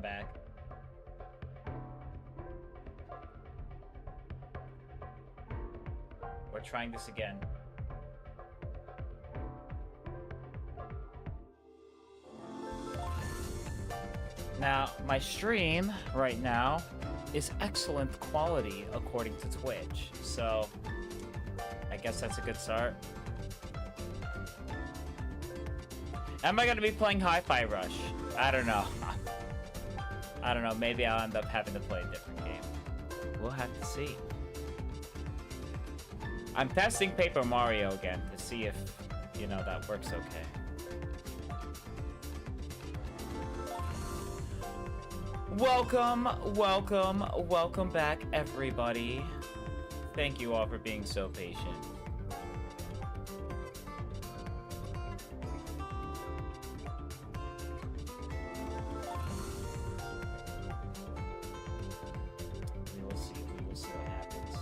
back. We're trying this again. Now, my stream right now is excellent quality according to Twitch, so I guess that's a good start. Am I gonna be playing Hi-Fi Rush? I don't know. I don't know, maybe I'll end up having to play a different game. We'll have to see. I'm testing Paper Mario again to see if, you know, that works okay. Welcome, welcome, welcome back, everybody. Thank you all for being so patient. We will see what happens.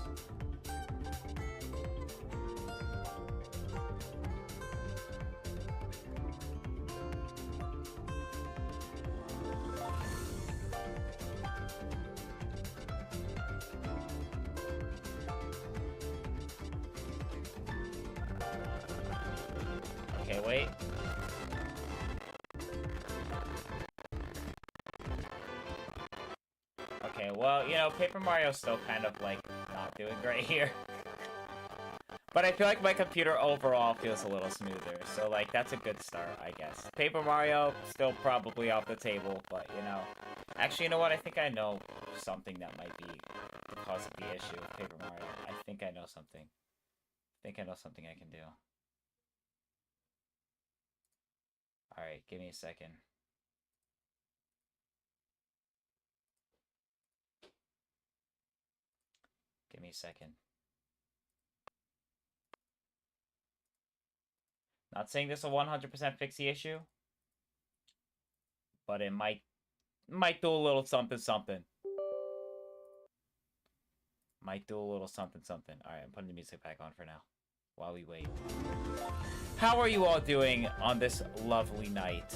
Okay, wait. Okay, well, you know, Paper Mario's still kind of, like, not doing great here. But I feel like my computer overall feels a little smoother, so, like, that's a good start, I guess. Paper Mario, still probably off the table, but, you know. Actually, you know what? I think I know something that might be the cause of the issue with Paper Mario. I think I know something. I think I know something I can do. Alright, give me a second. Give me a second. Not saying this will 100% fix the issue, but it might do a little something something. Might do a little something something. Alright, I'm putting the music back on for now while we wait. How are you all doing on this lovely night?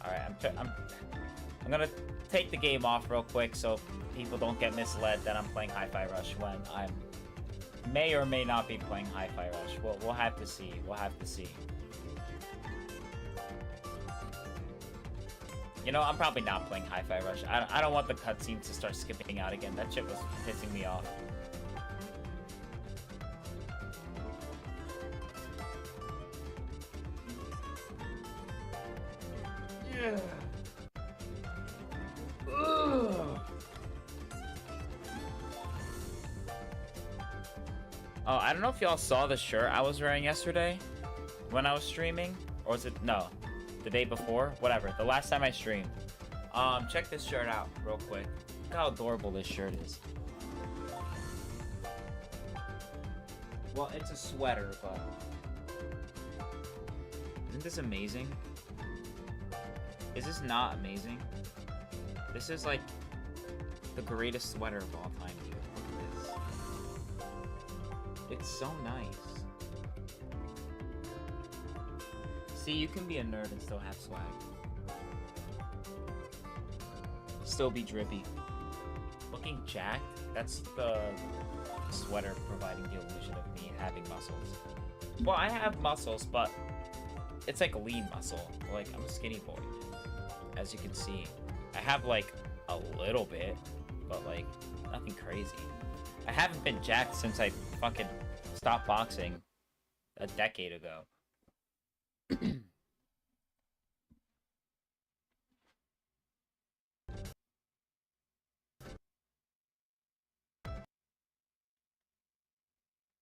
Alright, I'm gonna take the game off real quick so people don't get misled that I'm playing Hi-Fi Rush when I may or may not be playing Hi-Fi Rush. We'll have to see. We'll have to see. You know, I'm probably not playing Hi-Fi Rush. I don't want the cutscenes to start skipping out again. That shit was pissing me off. Yeah. Ugh. Oh, I don't know if y'all saw the shirt I was wearing yesterday when I was streaming. Or was it... No. The day before? Whatever. The last time I streamed. Check this shirt out real quick. Look how adorable this shirt is. Well, it's a sweater, but... Isn't this amazing? Is this not amazing? This is like the greatest sweater of all time, dude. Look at this. It's so nice. See, you can be a nerd and still have swag. Still be drippy. Looking jacked? That's the sweater providing the illusion of me having muscles. Well, I have muscles, but it's like lean muscle. Like, I'm a skinny boy. As you can see. I have, like, a little bit, but, like, nothing crazy. I haven't been jacked since I fucking stopped boxing a decade ago.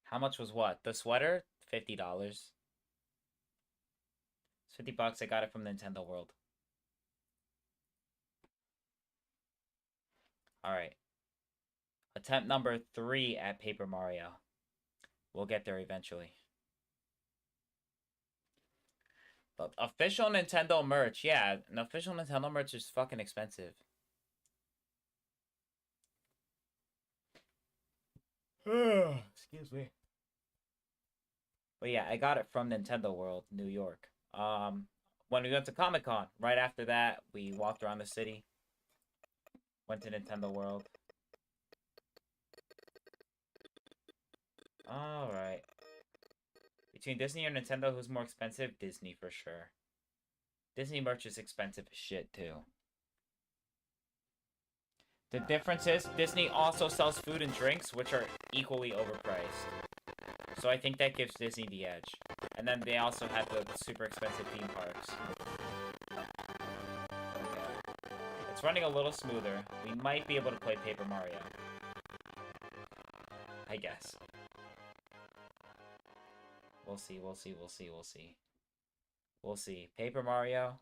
How much was what? The sweater? $50. It's 50 bucks. I got it from Nintendo World. Alright. Attempt number 3 at Paper Mario. We'll get there eventually. But official Nintendo merch. Yeah, an official Nintendo merch is fucking expensive. Excuse me. But yeah, I got it from Nintendo World, New York. When we went to Comic Con, right after that, we walked around the city, went to Nintendo World. All right. Between Disney or Nintendo, who's more expensive? Disney for sure. Disney merch is expensive as shit too. The difference is Disney also sells food and drinks, which are equally overpriced. So I think that gives Disney the edge. And then they also have the super expensive theme parks. Okay. It's running a little smoother. We might be able to play Paper Mario. I guess. We'll see, we'll see, we'll see, we'll see. We'll see. Paper Mario.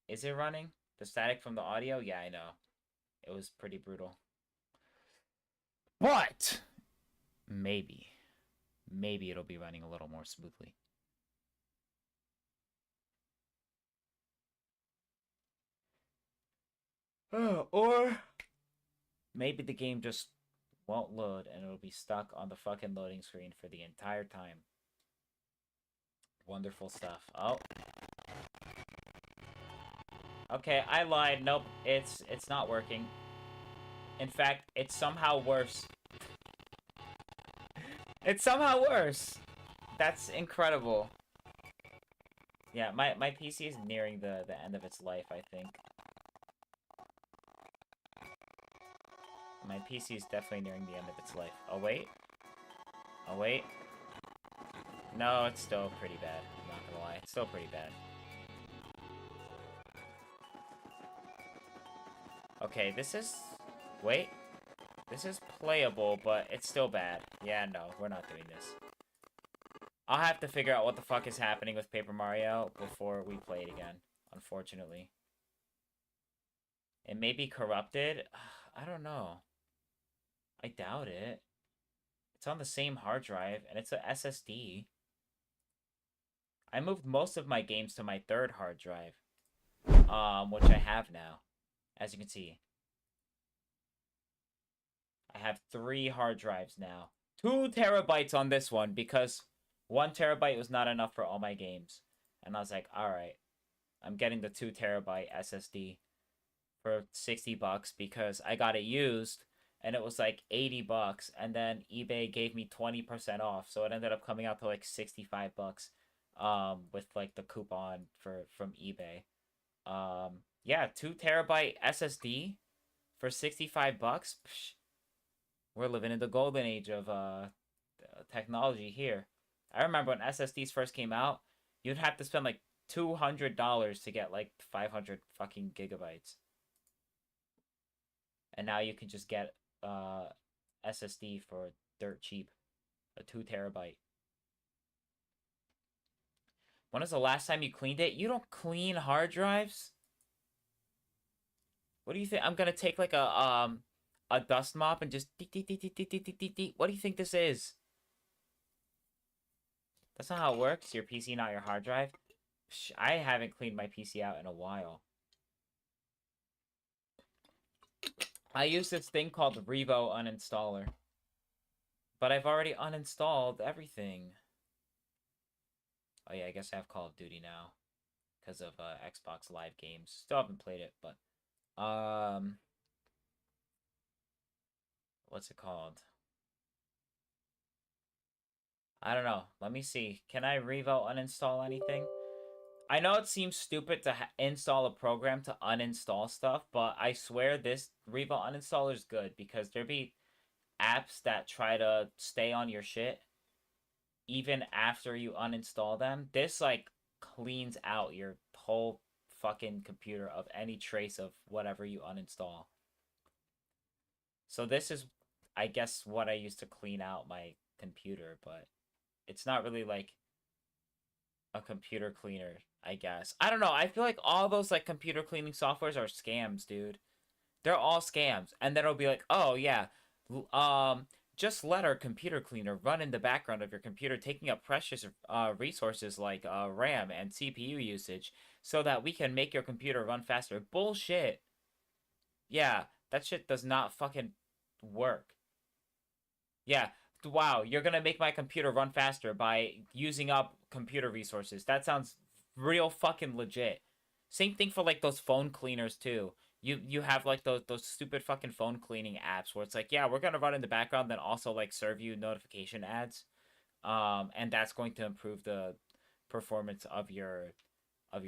Is it running? The static from the audio? Yeah, I know. It was pretty brutal. But maybe. Maybe it'll be running a little more smoothly. Or maybe the game just won't load and it'll be stuck on the fucking loading screen for the entire time. Wonderful stuff. Oh. Okay, I lied. Nope, it's not working. In fact, it's somehow worse. It's somehow worse. That's incredible. Yeah, my PC is nearing the end of its life, I think. My PC is definitely nearing the end of its life. Oh, wait. Oh, wait. No, it's still pretty bad. I'm not gonna lie. It's still pretty bad. Okay, this is... Wait. This is playable, but it's still bad. Yeah, no, we're not doing this. I'll have to figure out what the fuck is happening with Paper Mario before we play it again, unfortunately. It may be corrupted. I don't know. I doubt it. It's on the same hard drive, and it's a SSD. I moved most of my games to my third hard drive, which I have now, as you can see. I have 3 hard drives now. 2 terabytes on this one, because 1 terabyte was not enough for all my games. And I was like, alright, I'm getting the 2 terabyte SSD for $60 because I got it used and it was like $80, and then eBay gave me 20% off, so it ended up coming out to like $65 with like the coupon from eBay. Yeah, 2 terabyte SSD for $65. Psh, we're living in the golden age of technology here. I remember when SSDs first came out, you'd have to spend like $200 to get like 500 fucking gigabytes. And now you can just get SSD for dirt cheap, a 2 terabyte. When was the last time you cleaned it? You don't clean hard drives? What do you think? I'm gonna take like a dust mop and just what do you think this is? That's not how it works. Your PC, not your hard drive. I haven't cleaned my PC out in a while. I use this thing called Revo Uninstaller. But I've already uninstalled everything. Oh yeah, I guess I have Call of Duty now. Because of Xbox Live games. Still haven't played it, but... What's it called? I don't know. Let me see. Can I Revo uninstall anything? I know it seems stupid to install a program to uninstall stuff, but I swear this Revo uninstaller is good because there be apps that try to stay on your shit even after you uninstall them. This like cleans out your whole fucking computer of any trace of whatever you uninstall. So this is, I guess, what I use to clean out my computer, but it's not really like a computer cleaner, I guess. I don't know. I feel like all those like computer cleaning softwares are scams, dude. They're all scams. And then it'll be like, "Oh yeah, just let our computer cleaner run in the background of your computer, taking up precious resources like RAM and CPU usage so that we can make your computer run faster." Bullshit. Yeah, that shit does not fucking work. Yeah, wow, you're gonna make my computer run faster by using up computer resources. That sounds real fucking legit. Same thing for like those phone cleaners too. You have like those stupid fucking phone cleaning apps where it's like, yeah, we're gonna run in the background, then also like serve you notification ads. And that's going to improve the performance of your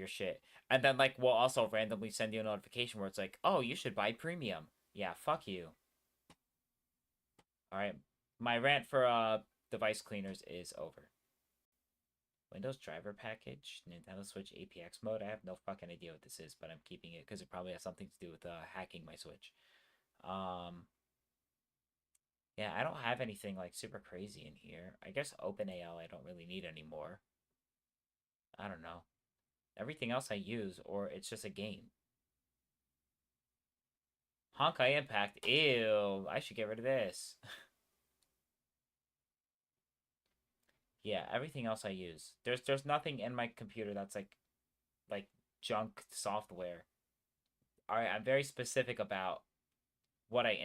shit. And then like we'll also randomly send you a notification where it's like, oh, you should buy premium. Yeah, fuck you. All right, my rant for device cleaners is over. Windows driver package, Nintendo Switch APX mode. I have no fucking idea what this is, but I'm keeping it because it probably has something to do with hacking my Switch. Yeah, I don't have anything like super crazy in here. I guess OpenAL I don't really need anymore. I don't know. Everything else I use, or it's just a game. Honkai Impact. Ew, I should get rid of this. Yeah, everything else I use. There's nothing in my computer that's like junk software. Alright, I'm very specific about what I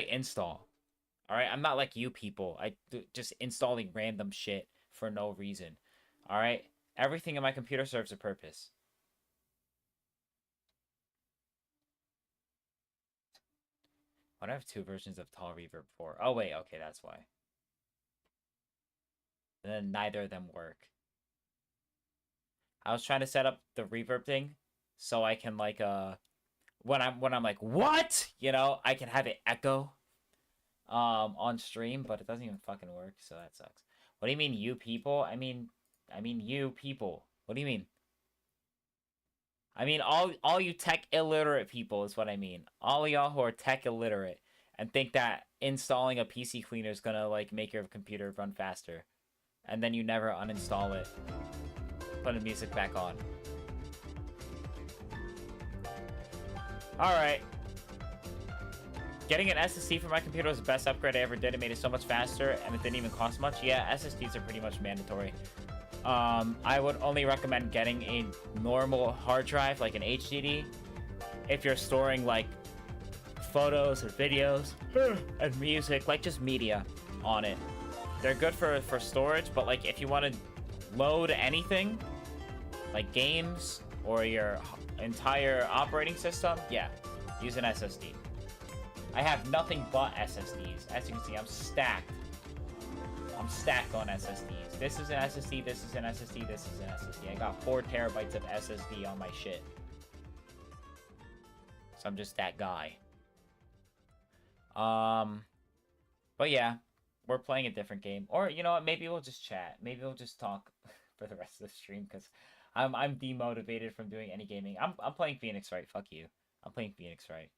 install. Alright, I'm not like you people. Just installing random shit for no reason. Alright? Everything in my computer serves a purpose. Why do I have two versions of Tall Reverb 4? Oh wait, okay, that's why. And then neither of them work. I was trying to set up the reverb thing so I can like when I'm like, what? You know, I can have it echo on stream, but it doesn't even fucking work, so that sucks. What do you mean, you people? I mean you people. What do you mean? I mean all you tech illiterate people is what I mean. All of y'all who are tech illiterate and think that installing a PC cleaner is gonna like make your computer run faster, and then you never uninstall it. Put the music back on. Alright. Getting an SSD for my computer was the best upgrade I ever did. It made it so much faster, and it didn't even cost much. Yeah, SSDs are pretty much mandatory. I would only recommend getting a normal hard drive, like an HDD, if you're storing, like, photos or videos and music, like just media on it. They're good for storage, but, like, if you want to load anything, like games or your entire operating system, yeah, use an SSD. I have nothing but SSDs. As you can see, I'm stacked. I'm stacked on SSDs. This is an SSD, this is an SSD, this is an SSD. I got 4 terabytes of SSD on my shit. So I'm just that guy. But yeah, we're playing a different game. Or, you know what, maybe we'll just chat. Maybe we'll just talk for the rest of the stream, because I'm demotivated from doing any gaming. I'm playing Phoenix Wright, fuck you. I'm playing Phoenix Wright.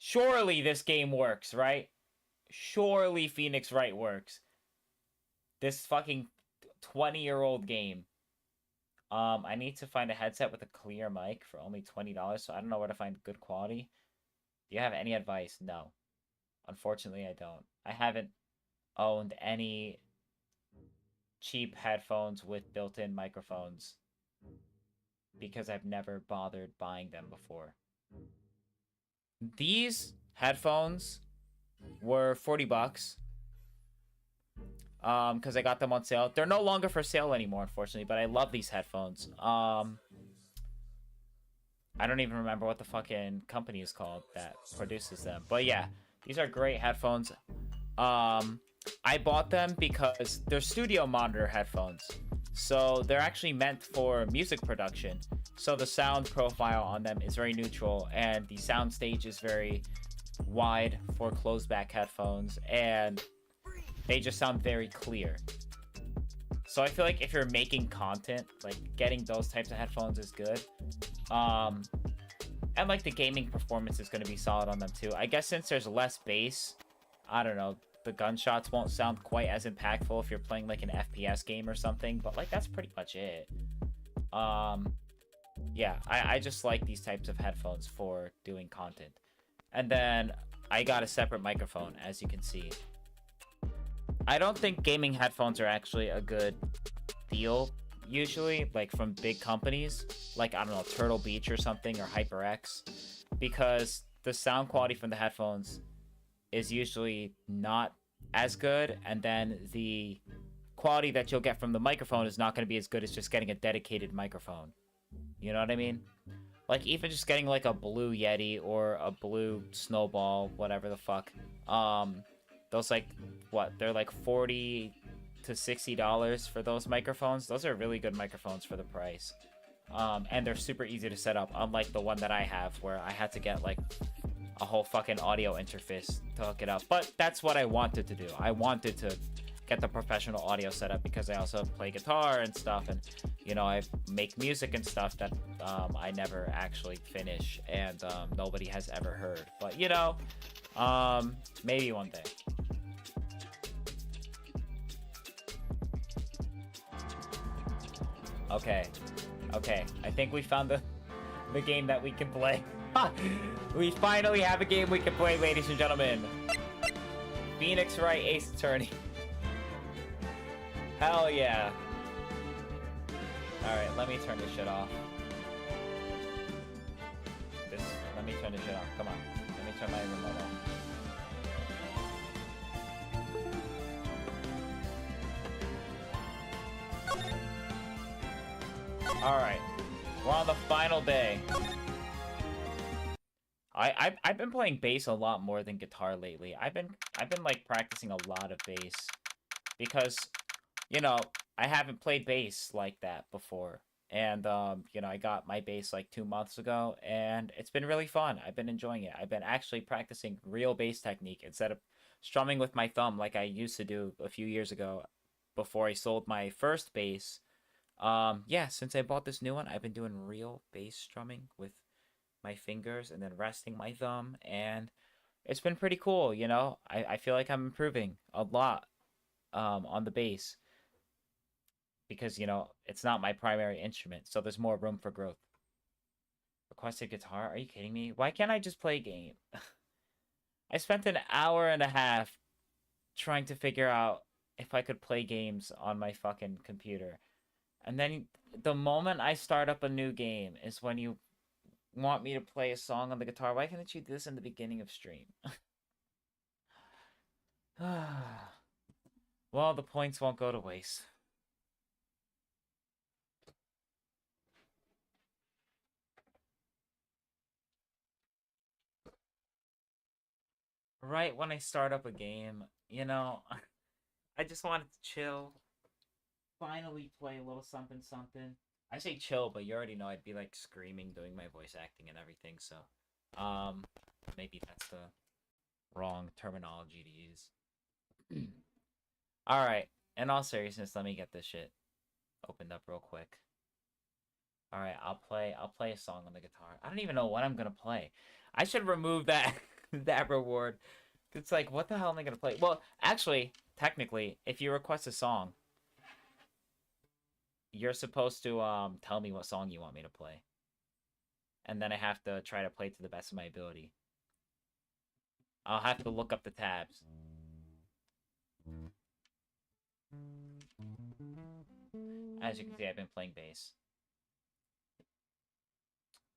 Surely this game works, right? Surely Phoenix Wright works. This fucking 20-year-old game. I need to find a headset with a clear mic for only $20, so I don't know where to find good quality. Do you have any advice? No. Unfortunately, I don't. I haven't owned any cheap headphones with built-in microphones because I've never bothered buying them before. These headphones were $40. Because I got them on sale. They're no longer for sale anymore, unfortunately, but I love these headphones. I don't even remember what the fucking company is called that produces them. But yeah, these are great headphones. I bought them because they're studio monitor headphones. So they're actually meant for music production. So the sound profile on them is very neutral, and the sound stage is very wide for closed back headphones, and they just sound very clear. So I feel like if you're making content, like getting those types of headphones is good. And like the gaming performance is going to be solid on them too. I guess since there's less bass, I don't know, the gunshots won't sound quite as impactful if you're playing like an FPS game or something, but like that's pretty much it. Yeah, I just like these types of headphones for doing content. And then I got a separate microphone, as you can see. I don't think gaming headphones are actually a good deal, usually, like from big companies, like, I don't know, Turtle Beach or something, or HyperX, because the sound quality from the headphones is usually not as good, and then the quality that you'll get from the microphone is not going to be as good as just getting a dedicated microphone. You know what I mean? Like, even just getting, like, a Blue Yeti or a Blue Snowball, whatever the fuck. Those, like, what? They're, like, $40 to $60 for those microphones. Those are really good microphones for the price. And they're super easy to set up, unlike the one that I have, where I had to get, like, a whole fucking audio interface to hook it up. But that's what I wanted to do. I wanted to get the professional audio set up because I also play guitar and stuff, and you know, I make music and stuff that I never actually finish, and nobody has ever heard. But you know, maybe one day. Okay, I think we found the game that we can play. We finally have a game we can play, ladies and gentlemen. Phoenix Wright Ace Attorney. Hell yeah. Alright, let me turn this shit off. Let me turn this shit off. Come on. Let me turn my remote off. Alright. We're on the final day. I've been playing bass a lot more than guitar lately. I've been like practicing a lot of bass because, you know, I haven't played bass like that before. And you know, I got my bass like 2 months ago, and it's been really fun. I've been enjoying it. I've been actually practicing real bass technique instead of strumming with my thumb like I used to do a few years ago before I sold my first bass. Yeah, since I bought this new one, I've been doing real bass strumming with my fingers and then resting my thumb, and it's been pretty cool. You know, I feel like I'm improving a lot on the bass because, you know, it's not my primary instrument, so there's more room for growth. Requested guitar? Are you kidding me? Why can't I just play a game? I spent an hour and a half trying to figure out if I could play games on my fucking computer, and then the moment I start up a new game is when you want me to play a song on the guitar. Why can't you do this in the beginning of stream? Well, the points won't go to waste. Right when I start up a game, you know, I just wanted to chill. Finally play a little something something. I say chill, but you already know I'd be like screaming, doing my voice acting and everything, so maybe that's the wrong terminology to use. Alright, in all seriousness, let me get this shit opened up real quick. Alright, I'll play a song on the guitar. I don't even know what I'm gonna play. I should remove that that reward. It's like, what the hell am I gonna play? Well, actually, technically, if you request a song, you're supposed to tell me what song you want me to play. And then I have to try to play to the best of my ability. I'll have to look up the tabs. As you can see, I've been playing bass.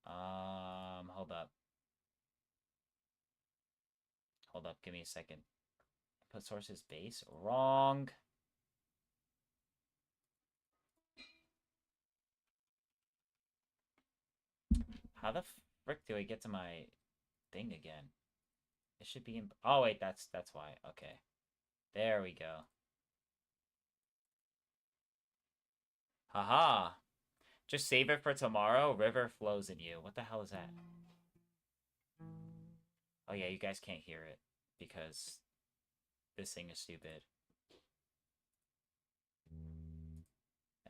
Hold up. Hold up, give me a second. Put sources bass. Wrong. How the frick do I get to my thing again? It should be in... Oh, wait, that's why. Okay. There we go. Haha. Just save it for tomorrow. River flows in you. What the hell is that? Oh, yeah, you guys can't hear it because this thing is stupid.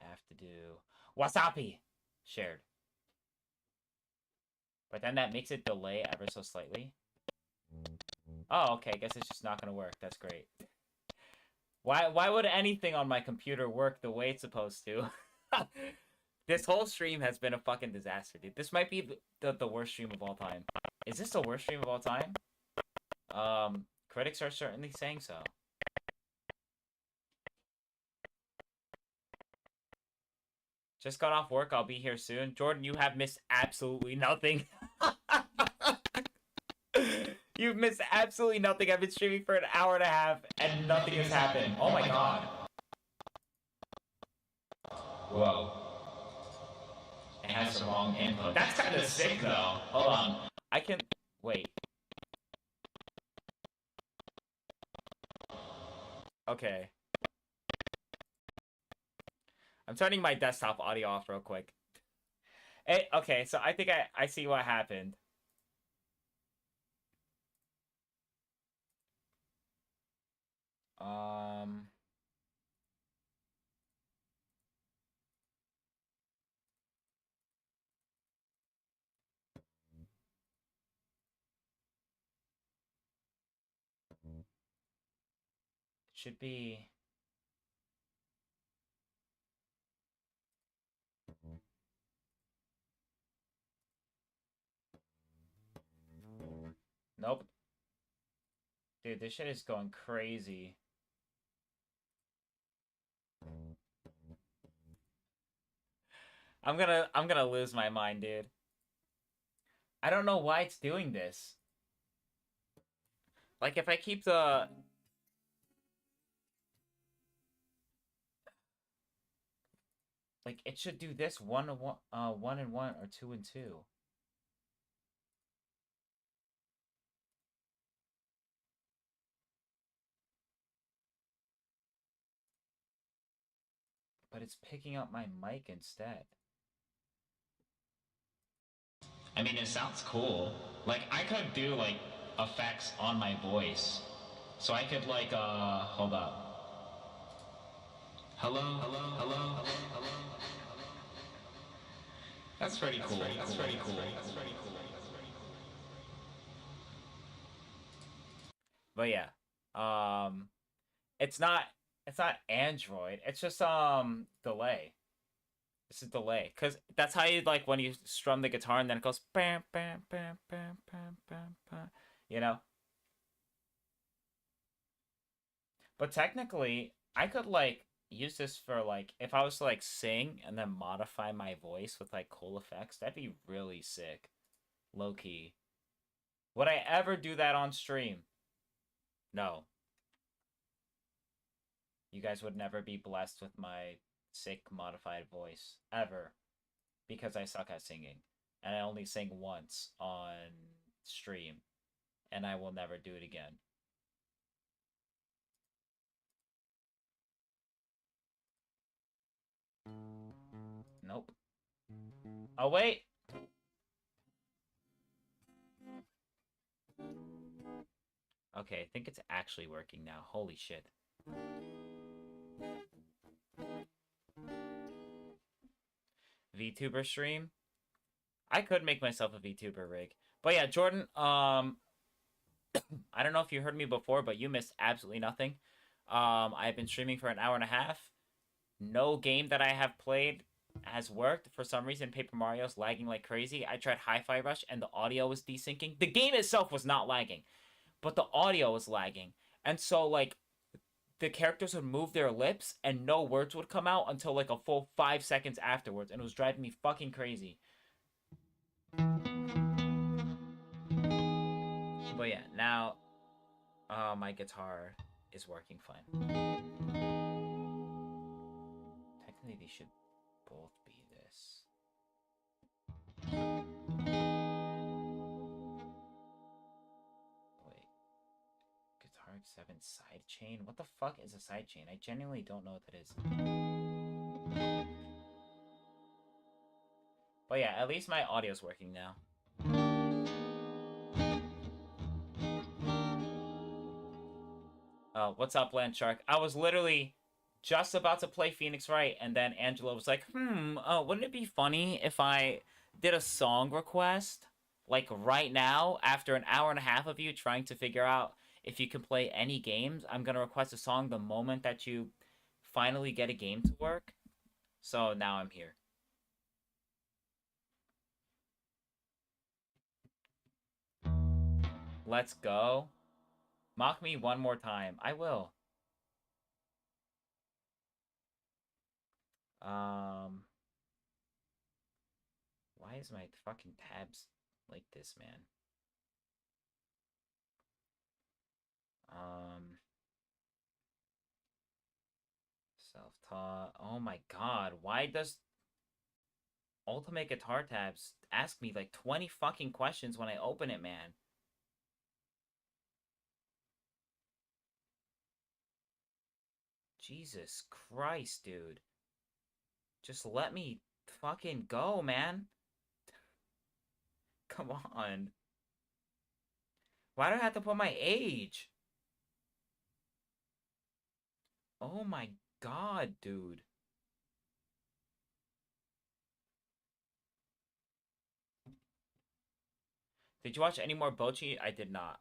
I have to do wasabi shared. But then that makes it delay ever so slightly. Oh, okay. I guess it's just not gonna work. That's great. Why would anything on my computer work the way it's supposed to? This whole stream has been a fucking disaster, dude. This might be the worst stream of all time. Is this the worst stream of all time? Critics are certainly saying so. Just got off work. I'll be here soon. Jordan, you have missed absolutely nothing. You've missed absolutely nothing. I've been streaming for an hour and a half and nothing has happened. Oh my god. Whoa. It has the wrong input. That's kind of sick though. Hold on. I can... Wait. Okay. I'm turning my desktop audio off real quick. Okay, so I think I see what happened. Um... Should be... Nope. Dude, this shit is going crazy. I'm gonna lose my mind, dude. I don't know why it's doing this. Like, if I keep the... Like, it should do this 1 and 1, 1 and 1, or 2 and 2. But it's picking up my mic instead. I mean, it sounds cool. Like, I could do, like, effects on my voice. So I could, like, hold up. Hello, hello, hello, hello, hello. That's pretty cool. That's pretty cool. That's pretty cool. But yeah, um, it's not Android. It's just delay. It's a delay, cause that's how you like when you strum the guitar and then it goes bam bam bam bam bam bam bam. You know. But technically, I could like use this for like if I was to like sing and then modify my voice with like cool effects. That'd be really sick. Low key. Would I ever do that on stream? No. You guys would never be blessed with my sick modified voice ever because I suck at singing. And I only sing once on stream and I will never do it again. Nope. Oh wait. Okay, I think it's actually working now. Holy shit. VTuber stream? I could make myself a VTuber rig. But yeah, Jordan, I don't know if you heard me before, but you missed absolutely nothing. I've been streaming for an hour and a half. No game that I have played has worked. For some reason, Paper Mario's lagging like crazy. I tried Hi-Fi Rush and the audio was desyncing. The game itself was not lagging, but the audio was lagging. And so, like, the characters would move their lips and no words would come out until, like, a full 5 seconds afterwards. And it was driving me fucking crazy. But yeah, now my guitar is working fine. Technically, they should both be this. Wait. Guitar 7 sidechain? What the fuck is a sidechain? I genuinely don't know what that is. But yeah, at least my audio's working now. What's up, Landshark? I was literally just about to play Phoenix Wright, and then Angela was like, wouldn't it be funny if I did a song request, like, right now, after an hour and a half of you trying to figure out if you can play any games? I'm gonna request a song the moment that you finally get a game to work. So now I'm here. Let's go. Mock me one more time. I will. Why is my fucking tabs like this, man? Um, self-taught. Oh my god, why does Ultimate Guitar Tabs ask me like 20 fucking questions when I open it, man? Jesus Christ, dude. Just let me fucking go, man. Come on. Why do I have to put my age? Oh my god, dude. Did you watch any more Bochi? I did not.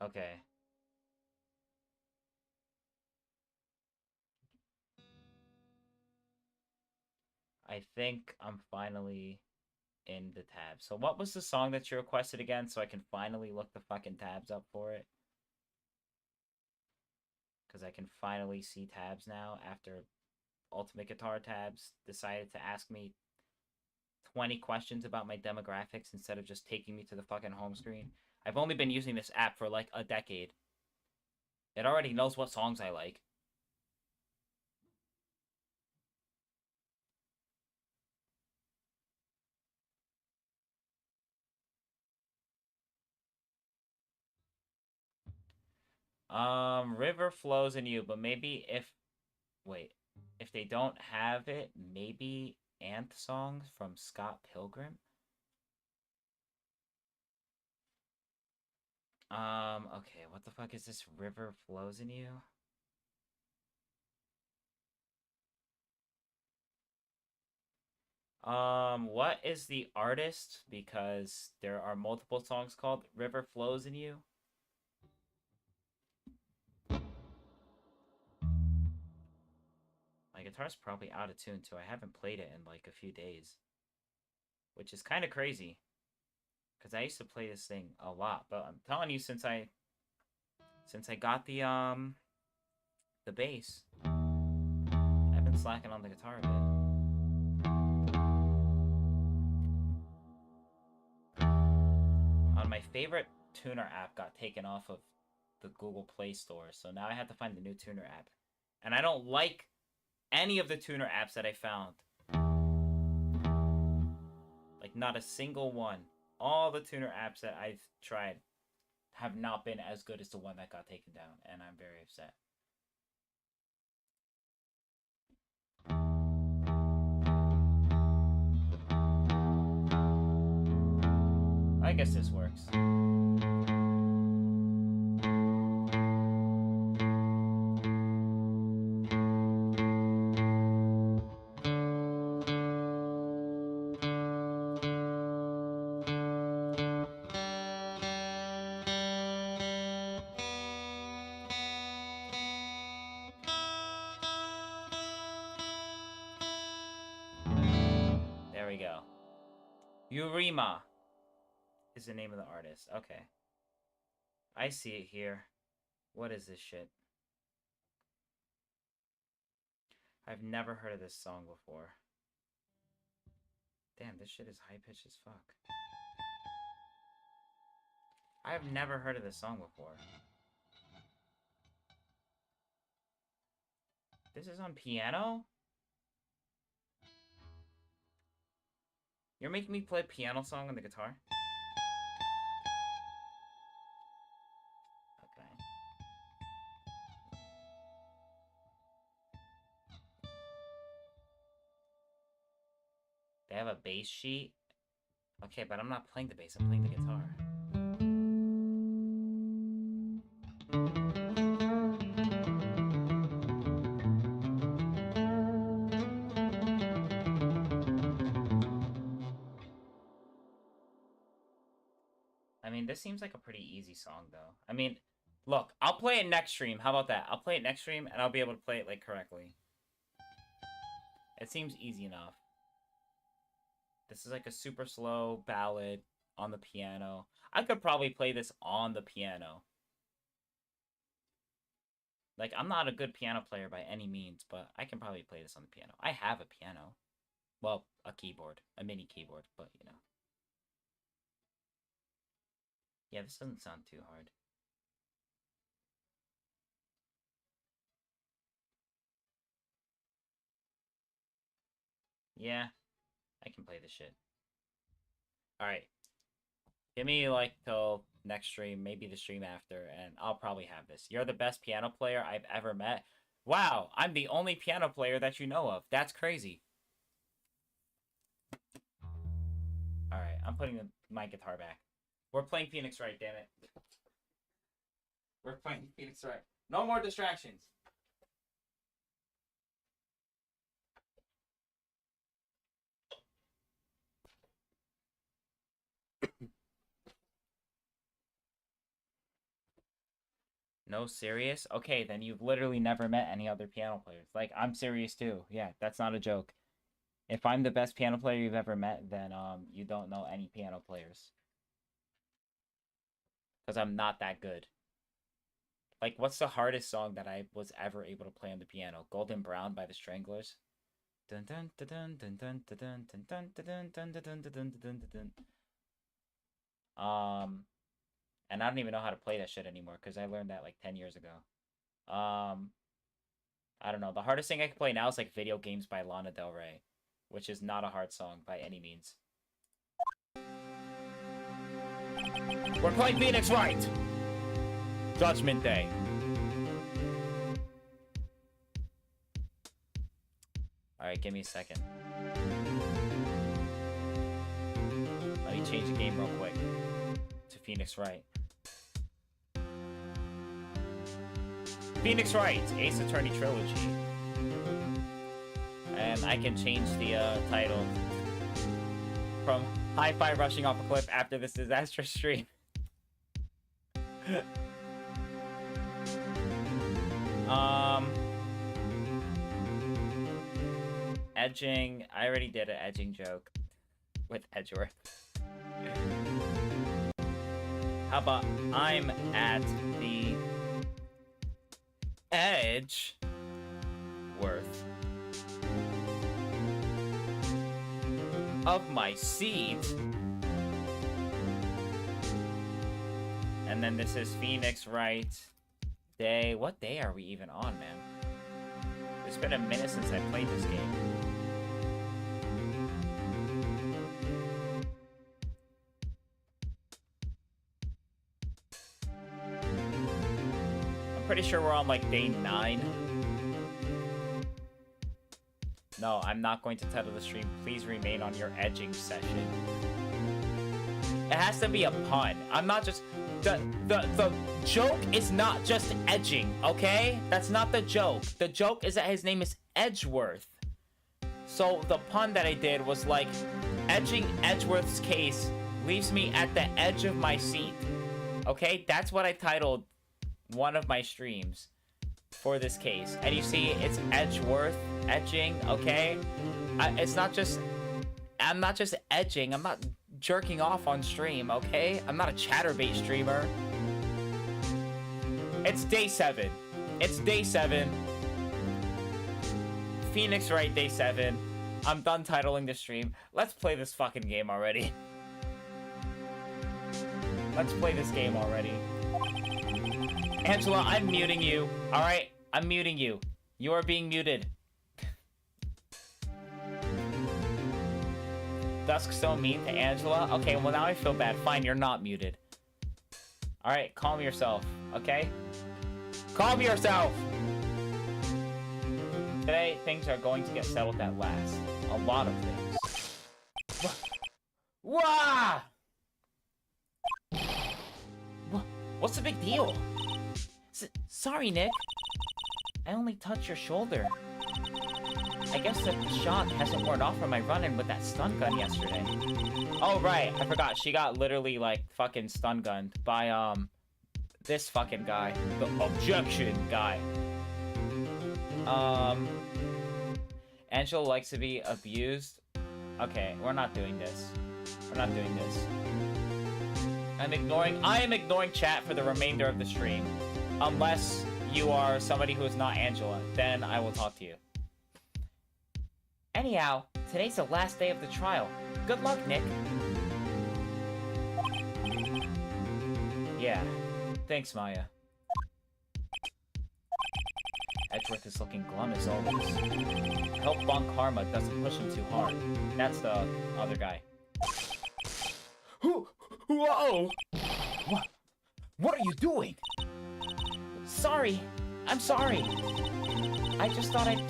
Okay. I think I'm finally in the tabs. So what was the song that you requested again so I can finally look the fucking tabs up for it? Because I can finally see tabs now after Ultimate Guitar Tabs decided to ask me 20 questions about my demographics instead of just taking me to the fucking home screen. I've only been using this app for like a decade. It already knows what songs I like. River flows in you, but maybe if wait, if they don't have it, maybe Ant songs from Scott Pilgrim. Okay, what the fuck is this River Flows in You? What is the artist? Because there are multiple songs called River Flows in You. My guitar's probably out of tune too. I haven't played it in like a few days, which is kind of crazy because I used to play this thing a lot. But I'm telling you, since I got the bass, I've been slacking on the guitar a bit. On my favorite tuner app got taken off of the Google Play Store, so now I have to find the new tuner app, and I don't like any of the tuner apps that I found. Like, not a single one. All the tuner apps that I've tried have not been as good as the one that got taken down, and I'm very upset. I guess this works. There we go. Yurima is the name of the artist. Okay. I see it here. What is this shit? I've never heard of this song before. Damn, this shit is high-pitched as fuck. I have never heard of this song before. This is on piano? You're making me play a piano song on the guitar? Okay. They have a bass sheet? Okay, but I'm not playing the bass, I'm playing the guitar. I mean, this seems like a pretty easy song, though. I mean, look, I'll play it next stream. How about that? I'll play it next stream, and I'll be able to play it, like, correctly. It seems easy enough. This is like a super slow ballad on the piano. I could probably play this on the piano. Like, I'm not a good piano player by any means, but I can probably play this on the piano. I have a piano. Well, a keyboard. A mini keyboard, but, you know. Yeah, this doesn't sound too hard. Yeah, I can play this shit. Alright. Give me, like, till next stream, maybe the stream after, and I'll probably have this. You're the best piano player I've ever met. Wow, I'm the only piano player that you know of. That's crazy. Alright, I'm putting my guitar back. We're playing Phoenix Wright, damn it. We're playing Phoenix Wright. No more distractions. No, serious? Okay, then you've literally never met any other piano players. Like, I'm serious too. Yeah, that's not a joke. If I'm the best piano player you've ever met, then you don't know any piano players. Because I'm not that good. Like, what's the hardest song that I was ever able to play on the piano? Golden Brown by the Stranglers. Dun dun dun dun dun dun dun dun dun dun dun dun dun dun dun dun dun. And I don't even know how to play that shit anymore because I learned that like 10 years ago. I don't know. The hardest thing I can play now is like Video Games by Lana Del Rey, which is not a hard song by any means. We're playing Phoenix Wright! Judgment Day. Alright, give me a second. Let me change the game real quick to Phoenix Wright. Phoenix Wright, Ace Attorney Trilogy. And I can change the title from Hi-Fi Rushing Off a Cliff after this Disastrous stream. Edging. I already did an edging joke with Edgeworth. How about I'm at the edge worth of my seat. And then this is Phoenix Wright Day. What day are we even on, man? It's been a minute since I played this game. I'm pretty sure we're on like day 9. No, I'm not going to title the stream, please remain on your edging session. It has to be a pun. I'm not just... The joke is not just edging, okay? That's not the joke. The joke is that his name is Edgeworth. So the pun that I did was like, edging Edgeworth's case leaves me at the edge of my seat. Okay? That's what I titled one of my streams for this case. And you see, it's Edgeworth, edging, okay? It's not just... I'm not just edging. I'm not jerking off on stream, okay? I'm not a chatterbait streamer. It's day 7. It's day 7. Phoenix Wright day 7. I'm done titling the stream. Let's play this fucking game already. Let's play this game already. Angela, I'm muting you. Alright? I'm muting you. You are being muted. Dusk so mean to Angela? Okay, well now I feel bad. Fine, you're not muted. Alright, calm yourself, okay? Calm yourself! Today, things are going to get settled at last. A lot of things. Wah! What's the big deal? Sorry, Nick. I only touched your shoulder. I guess the shock hasn't worn off from my run-in with that stun gun yesterday. Oh, right. I forgot. She got literally, like, fucking stun gunned by, this fucking guy. The objection guy. Angela likes to be abused. Okay, we're not doing this. We're not doing this. I am ignoring chat for the remainder of the stream. Unless you are somebody who is not Angela, then I will talk to you. Anyhow, today's the last day of the trial. Good luck, Nick. Yeah. Thanks, Maya. Edgeworth is looking glum as always. Help Von Karma doesn't push him too hard. That's the other guy. Whoa! What are you doing? Sorry. I'm sorry. I just thought I'd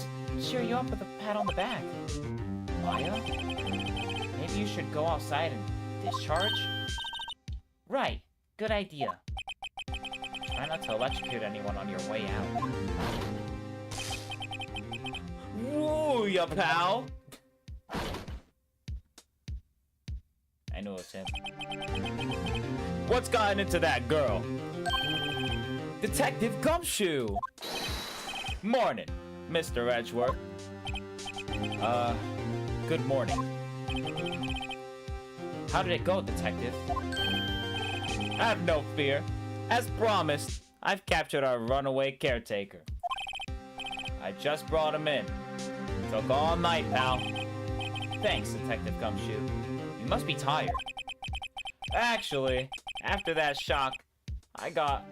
cheer you up with a pat on the back. Maya? Maybe you should go outside and discharge? Right. Good idea. Try not to electrocute anyone on your way out. Woo, ya pal! I know it's him. What's gotten into that girl? Detective Gumshoe! Morning, Mr. Edgeworth. Good morning. How did it go, Detective? Have no fear. As promised, I've captured our runaway caretaker. I just brought him in. Took all night, pal. Thanks, Detective Gumshoe. You must be tired. Actually, after that shock, after that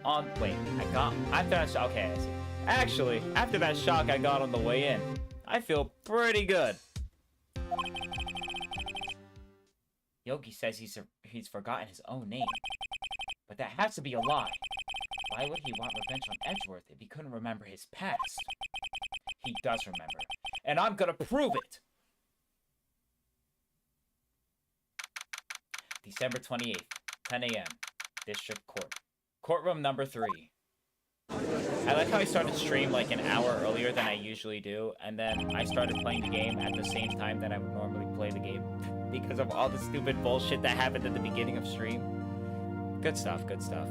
shock, okay, I see. Actually, after that shock I got on the way in, I feel pretty good. Yogi says he's forgotten his own name. But that has to be a lie. Why would he want revenge on Edgeworth if he couldn't remember his past? He does remember. And I'm gonna prove it! December 28th, 10 a.m. District Court. Courtroom number 3. I like how I started stream like an hour earlier than I usually do, and then I started playing the game at the same time that I would normally play the game because of all the stupid bullshit that happened at the beginning of stream. Good stuff, good stuff.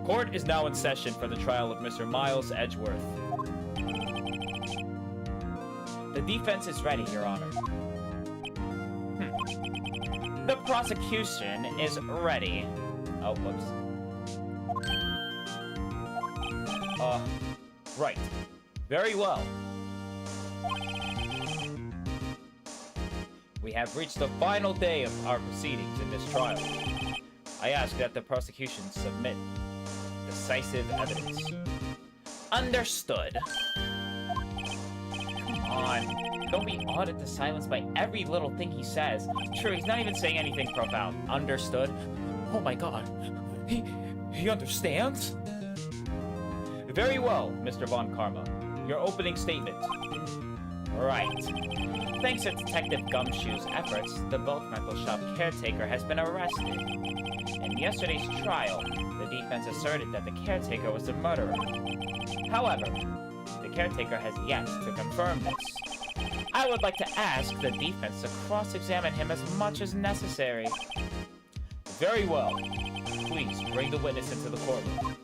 Court is now in session for the trial of Mr. Miles Edgeworth. The defense is ready, Your Honor. The prosecution is ready. Oh, whoops. Right. Very well. We have reached the final day of our proceedings in this trial. I ask that the prosecution submit decisive evidence. Understood. Come on. Don't be awed at the silence by every little thing he says. True, he's not even saying anything profound. Understood? Oh my god. He understands? Very well, Mr. Von Karma. Your opening statement. Right. Thanks to Detective Gumshoe's efforts, the boat rental shop caretaker has been arrested. In yesterday's trial, the defense asserted that the caretaker was the murderer. However, the caretaker has yet to confirm this. I would like to ask the defense to cross-examine him as much as necessary. Very well. Please bring the witness into the courtroom.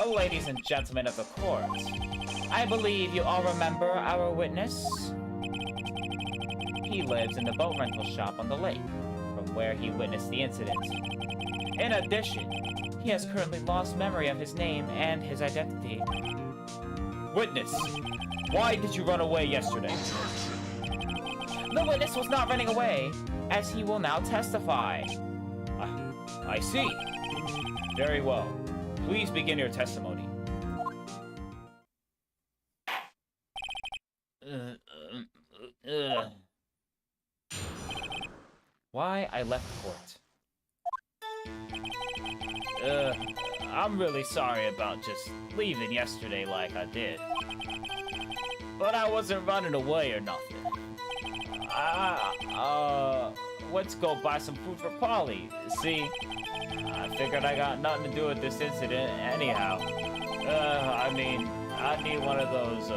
Ladies and gentlemen of the court, I believe you all remember our witness. He lives in the boat rental shop on the lake, from where he witnessed the incident. In addition, he has currently lost memory of his name and his identity. Witness, why did you run away yesterday? The witness was not running away, as he will now testify. I see. Very well. Please begin your testimony. Why I left court. I'm really sorry about just leaving yesterday like I did. But I wasn't running away or nothing. Went to go buy some food for Polly. See? I figured I got nothing to do with this incident anyhow. I mean, I need one of those,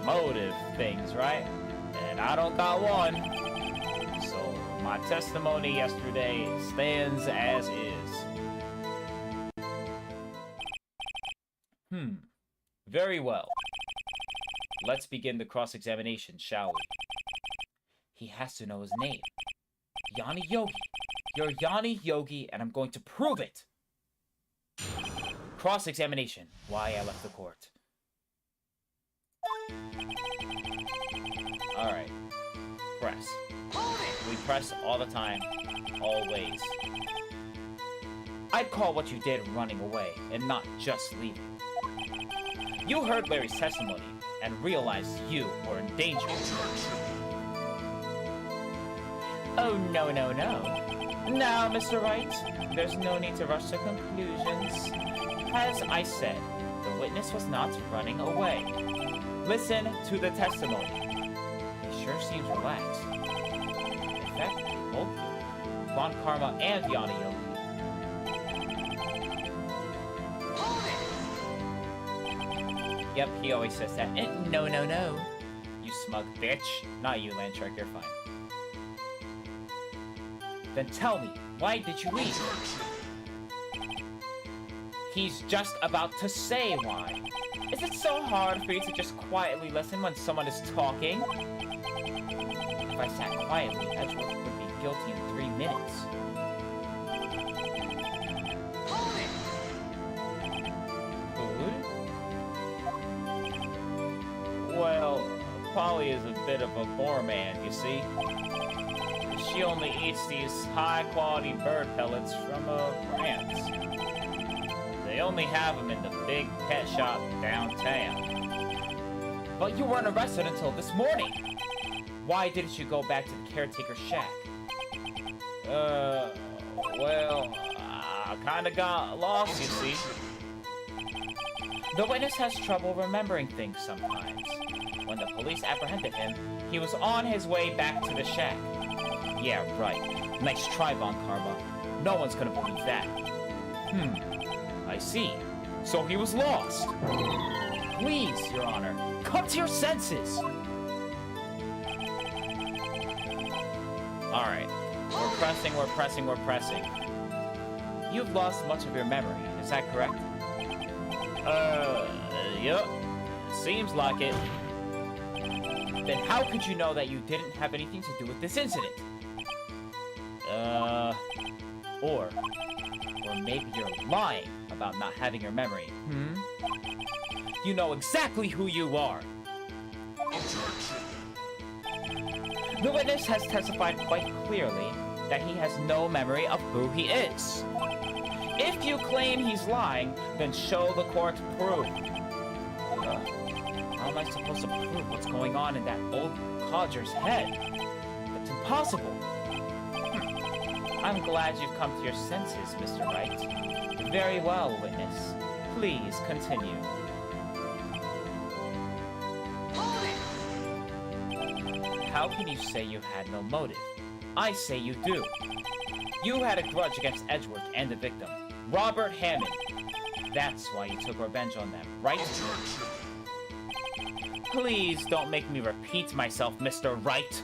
motive things, right? And I don't got one. So, my testimony yesterday stands as is. Very well. Let's begin the cross-examination, shall we? He has to know his name. Yanni Yogi. You're Yanni Yogi, and I'm going to prove it! Cross-examination. Why I left the court. Alright. Press. We press all the time. Always. I'd call what you did running away, and not just leaving. You heard Larry's testimony, and realized you were in danger. Oh, no, no, no. Now, Mr. Wright, there's no need to rush to conclusions. As I said, the witness was not running away. Listen to the testimony. He sure seems relaxed. In fact, both Von Karma and Yanni Yogi. Yep, he always says that. No, no, no. You smug bitch. Not you, Lantrek, you're fine. Then tell me, why did you leave? He's just about to say why. Is it so hard for you to just quietly listen when someone is talking? If I sat quietly, Edgeworth would be guilty in 3 minutes. Food? Well, Polly is a bit of a poor man, you see. She only eats these high-quality bird pellets from France. They only have them in the big pet shop downtown. But you weren't arrested until this morning. Why didn't you go back to the caretaker's shack? Well, I kinda got lost, you see. The witness has trouble remembering things sometimes. When the police apprehended him, he was on his way back to the shack. Yeah, right. Nice try, Von Karma. No one's gonna believe that. I see. So he was lost. Please, Your Honor, come to your senses. Alright. We're pressing, we're pressing, we're pressing. You've lost much of your memory, is that correct? Yep. Seems like it. Then how could you know that you didn't have anything to do with this incident? Or maybe you're lying about not having your memory, You know exactly who you are! The witness has testified quite clearly that he has no memory of who he is. If you claim he's lying, then show the court proof. How am I supposed to prove what's going on in that old codger's head? It's impossible. I'm glad you've come to your senses, Mr. Wright. Very well, witness. Please continue. How can you say you had no motive? I say you do. You had a grudge against Edgeworth and the victim, Robert Hammond. That's why you took revenge on them, right? Please don't make me repeat myself, Mr. Wright.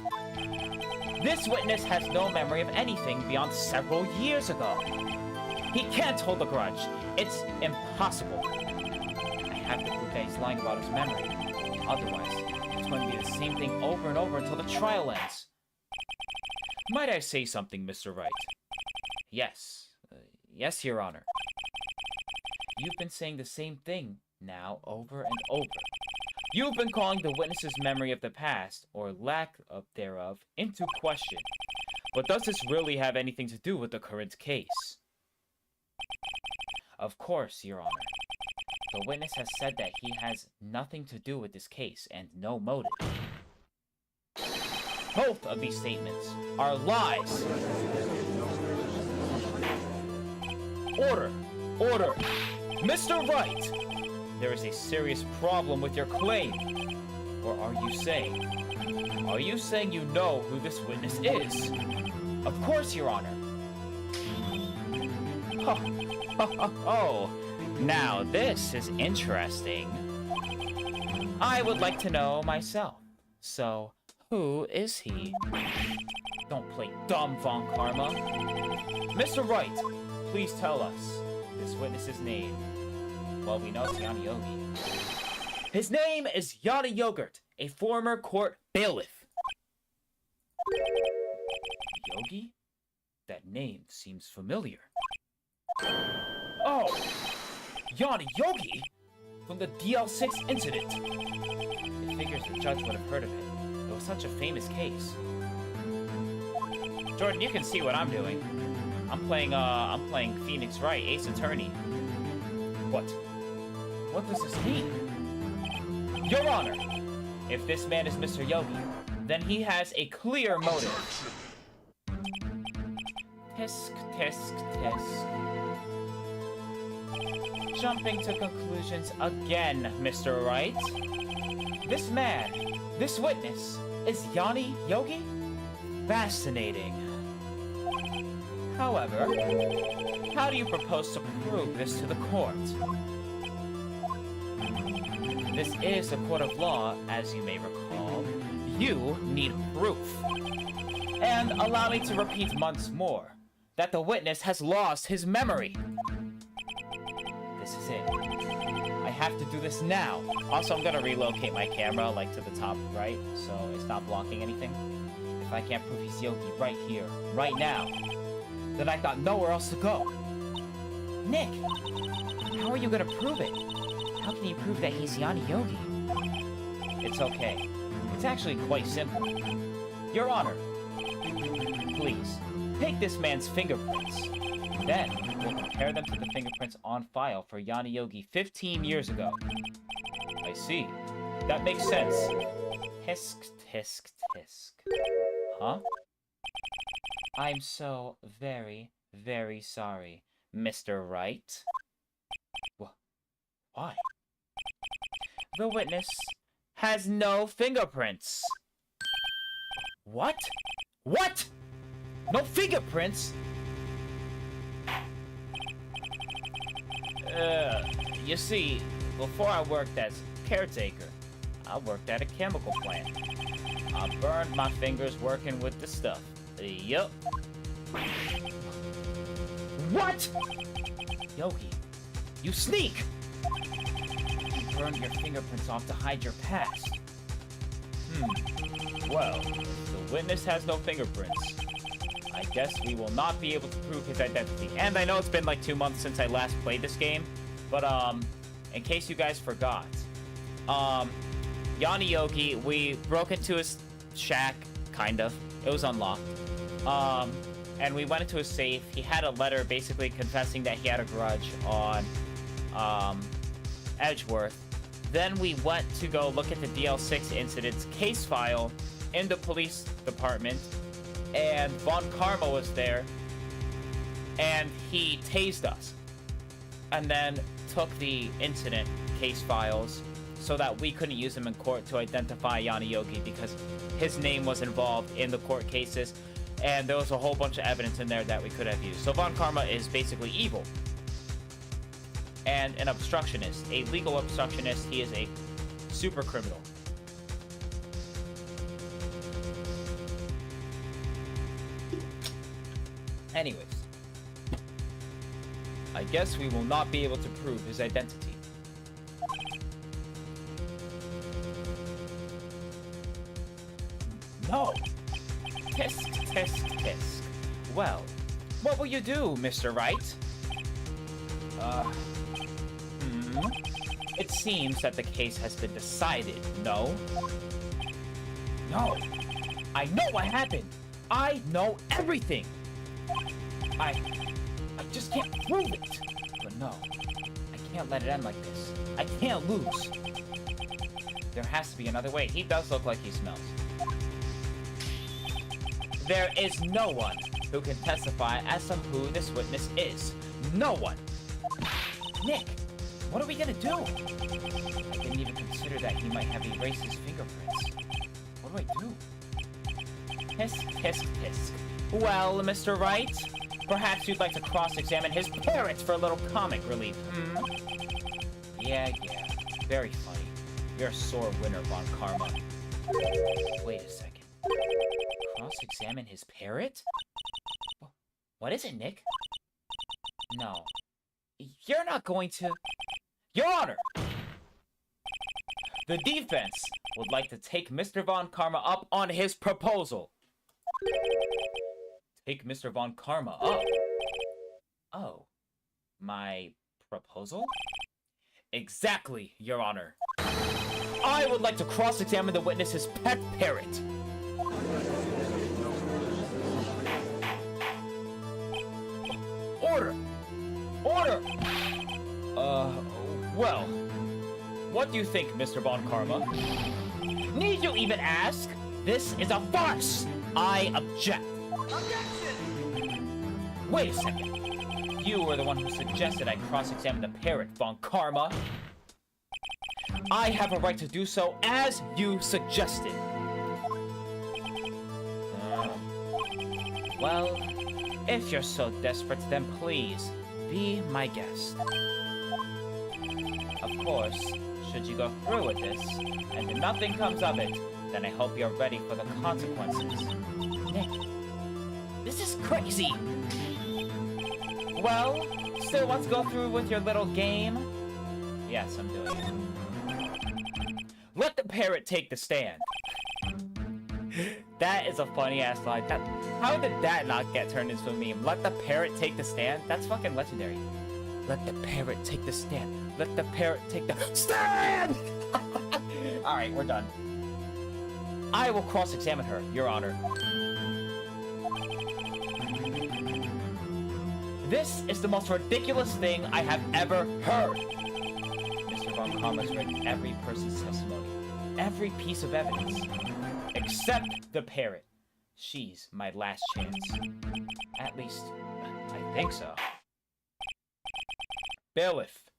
This witness has no memory of anything beyond several years ago. He can't hold a grudge. It's impossible. I have to prove that he's lying about his memory. Otherwise, it's going to be the same thing over and over until the trial ends. Might I say something, Mr. Wright? Yes. Yes, Your Honor. You've been saying the same thing now over and over. You've been calling the witness's memory of the past, or lack of thereof, into question. But does this really have anything to do with the current case? Of course, Your Honor. The witness has said that he has nothing to do with this case and no motive. Both of these statements are lies! Order! Order! Mr. Wright! There is a serious problem with your claim. Or are you saying you know who this witness is? Of course, Your Honor. Oh, now this is interesting. I would like to know myself. So, who is he? Don't play dumb, Von Karma. Mr. Wright, please tell us this witness's name. Well, we know it's Yanni Yogi. His name is Yada Yogurt, a former court bailiff. Yogi? That name seems familiar. Oh! Yada Yogi? From the DL6 incident. It figures the judge would have heard of it. It was such a famous case. Jordan, you can see what I'm doing. I'm playing Phoenix Wright, Ace Attorney. What? What does this mean? Your Honor, if this man is Mr. Yogi, then he has a clear motive. Tisk, tisk, tisk. Jumping to conclusions again, Mr. Wright. This man, this witness, is Yanni Yogi? Fascinating. However, how do you propose to prove this to the court? This is a court of law, as you may recall. You need proof. And allow me to repeat once more that the witness has lost his memory. This is it. I have to do this now. Also, I'm gonna relocate my camera, like, to the top right, so it's not blocking anything. If I can't prove he's Yogi right here, right now, then I got nowhere else to go. Nick, how are you gonna prove it? How can you prove that he's Yanni Yogi? It's okay. It's actually quite simple. Your Honor, please, take this man's fingerprints. Then, we'll compare them to the fingerprints on file for Yanni Yogi 15 years ago. I see. That makes sense. Tisk, tisk, tisk. Huh? I'm so very, very sorry, Mr. Wright. Why? The witness has no fingerprints. What? What? No fingerprints? You see, before I worked as caretaker, I worked at a chemical plant. I burned my fingers working with the stuff. Yup. What? Yogi, you sneak! You burned your fingerprints off to hide your past. Well, the witness has no fingerprints. I guess we will not be able to prove his identity. And I know it's been like 2 months since I last played this game, but in case you guys forgot, Yanni Yogi, we broke into his shack, kind of. It was unlocked. And we went into his safe. He had a letter basically confessing that he had a grudge on Edgeworth. Then we went to go look at the DL6 incident's case file in the police department, and Von Karma was there, and he tased us, and then took the incident case files so that we couldn't use them in court to identify Yanni Yogi because his name was involved in the court cases, and there was a whole bunch of evidence in there that we could have used. So Von Karma is basically evil and an obstructionist, a legal obstructionist. He is a super criminal. Anyways, I guess we will not be able to prove his identity. No! Tisk, tisk, tisk. Well, what will you do, Mr. Wright? It seems that the case has been decided, no? No! I know what happened! I know everything! I just can't prove it! But no, I can't let it end like this. I can't lose. There has to be another way. He does look like he smells. There is no one who can testify as to who this witness is. No one! Nick, what are we gonna do? I didn't even consider that he might have erased his fingerprints. What do I do? Tisk, tisk, tisk. Well, Mr. Wright, perhaps you'd like to cross-examine his parrots for a little comic relief, Yeah. Very funny. You're a sore winner, Von Karma. Wait a second. Cross-examine his parrot? What is it, Nick? No. You're not going to... Your Honor! The defense would like to take Mr. Von Karma up on his proposal. Take Mr. Von Karma up? Oh. My proposal? Exactly, Your Honor. I would like to cross-examine the witness's pet parrot. Order! Order! Well, what do you think, Mr. Von Karma? Need you even ask? This is a farce! I object! Objection! Wait a second. You were the one who suggested I cross-examine the parrot, Von Karma. I have a right to do so as you suggested. Well, if you're so desperate, then please, be my guest. Of course, should you go through with this, and nothing comes of it, then I hope you're ready for the consequences. Nick, this is crazy! Well, still want to go through with your little game? Yes, I'm doing it. Let the parrot take the stand. That is a funny-ass line. How did that not get turned into a meme? Let the parrot take the stand? That's fucking legendary. Let the parrot take the stand. Let the parrot take the stand! Alright, we're done. I will cross-examine her, Your Honor. This is the most ridiculous thing I have ever heard. Mr. Von Karma's read every person's testimony, every piece of evidence, except the parrot. She's my last chance. At least, I think so. Bailiff,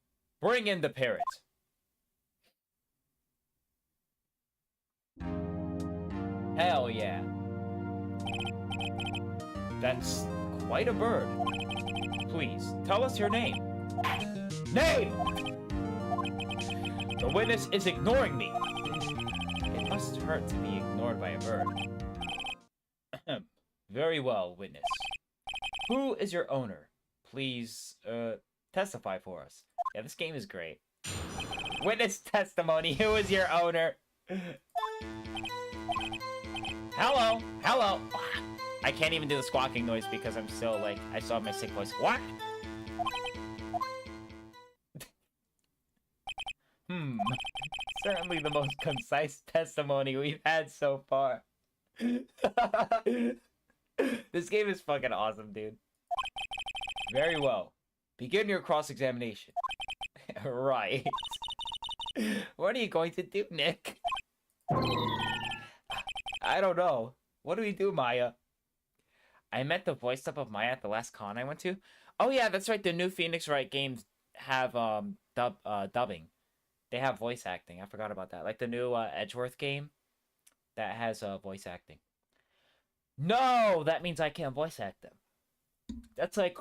bring in the parrot. Hell yeah. That's quite a bird. Please, tell us your name. Name! The witness is ignoring me. It must hurt to be ignored by a bird. Very well, witness. Who is your owner? Please, testify for us. Yeah, this game is great. Witness testimony. Who is your owner? Hello, hello. I can't even do the squawking noise because I'm still like, I still have my sick voice. What? Certainly the most concise testimony we've had so far. This game is fucking awesome, dude. Very well. Begin your cross-examination. Right. What are you going to do, Nick? I don't know. What do we do, Maya? I met the voice dub of Maya at the last con I went to. Oh yeah, that's right. The new Phoenix Wright games have dubbing. They have voice acting. I forgot about that. Like the new Edgeworth game that has voice acting. No, that means I can't voice act them. That's like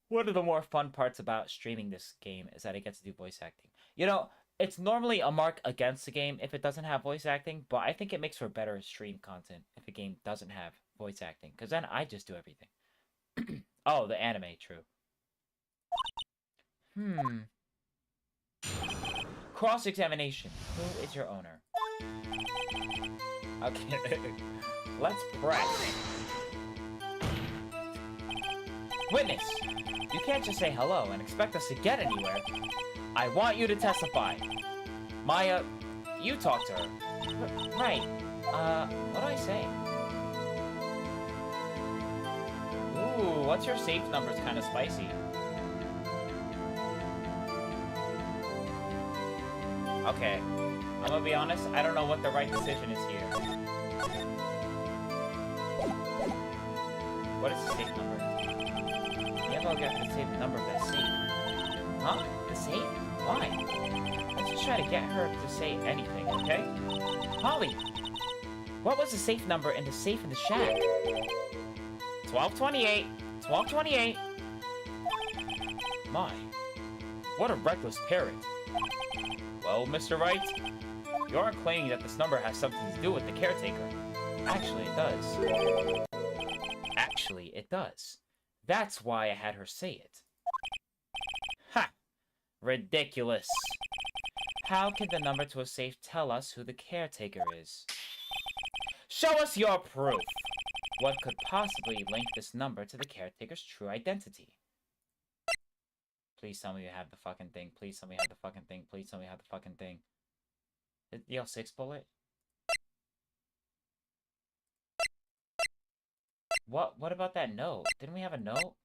one of the more fun parts about streaming this game is that I get to do voice acting. You know, it's normally a mark against the game if it doesn't have voice acting, but I think it makes for better stream content if a game doesn't have voice acting, because then I just do everything. Oh, the anime, true. Cross-examination. Who is your owner? Okay, let's press. Witness, you can't just say hello and expect us to get anywhere. I want you to testify. Maya, you talk to her. Right. What do I say? Ooh, what's your safe number? It's kind of spicy. Okay. I'm gonna be honest, I don't know what the right decision is here. What is the safe number? Yeah, I'll get the safe number of that safe. Huh? The safe? Why? Let's just try to get her to say anything, okay? Holly! What was the safe number in the safe in the shack? 1228! 1228! My, what a reckless parrot. Well, Mr. Wright, you are claiming that this number has something to do with the caretaker. Actually, it does. Actually, it does. That's why I had her say it. Ha! Ridiculous. How can the number to a safe tell us who the caretaker is? Show us your proof! What could possibly link this number to the caretaker's true identity? Please tell me you have the fucking thing. Please tell me you have the fucking thing. Please tell me you have the fucking thing. The L6 bullet? What about that note? Didn't we have a note?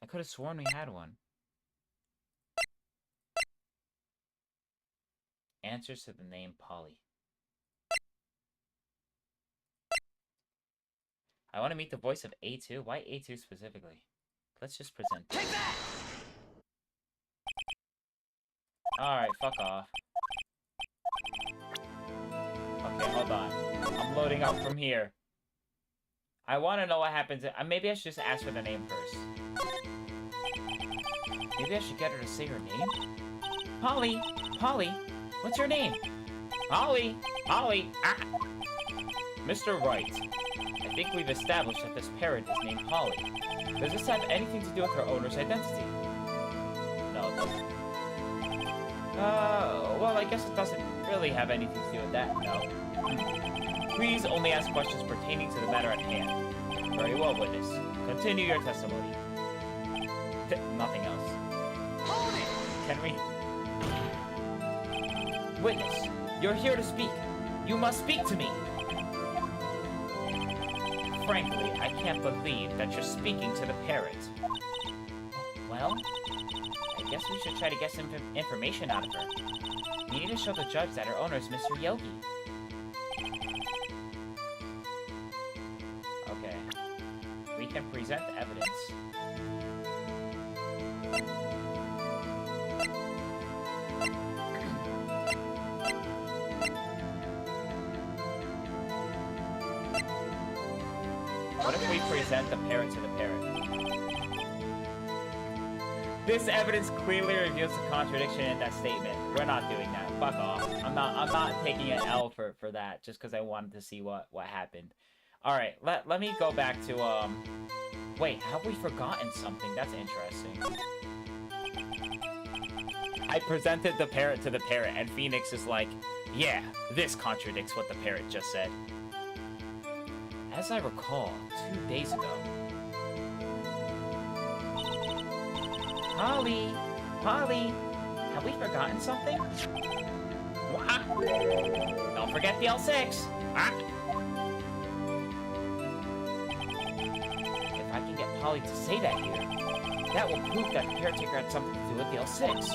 I could have sworn we had one. Answers to the name Polly. I want to meet the voice of A2. Why A2 specifically? Let's just present. Take that! Alright, fuck off. Okay, hold on. I'm loading up from here. I want to know what happens. Maybe I should just ask her the name first. Maybe I should get her to say her name? Polly! Polly! What's your name? Polly! Polly! Ah! Mr. Wright, I think we've established that this parrot is named Polly. Does this have anything to do with her owner's identity? No, it doesn't. Well, I guess it doesn't really have anything to do with that, no. Please only ask questions pertaining to the matter at hand. Very well, witness. Continue your testimony. Nothing else. Hold it! Can we? Witness, you're here to speak. You must speak to me. Frankly, I can't believe that you're speaking to the parrot. Well, I guess we should try to get some information out of her. We need to show the judge that her owner is Mr. Yogi. Okay. We can present evidence. What if we present the parrot to the parrot? This evidence clearly reveals the contradiction in that statement. We're not doing that. Fuck off. I'm not taking an L for that just because I wanted to see what happened. Alright, let me go back to wait, have we forgotten something? That's interesting. I presented the parrot to the parrot and Phoenix is like, yeah, this contradicts what the parrot just said. As I recall, 2 days ago. Polly! Polly! Have we forgotten something? What? Don't forget the L6! Ah. If I can get Polly to say that here, that will prove that the caretaker had something to do with the L6.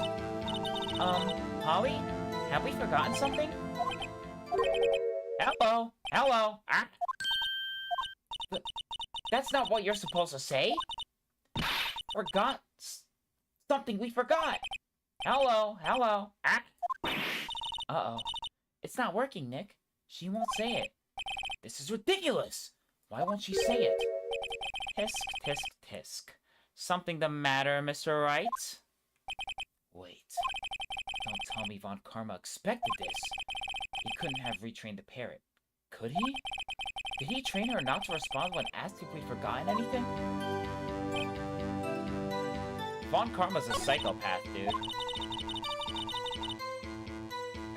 Polly? Have we forgotten something? Hello? Hello? Ah. That's not what you're supposed to say. Forgot something we forgot. Hello, hello. Ah. Uh-oh. It's not working, Nick. She won't say it. This is ridiculous. Why won't she say it? Tisk, tisk, tisk. Something the matter, Mr. Wright? Wait. Don't tell me Von Karma expected this. He couldn't have retrained the parrot. Could he? Did he train her not to respond when asked if we'd forgotten anything? Von Karma's a psychopath, dude.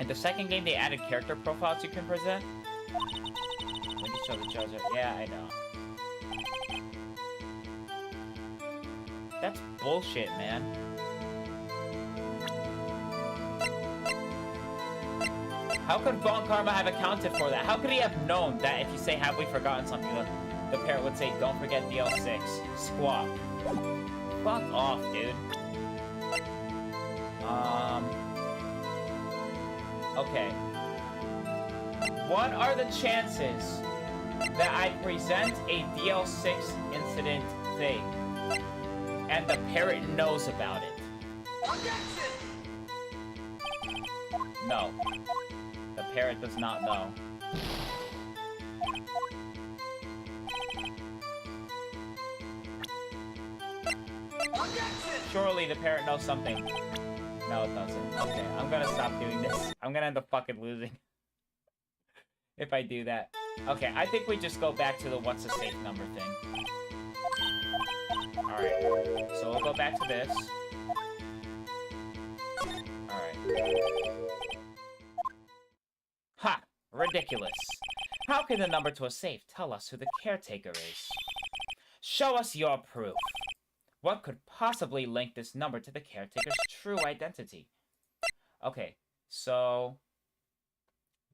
In the second game, they added character profiles you can present. When you show the judge, yeah, I know. That's bullshit, man. How could Von Karma have accounted for that? How could he have known that if you say, have we forgotten something, the parrot would say, don't forget the L6. Squawk. Fuck off, dude. Okay. What are the chances that I present a DL6 incident thing and the parrot knows about it? No. The parrot does not know. Surely the parrot knows something. No, it doesn't. Okay, I'm gonna stop doing this. I'm gonna end up fucking losing. If I do that. Okay, I think we just go back to the what's a safe number thing. Alright, so we'll go back to this. Alright. Alright. Ha! Ridiculous. How can the number to a safe tell us who the caretaker is? Show us your proof. What could possibly link this number to the caretaker's true identity? Okay, so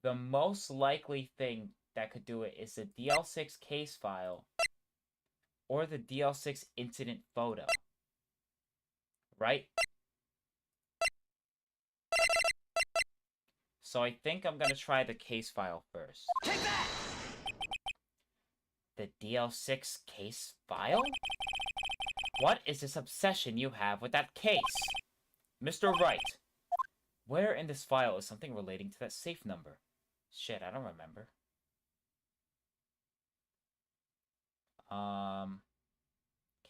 the most likely thing that could do it is the DL6 case file or the DL6 incident photo. Right? So I think I'm gonna try the case file first. Take that! The DL6 case file? What is this obsession you have with that case? Mr. Wright, where in this file is something relating to that safe number? Shit, I don't remember.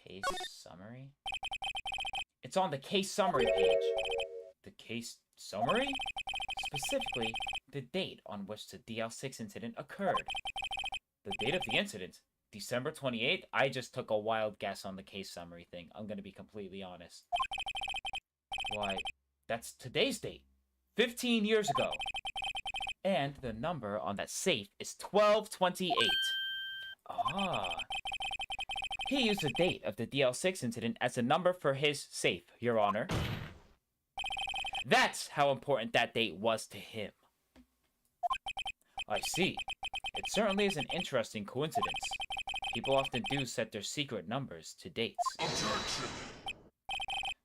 Case summary? It's on the case summary page. The case summary? Specifically, the date on which the DL6 incident occurred. The date of the incident? December 28th? I just took a wild guess on the case summary thing. I'm gonna be completely honest. Why, that's today's date. 15 years ago. And the number on that safe is 1228. Ah. He used the date of the DL6 incident as a number for his safe, Your Honor. That's how important that date was to him. I see. It certainly is an interesting coincidence. People often do set their secret numbers to dates. Objection!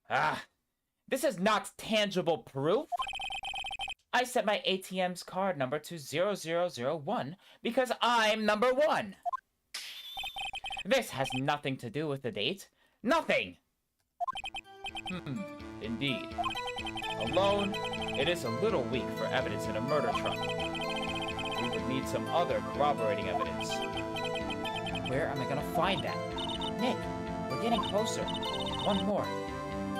Ah, this is not tangible proof. I set my ATM's card number to 0001 because I'm number 1. This has nothing to do with the date. Nothing! Indeed. Alone, it is a little weak for evidence in a murder trial. We would need some other corroborating evidence. Where am I gonna find that? Nick, we're getting closer. One more.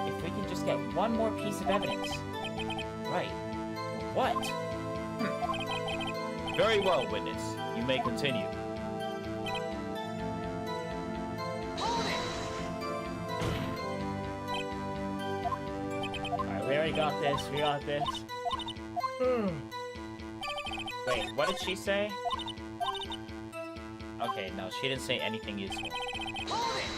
If we can just get one more piece of evidence. Right. What? Very well, witness. You may continue. Hold it! Alright, we already got this. We got this. Wait, what did she say? Okay, no, she didn't say anything useful. Hold it!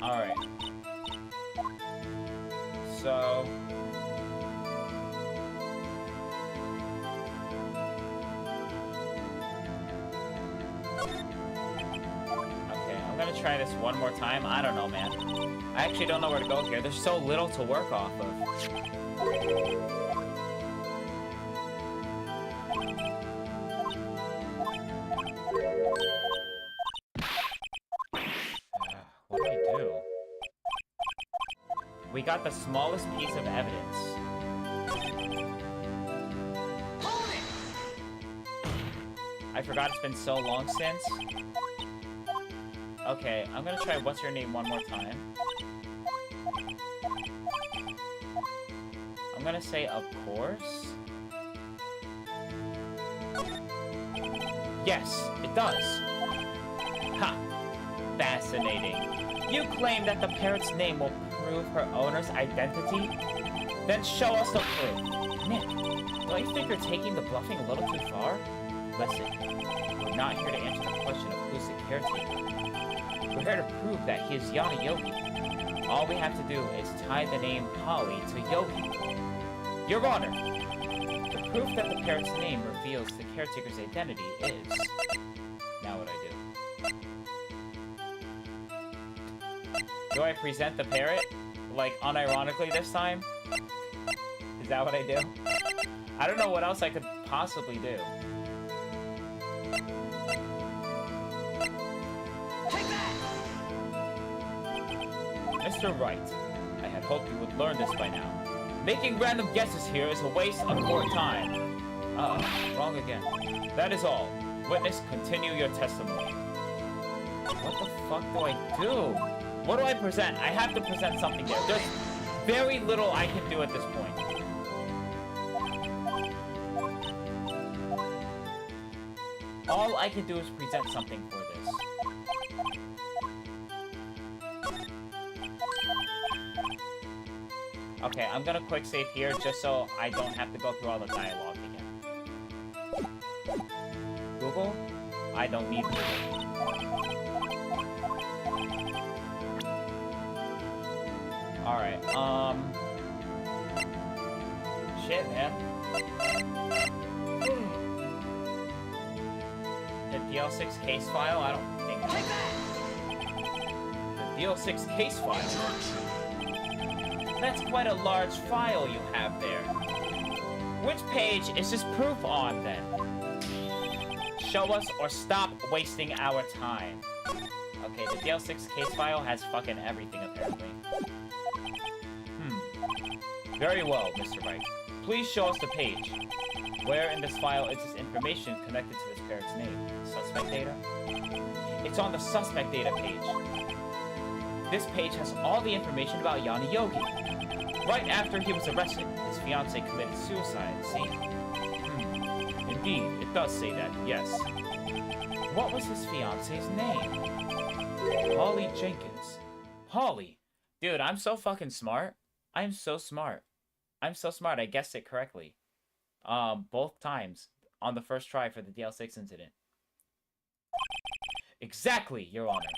Alright. So... okay, I'm gonna try this one more time. I don't know, man. I actually don't know where to go here. There's so little to work off of. What do we do? We got the smallest piece of evidence. Hold it! I forgot it's been so long since. Okay, I'm gonna try what's your name one more time. I'm gonna say of course. Yes, it does. Ha! Fascinating. You claim that the parrot's name will prove her owner's identity? Then show us the proof. Nick, don't you think you're taking the bluffing a little too far? Listen, we're not here to answer the question of who's the caretaker. We're here to prove that he is Yana Yogi. All we have to do is tie the name Holly to Yogi. Your Honor, the proof that the parrot's name reveals the caretaker's identity is... Now what I do? Do I present the parrot? Like, unironically this time? Is that what I do? I don't know what else I could possibly do. Take that! Mr. Wright, I had hoped you would learn this by now. Making random guesses here is a waste of court time. Wrong again. That is all. Witness, continue your testimony. What the fuck do I do? What do I present? I have to present something there. There's very little I can do at this point. All I can do is present something for this. Okay, I'm gonna quick save here just so I don't have to go through all the dialogue again. Google? I don't need Google. Alright, shit, man. The DL6 case file? I don't think... Take that! The DL6 case file? That's quite a large file you have there. Which page is this proof on, then? Show us or stop wasting our time. Okay, the DL6 case file has fucking everything, apparently. Very well, Mr. Wright. Please show us the page. Where in this file is this information connected to this parrot's name? Suspect data? It's on the suspect data page. This page has all the information about Yanni Yogi. Right after he was arrested, his fiancée committed suicide, see? Indeed, it does say that, yes. What was his fiancée's name? Holly Jenkins. Holly. Dude, I'm so fucking smart. I'm so smart. I'm so smart, I guessed it correctly. Both times. On the first try for the DL6 incident. Exactly, Your Honor.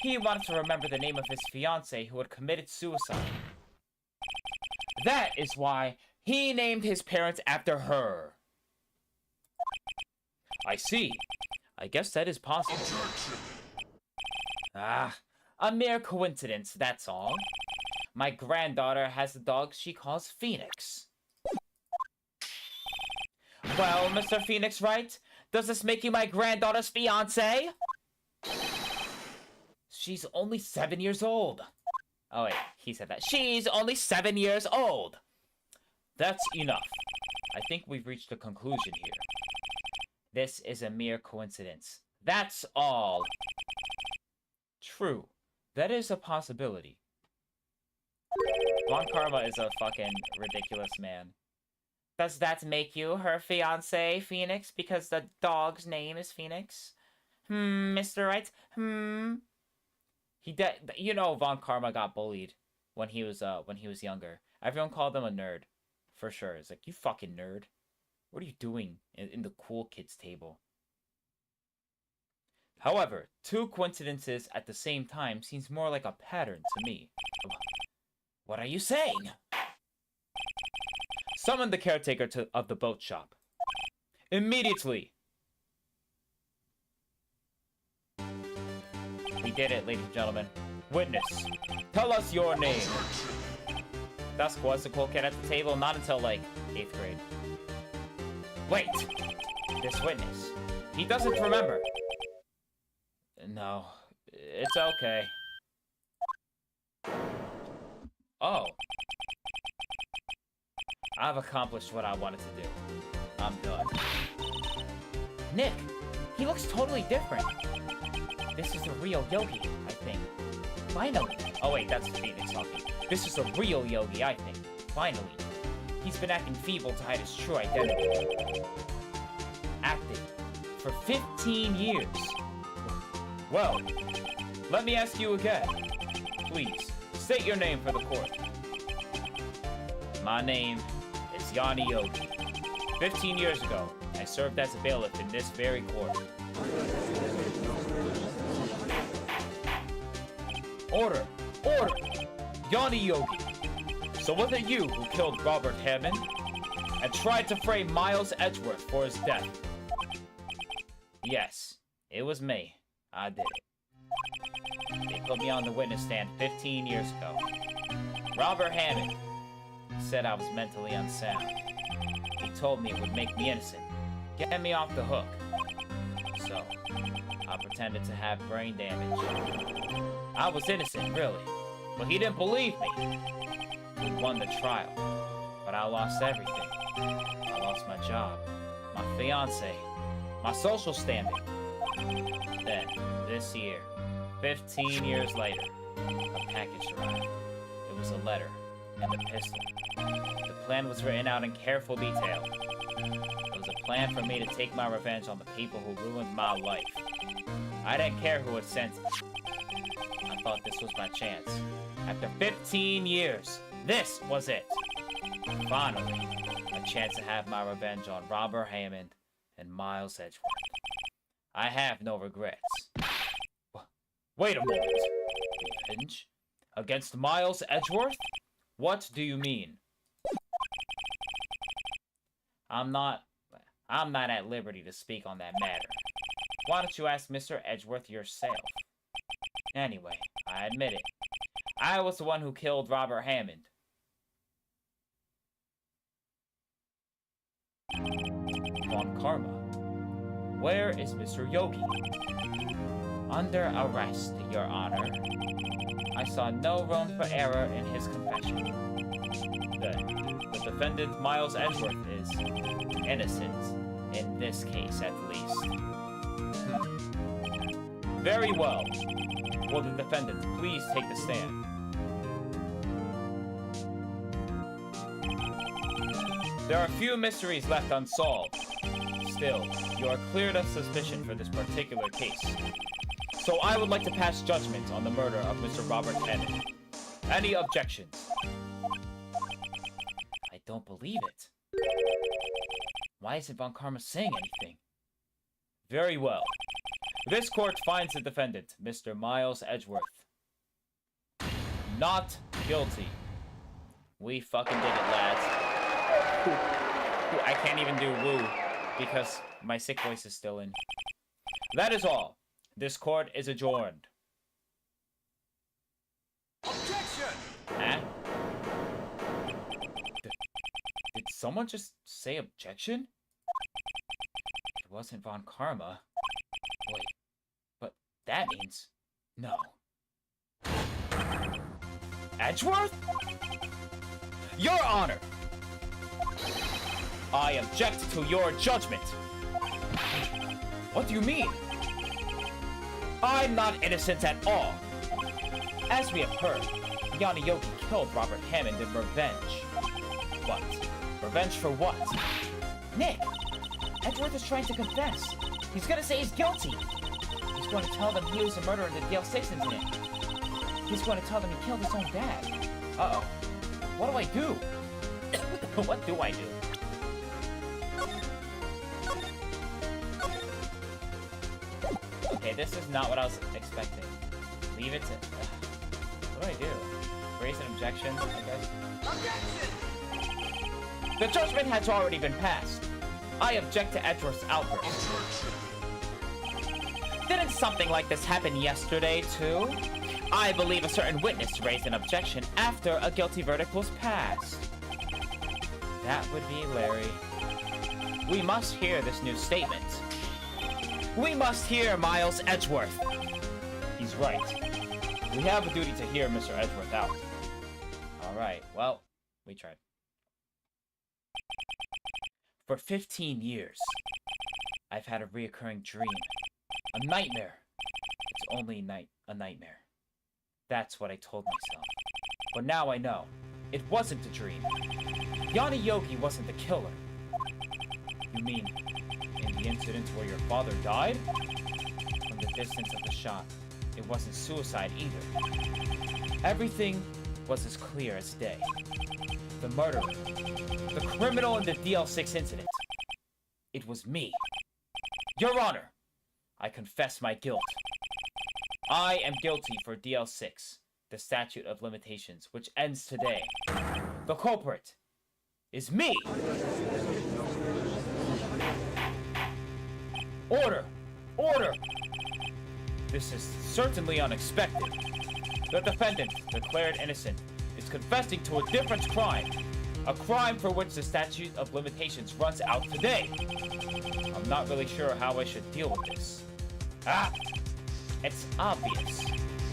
He wanted to remember the name of his fiancée who had committed suicide. That is why he named his parents after her. I see. I guess that is possible. Ah, a mere coincidence, that's all. My granddaughter has a dog she calls Phoenix. Well, Mr. Phoenix Wright, does this make you my granddaughter's fiancé? She's only 7 years old. Oh wait, he said that. She's only 7 years old. That's enough. I think we've reached a conclusion here. This is a mere coincidence. That's all. True. That is a possibility. Von Karma is a fucking ridiculous man. Does that make you her fiancé, Phoenix, because the dog's name is Phoenix? Mr. Wright? You know, Von Karma got bullied when he was younger. Everyone called him a nerd, for sure. It's like, you fucking nerd. What are you doing in the cool kids table? However, two coincidences at the same time seems more like a pattern to me. What are you saying? Summon the caretaker of the boat shop. Immediately! We did it, ladies and gentlemen. Witness, tell us your name. Dusk was the cool kid at the table, not until, like, 8th grade. Wait! This witness. He doesn't remember. No, it's okay. Oh. I've accomplished what I wanted to do. I'm done. Nick, he looks totally different. This is the real Yogi, I think. Finally. Oh wait, that's Phoenix talking. This is the real Yogi, I think. Finally. He's been acting feeble to hide his true identity. Acting for 15 years. Well, let me ask you again. Please, state your name for the court. My name is Yanni Yogi. 15 years ago, I served as a bailiff in this very court. Order! Order! Yanni Yogi. So was it you who killed Robert Hammond and tried to frame Miles Edgeworth for his death? Yes, it was me. I did it. They put me on the witness stand 15 years ago. Robert Hammond said I was mentally unsound. He told me it would make me innocent, get me off the hook. So, I pretended to have brain damage. I was innocent, really, but he didn't believe me. We won the trial, but I lost everything. I lost my job, my fiancé, my social standing. Then, this year, 15 years later, a package arrived. It was a letter and a pistol. The plan was written out in careful detail. It was a plan for me to take my revenge on the people who ruined my life. I didn't care who had sent it. I thought this was my chance. After 15 years, This was it. Finally, a chance to have my revenge on Robert Hammond and Miles Edgeworth. I have no regrets. Wait a moment. Revenge? Against Miles Edgeworth? What do you mean? I'm not at liberty to speak on that matter. Why don't you ask Mr. Edgeworth yourself? Anyway, I admit it. I was the one who killed Robert Hammond. Von Karma. Where is Mr. Yogi? Under arrest, Your Honor. I saw no room for error in his confession. Then, the defendant Miles Edgeworth is innocent, in this case at least. Very well. Will the defendant please take the stand? There are few mysteries left unsolved. Still, you are cleared of suspicion for this particular case. So I would like to pass judgment on the murder of Mr. Robert Hammond. Any objections? I don't believe it. Why isn't Von Karma saying anything? Very well. This court finds the defendant, Mr. Miles Edgeworth, not guilty. We fucking did it, lads. I can't even do woo because my sick voice is still in. That is all. This court is adjourned. Objection! Huh? Did someone just say objection? It wasn't Von Karma. Wait, but that means... no. Edgeworth? Your Honor! I object to your judgment. What do you mean? I'm not innocent at all. As we have heard, Yanni Yogi killed Robert Hammond in revenge. But revenge for what? Nick! Edgeworth is trying to confess. He's gonna say he's guilty. He's going to tell them he was the murderer in the DL6 incident. He's going to tell them he killed his own dad. Uh-oh. What do I do? What do I do? Okay, this is not what I was expecting. Leave it to... what do I do? Raise an objection, I guess? Objection! The judgment has already been passed. I object to Edgeworth's outburst. Didn't something like this happen yesterday, too? I believe a certain witness raised an objection after a guilty verdict was passed. That would be Larry. We must hear this new statement. We must hear Miles Edgeworth. He's right. We have a duty to hear Mr. Edgeworth out. Alright, well, we tried. For 15 years, I've had a reoccurring dream. A nightmare. It's only a nightmare. That's what I told myself. But now I know. It wasn't a dream. Yanni Yogi wasn't the killer. You mean, in the incident where your father died? From the distance of the shot, it wasn't suicide either. Everything was as clear as day. The murderer, the criminal in the DL6 incident. It was me. Your Honor, I confess my guilt. I am guilty for DL6, the statute of limitations, which ends today. The culprit is me! Order! Order! This is certainly unexpected. The defendant, declared innocent, is confessing to a different crime. A crime for which the statute of limitations runs out today. I'm not really sure how I should deal with this. Ah! It's obvious.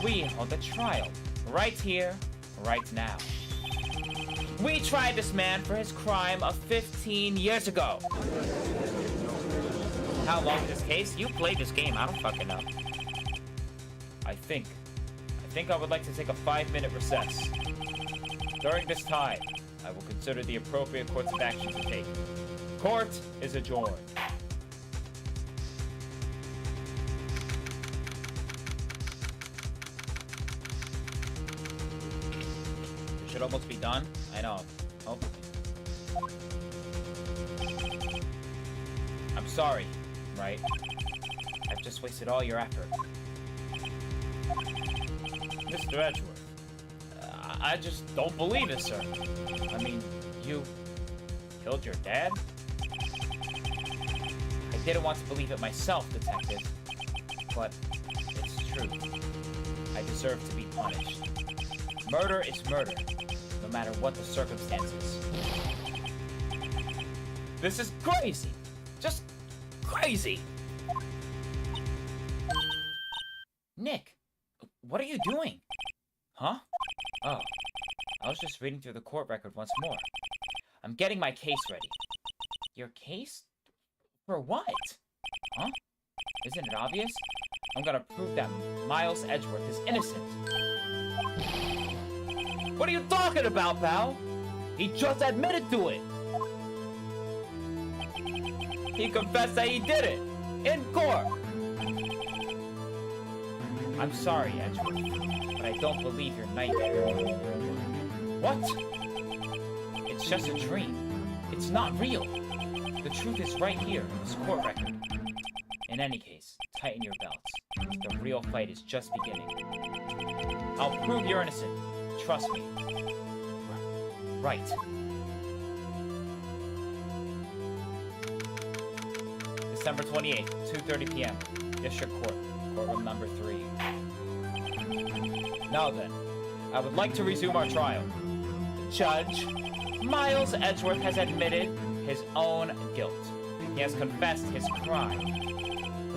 We hold the trial. Right here, right now. We tried this man for his crime of 15 years ago. How long is this case? You played this game. I don't fucking know. I think I would like to take a 5-minute recess. During this time, I will consider the appropriate course of action to take. Court is adjourned. Should should almost be done. I know. Hopefully. I'm sorry, right? I've just wasted all your effort. Mr. Edgeworth, I just don't believe it, sir. I mean, you killed your dad? I didn't want to believe it myself, Detective. But it's true. I deserve to be punished. Murder is murder, no matter what the circumstances. This is crazy! Just crazy! Nick, what are you doing? Huh? Oh, I was just reading through the court record once more. I'm getting my case ready. Your case? For what? Huh? Isn't it obvious? I'm gonna prove that Miles Edgeworth is innocent. What are you talking about, pal? He just admitted to it. He confessed that he did it. In court. I'm sorry, Edgeworth, but I don't believe your nightmare. What? It's just a dream. It's not real. The truth is right here in this court record. In any case, tighten your belts. The real fight is just beginning. I'll prove you're innocent. Trust me. Right. December 28th, 2:30 p.m. District Court, courtroom number 3. Now then, I would like to resume our trial. Judge, Miles Edgeworth has admitted his own guilt. He has confessed his crime.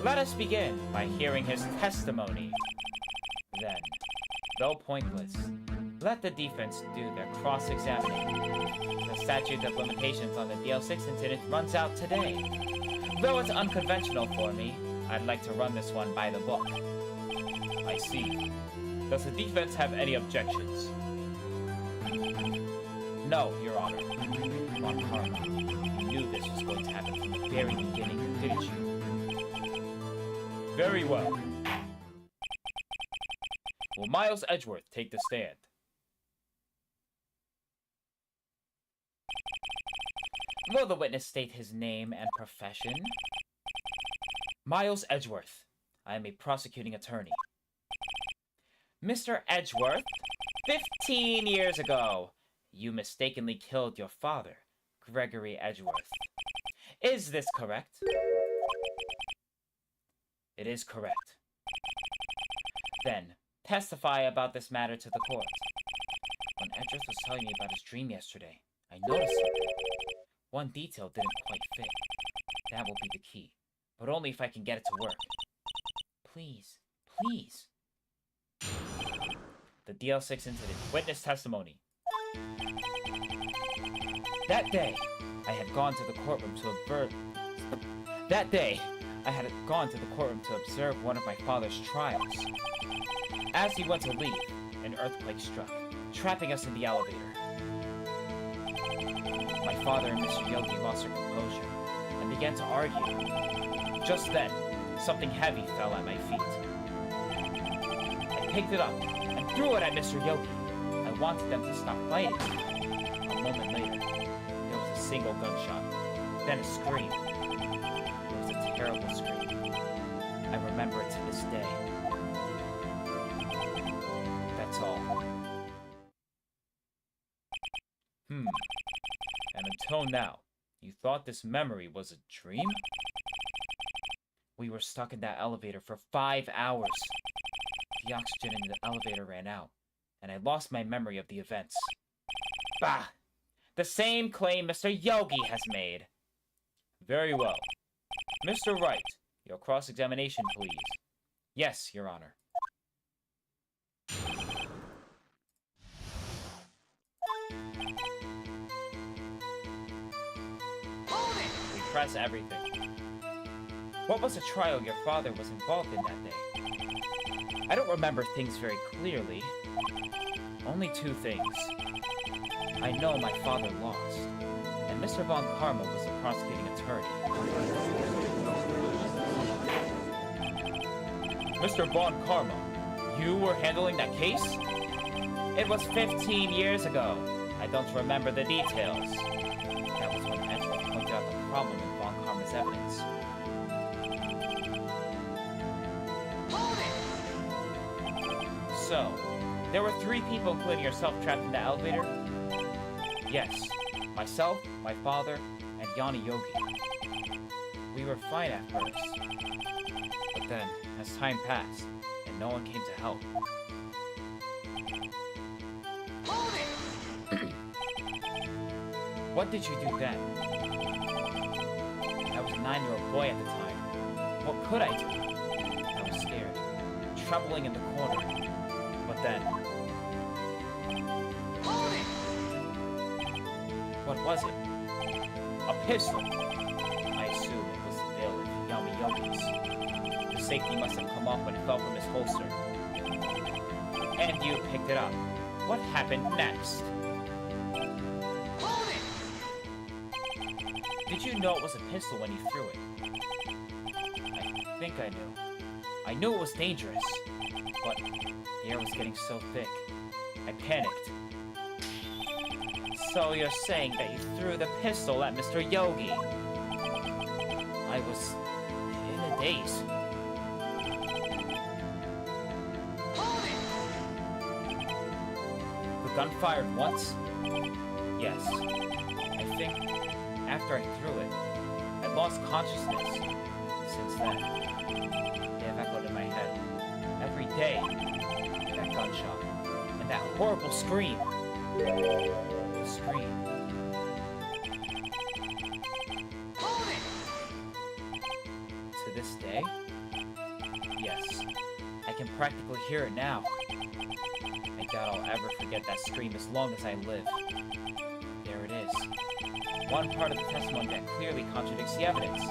Let us begin by hearing his testimony. Then, though pointless, let the defense do their cross-examining. The statute of limitations on the DL6 incident runs out today. Though it's unconventional for me, I'd like to run this one by the book. I see. Does the defense have any objections? No, Your Honor. Von Karma, you knew this was going to happen from the very beginning, didn't you? Very well. Will Miles Edgeworth take the stand? Will the witness state his name and profession? Miles Edgeworth. I am a prosecuting attorney. Mr. Edgeworth, 15 years ago, you mistakenly killed your father, Gregory Edgeworth. Is this correct? It is correct. Then, testify about this matter to the court. When Edgeworth was telling me about his dream yesterday, I noticed something. One detail didn't quite fit. That will be the key, but only if I can get it to work. Please, please. The DL6 incident. Witness testimony. That day, I had gone to the courtroom to observe one of my father's trials. As he went to leave, an earthquake struck, trapping us in the elevator. My father and Mr. Yogi lost their composure and began to argue. Just then, something heavy fell at my feet. I picked it up and threw it at Mr. Yogi. I wanted them to stop fighting. A moment later, there was a single gunshot, then a scream. It was a terrible scream. I remember it to this day. That's all. And until now, you thought this memory was a dream? We were stuck in that elevator for 5 hours. The oxygen in the elevator ran out, and I lost my memory of the events. Bah! The same claim Mr. Yogi has made. Very well. Mr. Wright, your cross-examination, please. Yes, Your Honor. We press everything. What was the trial your father was involved in that day? I don't remember things very clearly. Only 2 things. I know my father lost, and Mr. Von Karma was the prosecuting attorney. Mr. Von Karma, you were handling that case? It was 15 years ago. I don't remember the details. That was when Edgeworth pointed out the problem in Von Karma's evidence. Hold it! So, there were 3 people, including yourself, trapped in the elevator? Yes. Myself, my father, and Yanni Yogi. We were fine at first. But then, as time passed, and no one came to help. Hold it! What did you do then? I was a 9-year-old boy at the time. What could I do? I was scared, trembling in the corner. But then... Hold it! What was it? A pistol! I assume it was the bill of Yami Yogi's. The safety must have come off when it fell from his holster. And you picked it up. What happened next? Hold it! Did you know it was a pistol when you threw it? I think I knew. I knew it was dangerous, but the air was getting so thick. I panicked. So you're saying that you threw the pistol at Mr. Yogi? I was in a daze. Hold it! The gun fired once? Yes. I think after I threw it, I lost consciousness. Since then, they have echoed in my head. Every day, that gunshot. And that horrible scream. The scream. Hold it! To this day? Yes. I can practically hear it now. I doubt I'll ever forget that scream as long as I live. There it is. One part of the testimony that clearly contradicts the evidence.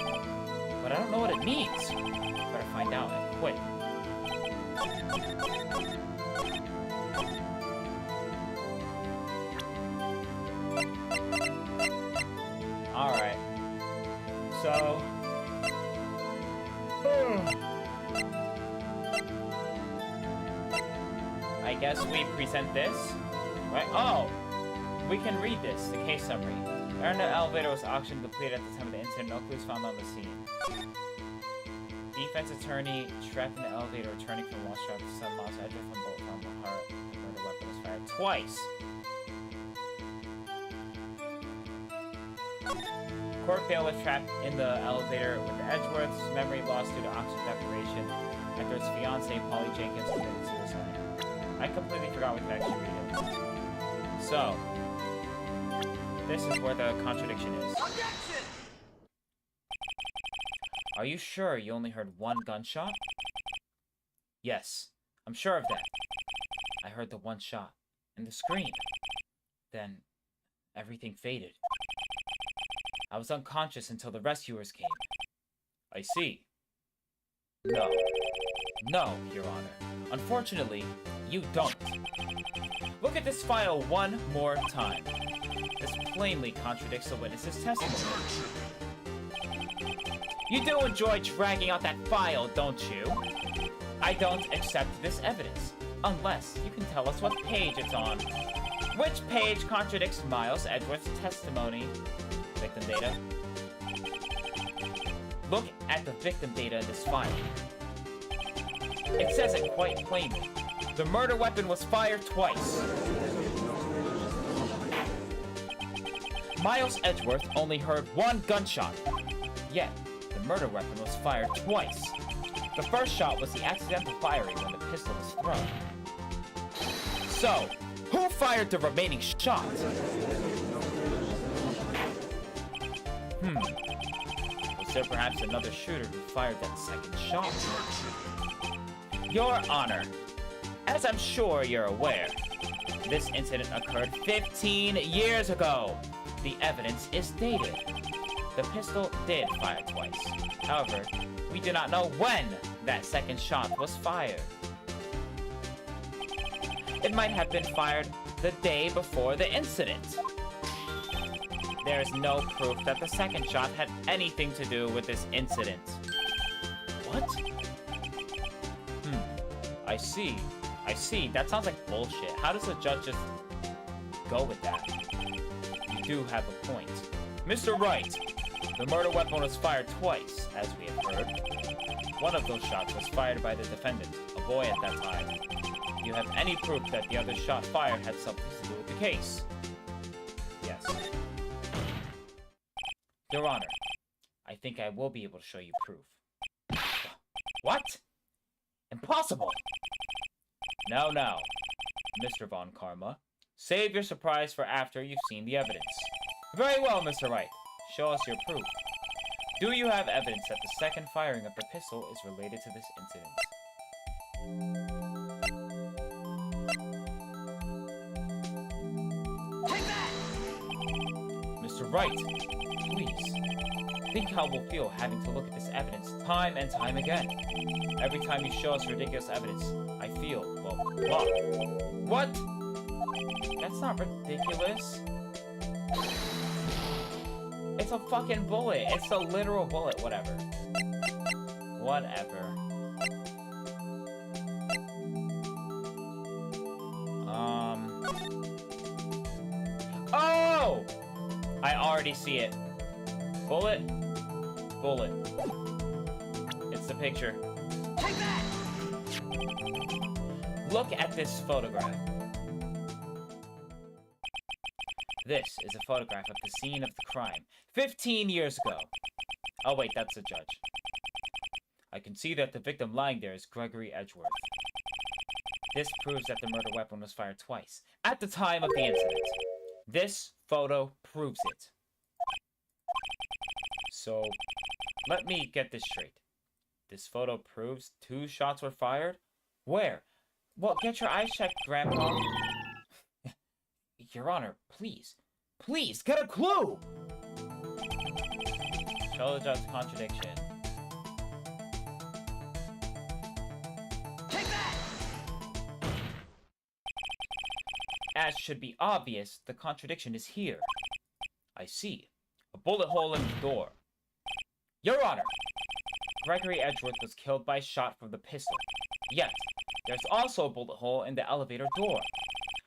But I don't know what it means. Better find out and quick. Alright. So... I guess we present this, right? Oh! We can read this, the case summary. Aaron, the elevator was auction completed at the time of the incident. No clues found on the scene. Defense attorney trapped in the elevator returning from Wall Street to Sun Los Angeles from bolt from the heart. The murder weapon was fired twice. Court bailiff trapped in the elevator with the Edgeworth's memory lost due to oxygen deprivation after his fiancée, Polly Jenkins, committed suicide. I completely forgot we could actually read it. So, this is where the contradiction is. Objection! Are you sure you only heard one gunshot? Yes, I'm sure of that. I heard the one shot, and the scream. Then, everything faded. I was unconscious until the rescuers came. I see. No. No, Your Honor. Unfortunately, you don't. Look at this file one more time. This plainly contradicts the witness's testimony. You do enjoy dragging out that file, don't you? I don't accept this evidence, unless you can tell us what page it's on. Which page contradicts Miles Edgeworth's testimony? Victim data. Look at the victim data in this file. It says it quite plainly. The murder weapon was fired twice. Miles Edgeworth only heard one gunshot. Yet, the murder weapon was fired twice. The first shot was the accidental firing when the pistol was thrown. So, who fired the remaining shot? Was there perhaps another shooter who fired that second shot? Your Honor, as I'm sure you're aware, this incident occurred 15 years ago. The evidence is dated. The pistol did fire twice. However, we do not know when that second shot was fired. It might have been fired the day before the incident. There is no proof that the second shot had anything to do with this incident. What? I see. I I see. That sounds like bullshit. How does the judge just go with that? You do have a point. Mr. Wright, the murder weapon was fired twice, as we have heard. One of those shots was fired by the defendant, a boy at that time. Do you have any proof that the other shot fired had something to do with the case? Yes. Your Honor, I think I will be able to show you proof. What? Impossible! No, no, Mr. Von Karma. Save your surprise for after you've seen the evidence. Very well, Mr. Wright. Show us your proof. Do you have evidence that the second firing of the pistol is related to this incident? Take that! Mr. Wright, please. Think how we'll feel having to look at this evidence time and time again. Every time you show us ridiculous evidence, I feel, well, what? That's not ridiculous. It's a fucking bullet. It's a literal bullet. Whatever. Whatever. Oh! I already see it. Bullet. Bullet. It's the picture. Take that! Look at this photograph. This is a photograph of the scene of the crime 15 years ago. Oh wait, that's the judge. I can see that the victim lying there is Gregory Edgeworth. This proves that the murder weapon was fired twice at the time of the incident. This photo proves it. So, let me get this straight. This photo proves 2 shots were fired? Where? Well, get your eyes checked, Grandpa. Your Honor, please. Please, get a clue! Show the judge contradiction. Take that! As should be obvious, the contradiction is here. I see. A bullet hole in the door. Your Honor! Gregory Edgeworth was killed by a shot from the pistol. Yet, there's also a bullet hole in the elevator door.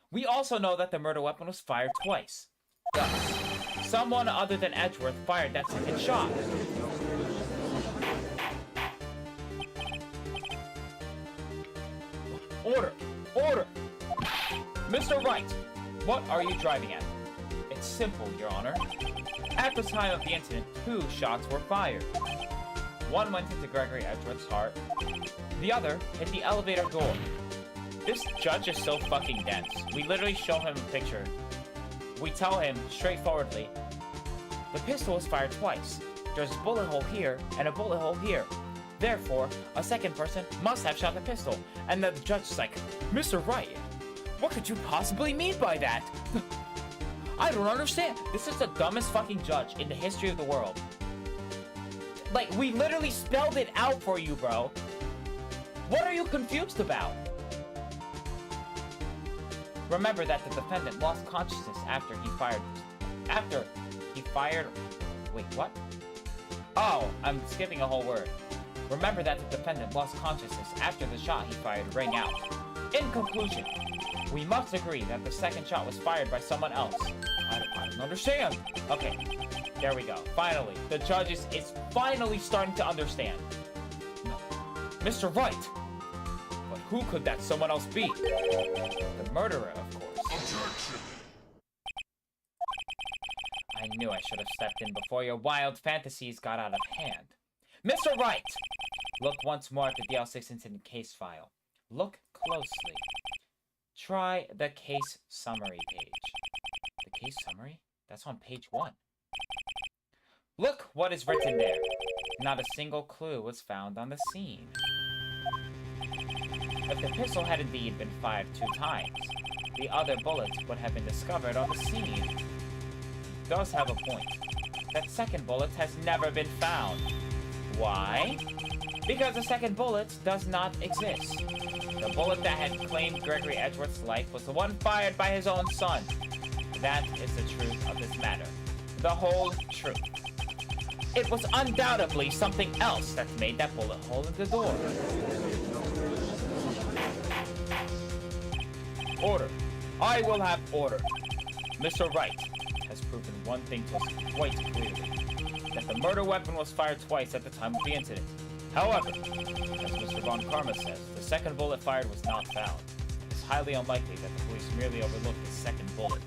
We also know that the murder weapon was fired twice. Thus, someone other than Edgeworth fired that second shot. Order! Order! Mr. Wright, what are you driving at? It's simple, Your Honor. At the time of the incident, 2 shots were fired. One went into Gregory Edgeworth's heart. The other hit the elevator door. This judge is so fucking dense. We literally show him a picture. We tell him, straightforwardly, the pistol was fired twice. There's a bullet hole here and a bullet hole here. Therefore, a second person must have shot the pistol. And then the judge is like, Mr. Wright, what could you possibly mean by that? I don't understand. This is the dumbest fucking judge in the history of the world. Like, we literally spelled it out for you, bro. What are you confused about? Remember that the defendant lost consciousness after he fired... Wait, what? Oh, I'm skipping a whole word. Remember that the defendant lost consciousness after the shot he fired rang out. In conclusion, we must agree that the second shot was fired by someone else. I don't understand. Okay, there we go. Finally, the judge is finally starting to understand. No. Mr. Wright! But who could that someone else be? The murderer, of course. Objection! I knew I should have stepped in before your wild fantasies got out of hand. Mr. Wright! Look once more at the DL6 incident case file. Look closely. Try the case summary page. The case summary? That's on page 1. Look what is written there. Not a single clue was found on the scene. If the pistol had indeed been fired 2 times, the other bullets would have been discovered on the scene. Does have a point. That second bullet has never been found. Why? Because the second bullet does not exist. The bullet that had claimed Gregory Edgeworth's life was the one fired by his own son. That is the truth of this matter. The whole truth. It was undoubtedly something else that made that bullet hole in the door. Order. I will have order. Mr. Wright has proven one thing to us quite clearly. That the murder weapon was fired twice at the time of the incident. However, as Mr. Von Karma says, the second bullet fired was not found. It's highly unlikely that the police merely overlooked the second bullet.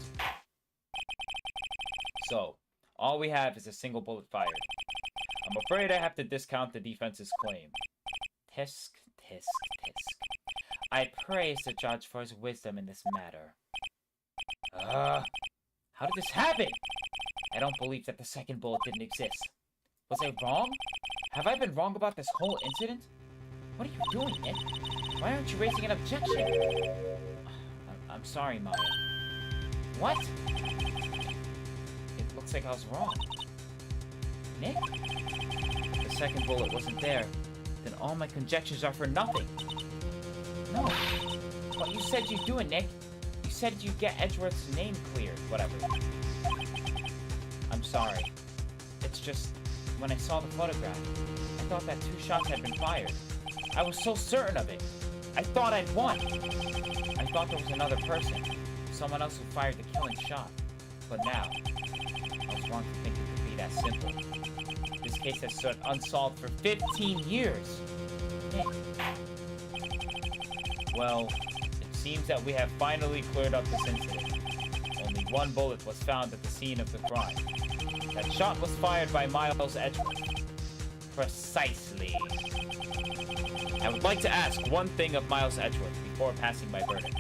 So, all we have is a single bullet fired. I'm afraid I have to discount the defense's claim. Tisk, tisk, tisk. I praise the judge for his wisdom in this matter. How did this happen? I don't believe that the second bullet didn't exist. Was I wrong? Have I been wrong about this whole incident? What are you doing, Nick? Why aren't you raising an objection? I'm sorry, Maya. What? It looks like I was wrong. Nick? If the second bullet wasn't there, then all my conjectures are for nothing. No. But you said you'd do it, Nick. You said you'd get Edgeworth's name cleared. Whatever. I'm sorry. It's just, when I saw the photograph, I thought that 2 shots had been fired. I was so certain of it. I thought I'd won. I thought there was another person. Someone else who fired the killing shot. But now, I was wrong to think it could be that simple. This case has stood unsolved for 15 years. Nick. Well, it seems that we have finally cleared up this incident. Only 1 bullet was found at the scene of the crime. That shot was fired by Miles Edgeworth. Precisely. I would like to ask one thing of Miles Edgeworth before passing my verdict.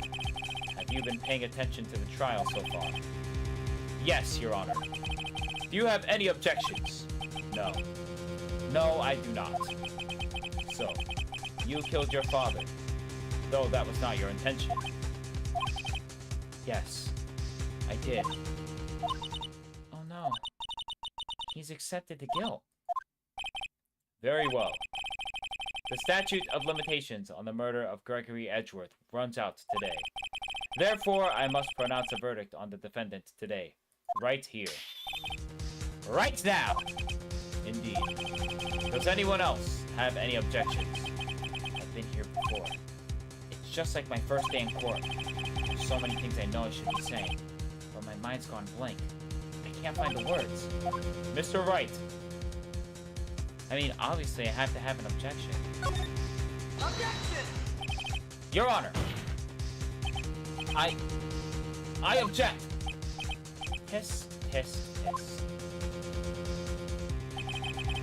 Have you been paying attention to the trial so far? Yes, Your Honor. Do you have any objections? No. No, I do not. So, you killed your father, though that was not your intention. Yes, I did. Oh no. He's accepted the guilt. Very well. The statute of limitations on the murder of Gregory Edgeworth runs out today. Therefore, I must pronounce a verdict on the defendant today. Right here. Right now! Indeed. Does anyone else have any objections? I've been here before. It's just like my first day in court. There's so many things I know I should be saying, but my mind's gone blank. I can't find the words. Mr. Wright. I mean, obviously I have to have an objection. Objection! Your Honor. I object. Hiss, hiss, hiss.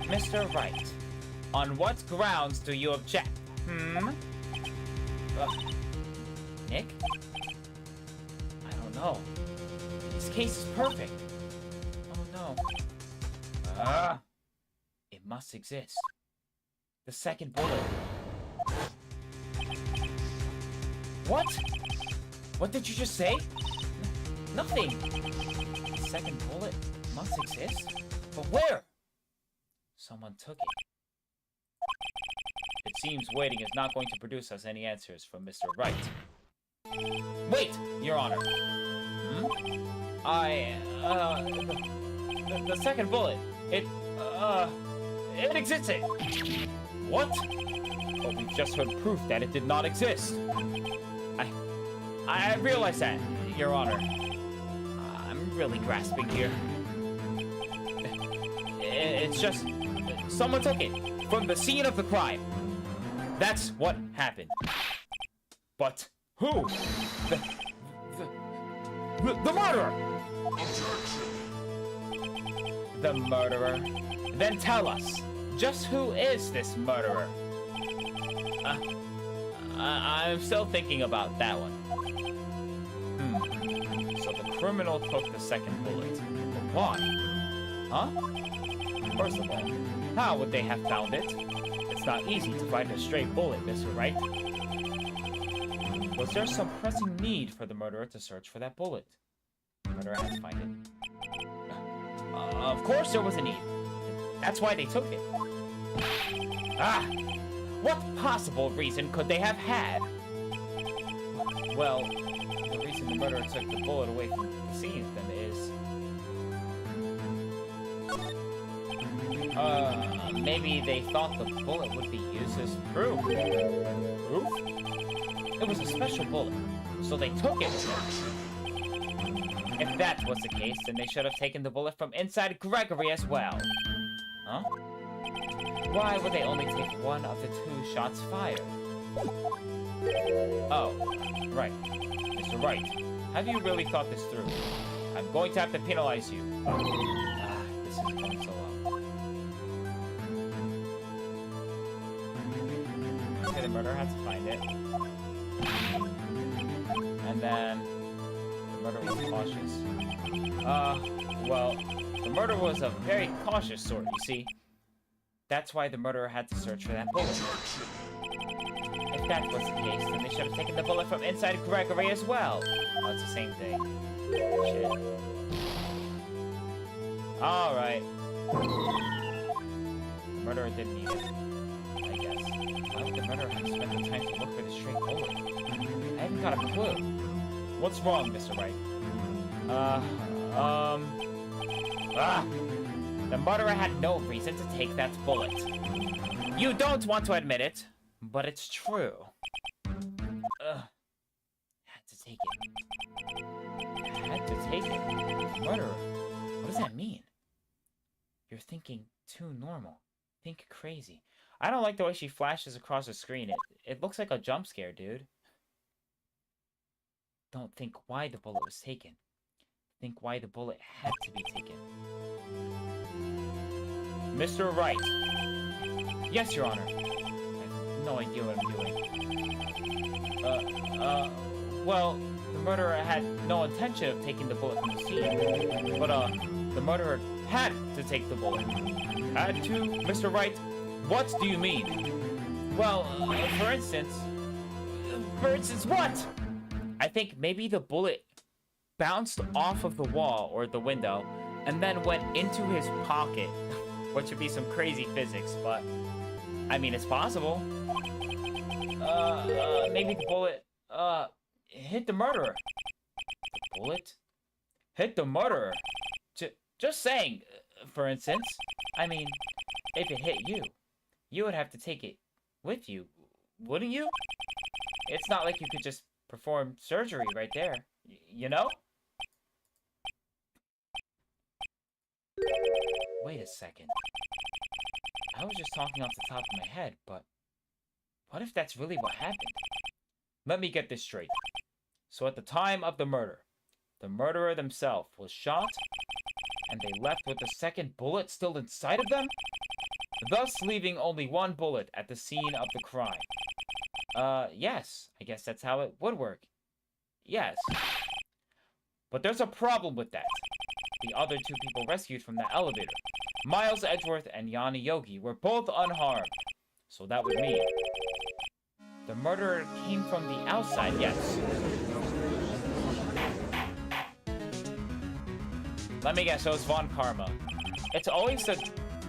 Mr. Wright, on what grounds do you object? Nick? I don't know. This case is perfect. Oh no. It must exist. The second bullet. What? What did you just say? Nothing. The second bullet must exist? But where? Someone took it. It seems waiting is not going to produce us any answers from Mr. Wright. Wait, Your Honor. The second bullet. It existed. What? But we've just heard proof that it did not exist. I realize that, Your Honor. I'm really grasping here. It's just... someone took it from the scene of the crime. That's what happened. But who? The murderer! Objection! The murderer? Then tell us, just who is this murderer? I'm still thinking about that one. So the criminal took the second bullet. But why? Huh? First of all, how would they have found it? It's not easy to find a stray bullet, Mr. Wright. Was there some pressing need for the murderer to search for that bullet? The murderer had to find it. Of course there was a need. That's why they took it. What possible reason could they have had? Well, the reason the murderer took the bullet away from the scene of them is... maybe they thought the bullet would be used as proof. Proof? It was a special bullet. So they took it with them. If that was the case, then they should have taken the bullet from inside Gregory as well. Huh? Why would they only take one of the 2 shots fired? Oh, right. Mr. Wright, have you really thought this through? I'm going to have to penalize you. This is going so well. Okay, the murderer had to find it. And then the murderer was cautious. Well, the murderer was a very cautious sort, you see. That's why the murderer had to search for that bullet. If that was the case, then they should have taken the bullet from inside Gregory as well. Oh, it's the same thing. Shit. Alright. The murderer didn't need it, I guess. Why would the murderer have spent the time to look for the stray bullet? I haven't got a clue. What's wrong, Mr. Wright? The murderer had no reason to take that bullet. You don't want to admit it, but it's true. Had to take it. Had to take it. Murderer. What does that mean? You're thinking too normal. Think crazy. I don't like the way she flashes across the screen. It looks like a jump scare, dude. Don't think why the bullet was taken. Think why the bullet had to be taken. Mr. Wright. Yes, Your Honor. I have no idea what I'm doing. Well, the murderer had no intention of taking the bullet from the scene. But, the murderer had to take the bullet. Had to? Mr. Wright? What do you mean? Well, for instance... For instance, what? I think maybe the bullet bounced off of the wall or the window and then went into his pocket. Which would be some crazy physics, but... I mean, it's possible. Maybe the bullet, hit the murderer. The bullet? Hit the murderer? Just saying, for instance. I mean, if it hit you, you would have to take it with you, wouldn't you? It's not like you could just perform surgery right there, you know? Wait a second. I was just talking off the top of my head, but what if that's really what happened? Let me get this straight. So at the time of the murder, the murderer themselves was shot, and they left with the second bullet still inside of them? Thus leaving only one bullet at the scene of the crime. Yes. I guess that's how it would work. Yes. But there's a problem with that. The other 2 people rescued from the elevator, Miles Edgeworth and Yanni Yogi, were both unharmed. So that would mean the murderer came from the outside, yes. Let me guess, so it's Von Karma. It's always the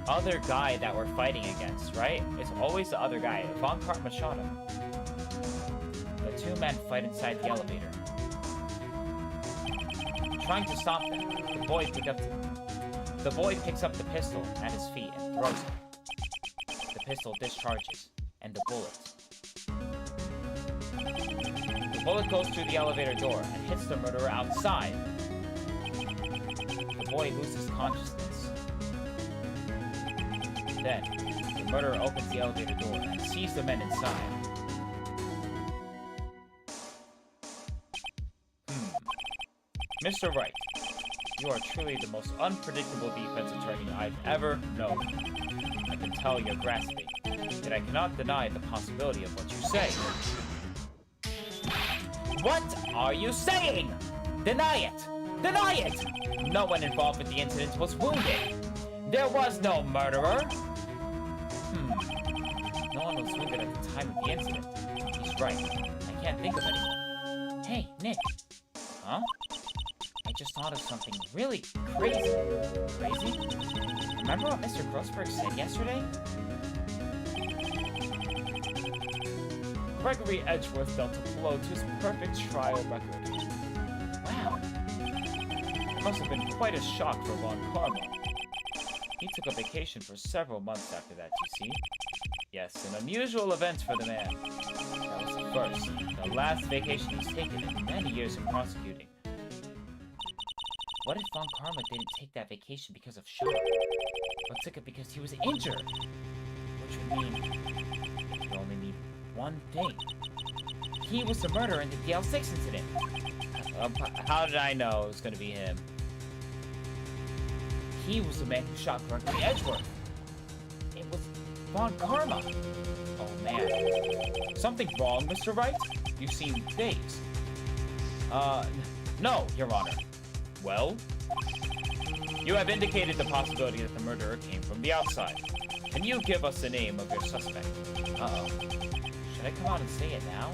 other guy that we're fighting against, right? It's always the other guy. Von Karma shot him. The 2 men fight inside the elevator. Trying to stop them, the boy picks up the pistol at his feet and throws it. The pistol discharges, and the bullet goes through the elevator door and hits the murderer outside. The boy loses consciousness. Then, the murderer opens the elevator door and sees the men inside. Mr. Wright, you are truly the most unpredictable defense attorney I've ever known. I can tell you're grasping, yet I cannot deny the possibility of what you say. What are you saying? Deny it! Deny it! No one involved with the incident was wounded. There was no murderer. No one was wounded at the time of the incident. He's right. I can't think of anyone. Hey, Nick. Huh? I just thought of something really crazy. Crazy? Remember what Mr. Grossberg said yesterday? Gregory Edgeworth dealt a blow to his perfect trial record. Wow. It must have been quite a shock for Von Karma. He took a vacation for several months after that, you see. Yes, an unusual event for the man. That was the first, the last vacation he's taken in many years of prosecuting. What if Von Karma didn't take that vacation because of shock, but took it because he was injured? Which would mean it could only mean one thing. He was the murderer in the DL6 incident. How did I know it was going to be him? He was the man who shot Gregory Edgeworth. It was Von Karma. Oh man. Something wrong, Mr. Wright? You seem dazed. No, Your Honor. Well? You have indicated the possibility that the murderer came from the outside. Can you give us the name of your suspect? Uh-oh. Should I come out and say it now?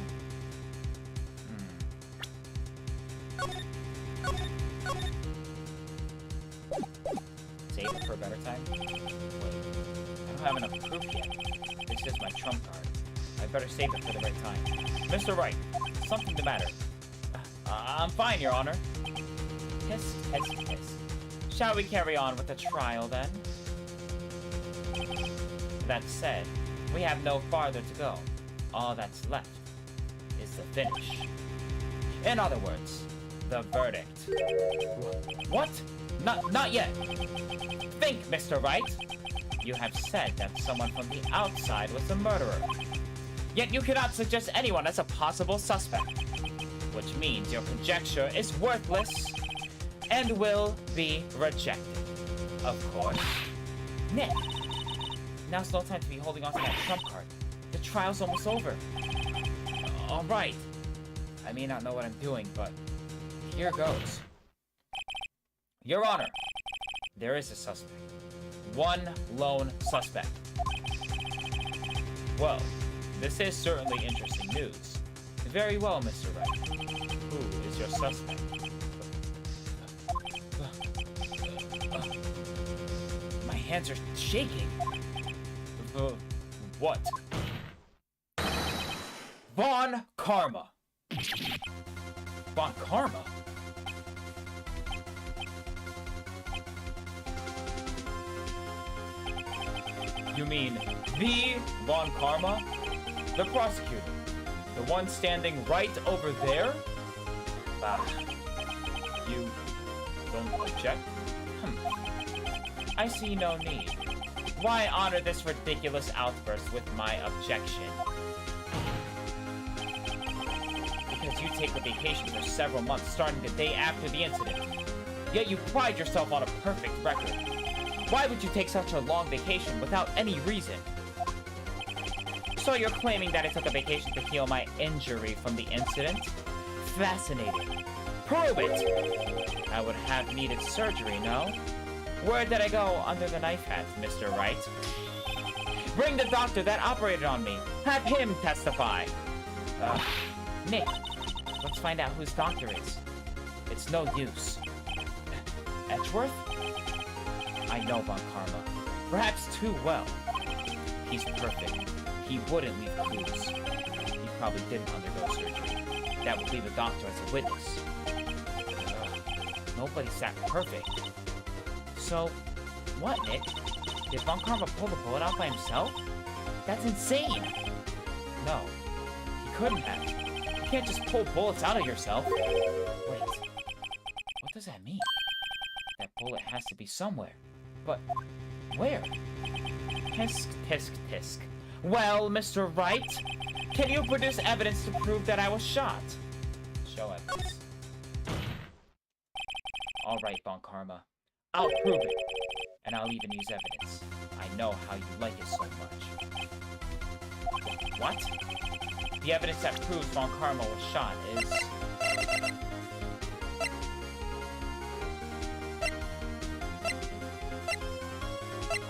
Save it for a better time? Wait, I don't have enough proof yet. This is my trump card. I better save it for the right time. Mr. Wright, something the matter. I'm fine, Your Honor. Hiss, hiss, hiss. Shall we carry on with the trial, then? That said, we have no farther to go. All that's left is the finish. In other words, the verdict. What? Not yet. Think, Mr. Wright. You have said that someone from the outside was the murderer. Yet you cannot suggest anyone as a possible suspect. Which means your conjecture is worthless and will be rejected. Of course. Nick, now's no time to be holding on to that trump card. The trial's almost over. All right. I may not know what I'm doing, but here goes. Your Honor, there is a suspect. One lone suspect. Well, this is certainly interesting news. Very well, Mr. Wright. Who is your suspect? My hands are shaking. What? Von Karma. Von Karma? You mean the Von Karma? The prosecutor. The one standing right over there? You don't object? I see no need. Why honor this ridiculous outburst with my objection? Because you take a vacation for several months starting the day after the incident. Yet you pride yourself on a perfect record. Why would you take such a long vacation without any reason? So you're claiming that I took a vacation to heal my injury from the incident? Fascinating. Prove it! I would have needed surgery, no? Where did I go under the knife hat, Mr. Wright? Bring the doctor that operated on me. Have him testify. Nick, let's find out who his doctor is. It's no use. Edgeworth? I know Von Karma. Perhaps too well. He's perfect. He wouldn't leave clues. He probably didn't undergo surgery. That would leave the doctor as a witness. Nobody's that perfect. So, what, Nick? Did Von Karma pull the bullet out by himself? That's insane! No, he couldn't have. You can't just pull bullets out of yourself. Wait, what does that mean? That bullet has to be somewhere. But, where? Tisk, tisk, tisk. Well, Mr. Wright, can you produce evidence to prove that I was shot? Show evidence. All right, Von Karma. I'll prove it. And I'll even use evidence. I know how you like it so much. What? The evidence that proves Von Karma was shot is...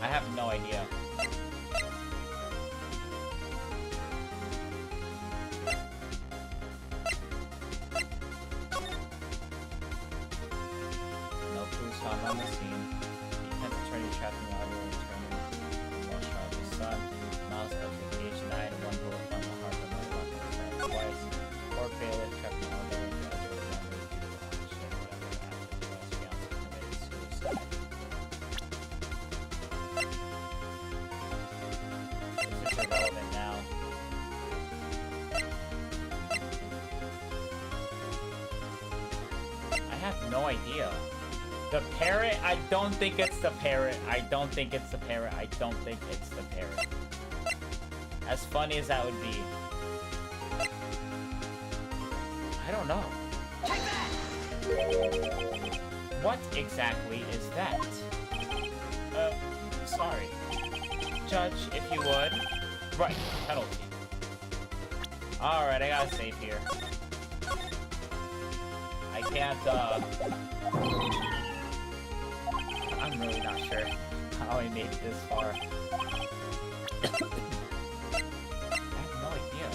I have no idea. No clues found on the scene. Defense attorney trapped in the auto attorney lost trial of his son. Miles of vacation died and one bullet from the heart of another weapon twice. Or bailiff trapped in the auto Is this irrelevant? no idea. The parrot? I don't think it's the parrot. I don't think it's the parrot. I don't think it's the parrot. As funny as that would be. I don't know. What exactly is that? Sorry. Judge, if you would. Right, penalty. Alright, I gotta save here. I can't, I'm really not sure how I made it this far. I have no idea.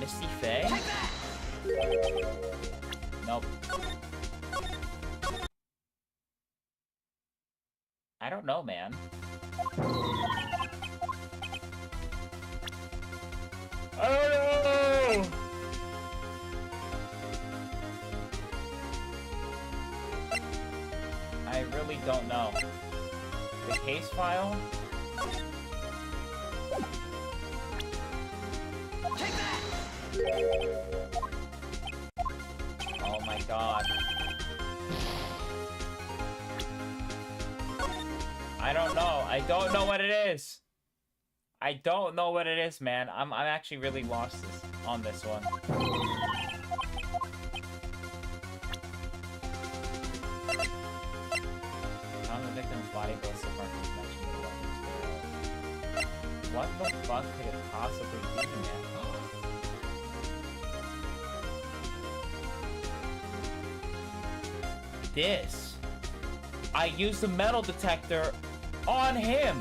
Misty Faye? Nope. I don't know, man. I don't know! I really don't know. The case file? Oh my god. I don't know. I don't know what it is. I don't know what it is, man. I'm actually really lost on this one. Found the victim's body goes to Martin's mentioned the weapons barrel. What the fuck could it possibly be, man? This. I used the metal detector on him.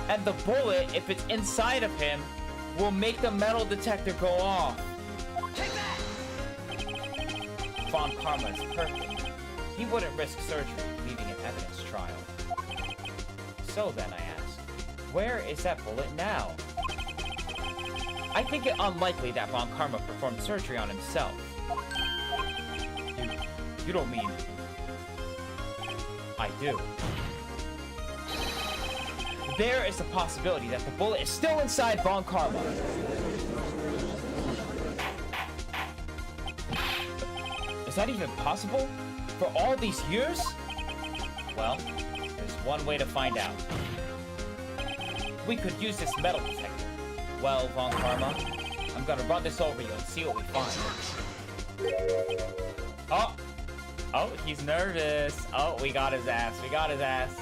And the bullet, if it's inside of him, will make the metal detector go off. Take that! Von Karma is perfect. He wouldn't risk surgery, leaving an evidence trial. So then, I asked, where is that bullet now? I think it unlikely that Von Karma performed surgery on himself. You don't mean... I do. There is a possibility that the bullet is still inside Von Karma. Is that even possible? For all these years? Well, there's one way to find out. We could use this metal detector. Well, Von Karma, I'm gonna run this over you and see what we find. Oh! Oh, he's nervous. Oh, we got his ass. We got his ass.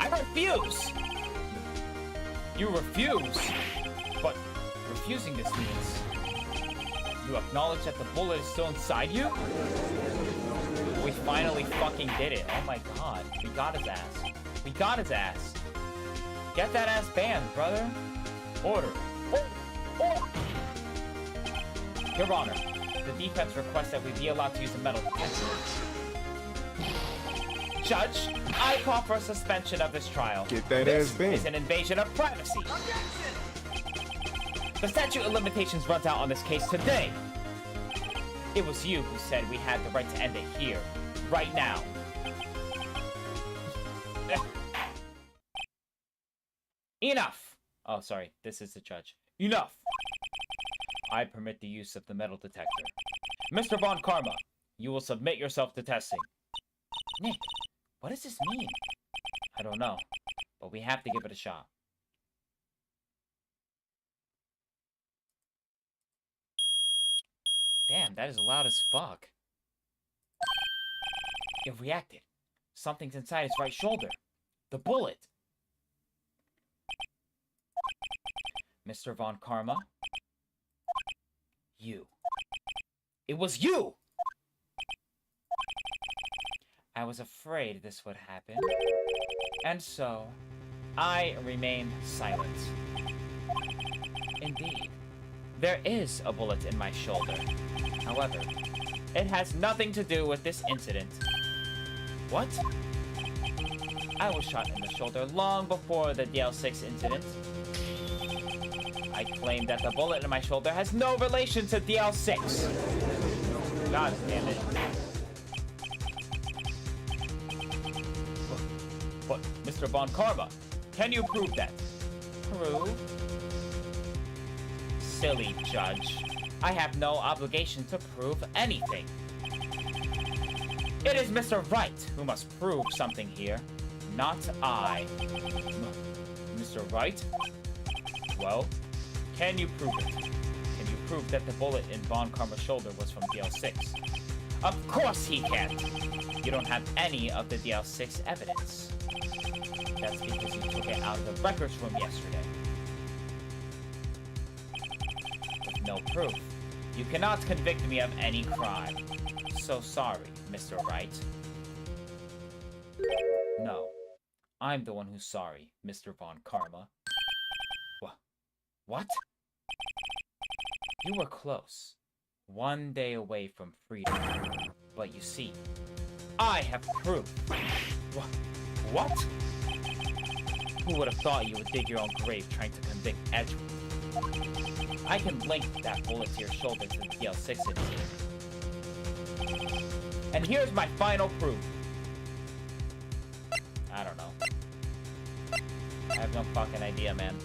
I refuse! You refuse? But refusing this means you acknowledge that the bullet is still inside you? We finally fucking did it. Oh my god. We got his ass. We got his ass. Get that ass banned, brother. Order. Oh. Your Honor, the defense requests that we be allowed to use the metal detector. Judge, I call for a suspension of this trial. Get that This ass banned. is an invasion of privacy. Objection! The statute of limitations runs out on this case today. It was you who said we had the right to end it here, right now. Enough! Oh, sorry, this is the judge. Enough! I permit the use of the metal detector. Mr. Von Karma, you will submit yourself to testing. Nick, what does this mean? I don't know, but we have to give it a shot. Damn, that is loud as fuck. It reacted. Something's inside his right shoulder. The bullet. Mr. Von Karma? You. It was you! I was afraid this would happen. And so, I remain silent. Indeed, there is a bullet in my shoulder. However, it has nothing to do with this incident. What? I was shot in the shoulder long before the DL6 incident. I claim that the bullet in my shoulder has no relation to DL6. God damn it. But, Mr. Von Karma, can you prove that? Prove? Silly judge. I have no obligation to prove anything. It is Mr. Wright who must prove something here, not I. Mr. Wright? Well, can you prove it? Can you prove that the bullet in Von Karma's shoulder was from DL6? Of course he can't! You don't have any of the DL6 evidence. That's because you took it out of the records room yesterday. With no proof, you cannot convict me of any crime. So sorry, Mr. Wright. No, I'm the one who's sorry, Mr. Von Karma. What? You were close. One day away from freedom. But you see, I have proof. What? Who would have thought you would dig your own grave trying to convict Edgewood? I can link that bullet to your shoulder to the DL6 incident. And here's my final proof. I don't know. I have no fucking idea, man.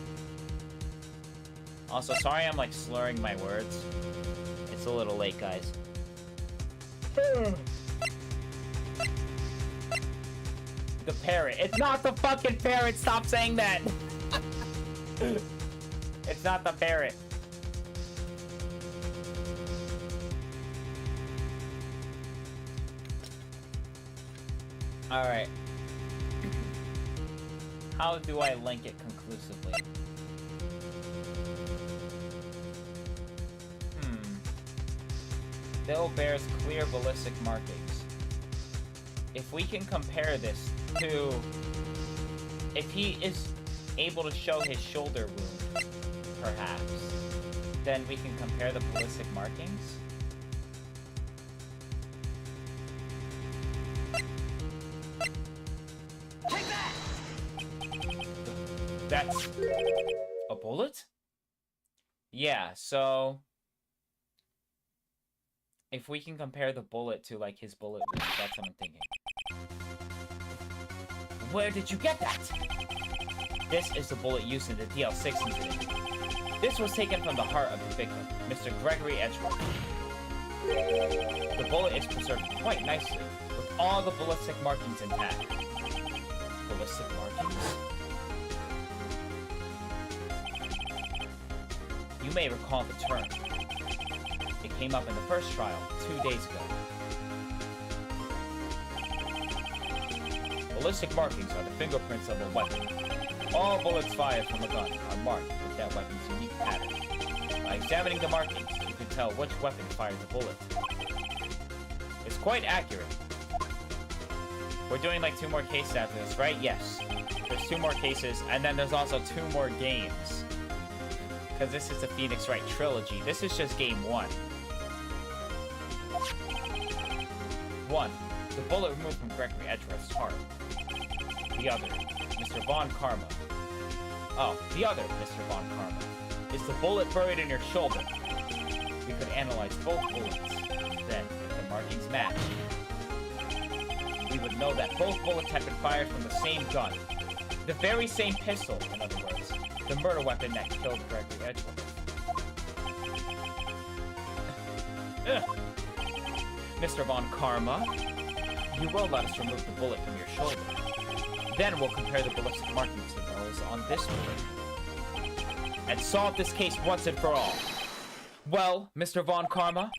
Also, sorry I'm, like, slurring my words. It's a little late, guys. The parrot. It's not the fucking parrot! Stop saying that! It's not the parrot. Alright. How do I link it conclusively? Bill bears clear ballistic markings. If we can compare this to... If he is able to show his shoulder wound, perhaps, then we can compare the ballistic markings? Take that! That's... a bullet? Yeah, so... If we can compare the bullet to, like, his bullet wound, that's what I'm thinking. Where did you get that? This is the bullet used in the DL6 incident. This was taken from the heart of the victim, Mr. Gregory Edgeworth. The bullet is preserved quite nicely, with all the ballistic markings intact. Ballistic markings? You may recall the term. It came up in the first trial 2 days ago. Ballistic markings are the fingerprints of a weapon. All bullets fired from a gun are marked with that weapon's unique pattern. By examining the markings, you can tell which weapon fired the bullet. It's quite accurate. We're doing like 2 more cases after this, right? Yes. There's 2 more cases, and then there's also 2 more games. Because this is the Phoenix Wright trilogy. This is just game 1. 1. The bullet removed from Gregory Edgeworth's heart. The other, Mr. Von Karma. Oh, the other, Mr. Von Karma, is the bullet buried in your shoulder. We could analyze both bullets. Then, if the markings match, we would know that both bullets had been fired from the same gun. The very same pistol, in other words. The murder weapon that killed Gregory Edgeworth. Mr. Von Karma, you will let us remove the bullet from your shoulder. Then we'll compare the ballistic markings to those on this bullet. And solve this case once and for all. Well, Mr. Von Karma?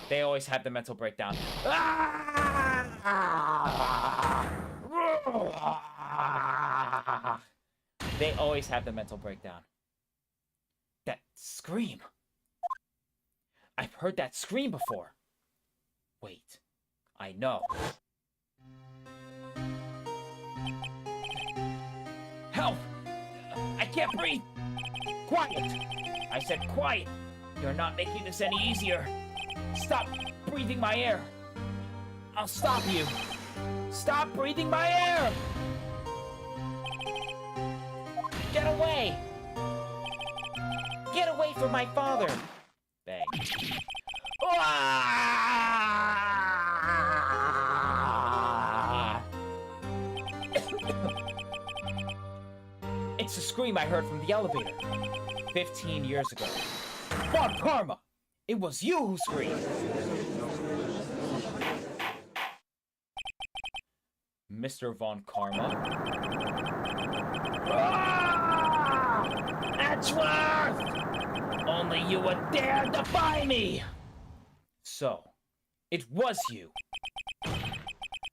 They always have the mental breakdown. They always have the mental breakdown. That scream. I've heard that scream before. Wait, I know. Help! I can't breathe! Quiet! I said quiet! You're not making this any easier. Stop breathing my air. I'll stop you. Stop breathing my air! Get away! Get away from my father! Bang. It's the scream I heard from the elevator. 15 years ago. Von Karma! It was you who screamed! Mr. Von Karma? Ah! Edgeworth! Only you would dare defy me! So, it was you.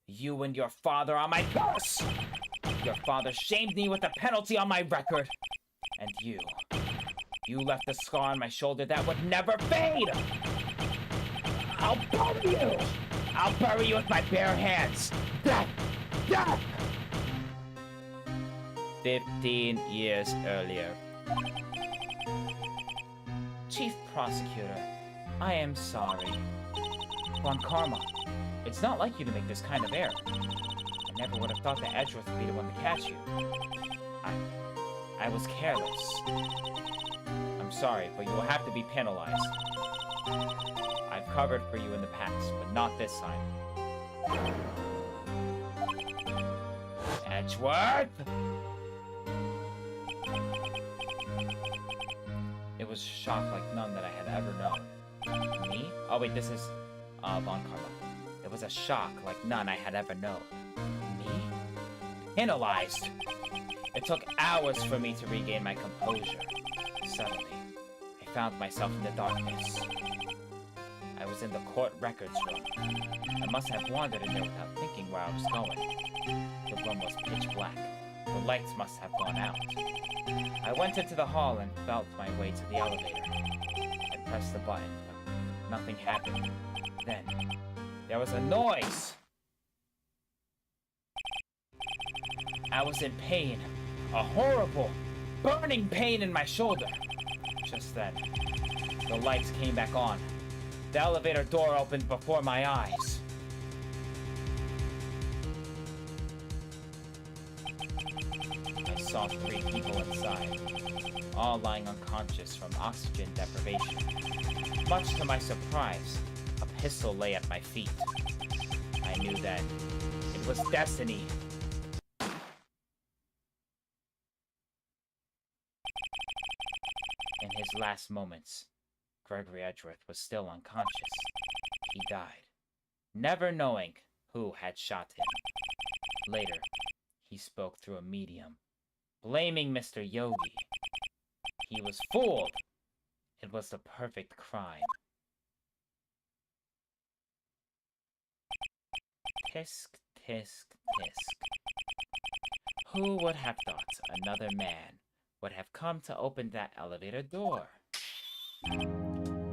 You and your father are my curse! Your father shamed me with a penalty on my record. And you left a scar on my shoulder that would never fade! I'll bury you! I'll bury you with my bare hands! Death! Death! 15 years earlier. Chief Prosecutor, I am sorry. Von Karma, it's not like you to make this kind of error. I never would have thought that Edgeworth would be the one to catch you. I was careless. I'm sorry, but you will have to be penalized. I've covered for you in the past, but not this time. Edgeworth! It was a shock like none that I had ever known. Me? Oh wait, this is Von Karma. It was a shock like none I had ever known. Me? Penalized! It took hours for me to regain my composure. Suddenly, I found myself in the darkness. I was in the court records room. I must have wandered in there without thinking where I was going. The room was pitch black. The lights must have gone out. I went into the hall and felt my way to the elevator. I pressed the button, but nothing happened. Then, there was a noise! I was in pain. A horrible, burning pain in my shoulder. Just then, the lights came back on. The elevator door opened before my eyes. I saw 3 people inside, all lying unconscious from oxygen deprivation. Much to my surprise, a pistol lay at my feet. I knew then it was destiny. In his last moments, Gregory Edgeworth was still unconscious. He died, never knowing who had shot him. Later, he spoke through a medium, blaming Mr. Yogi. He was fooled. It was the perfect crime. Tisk, tisk, tisk. Who would have thought another man would have come to open that elevator door?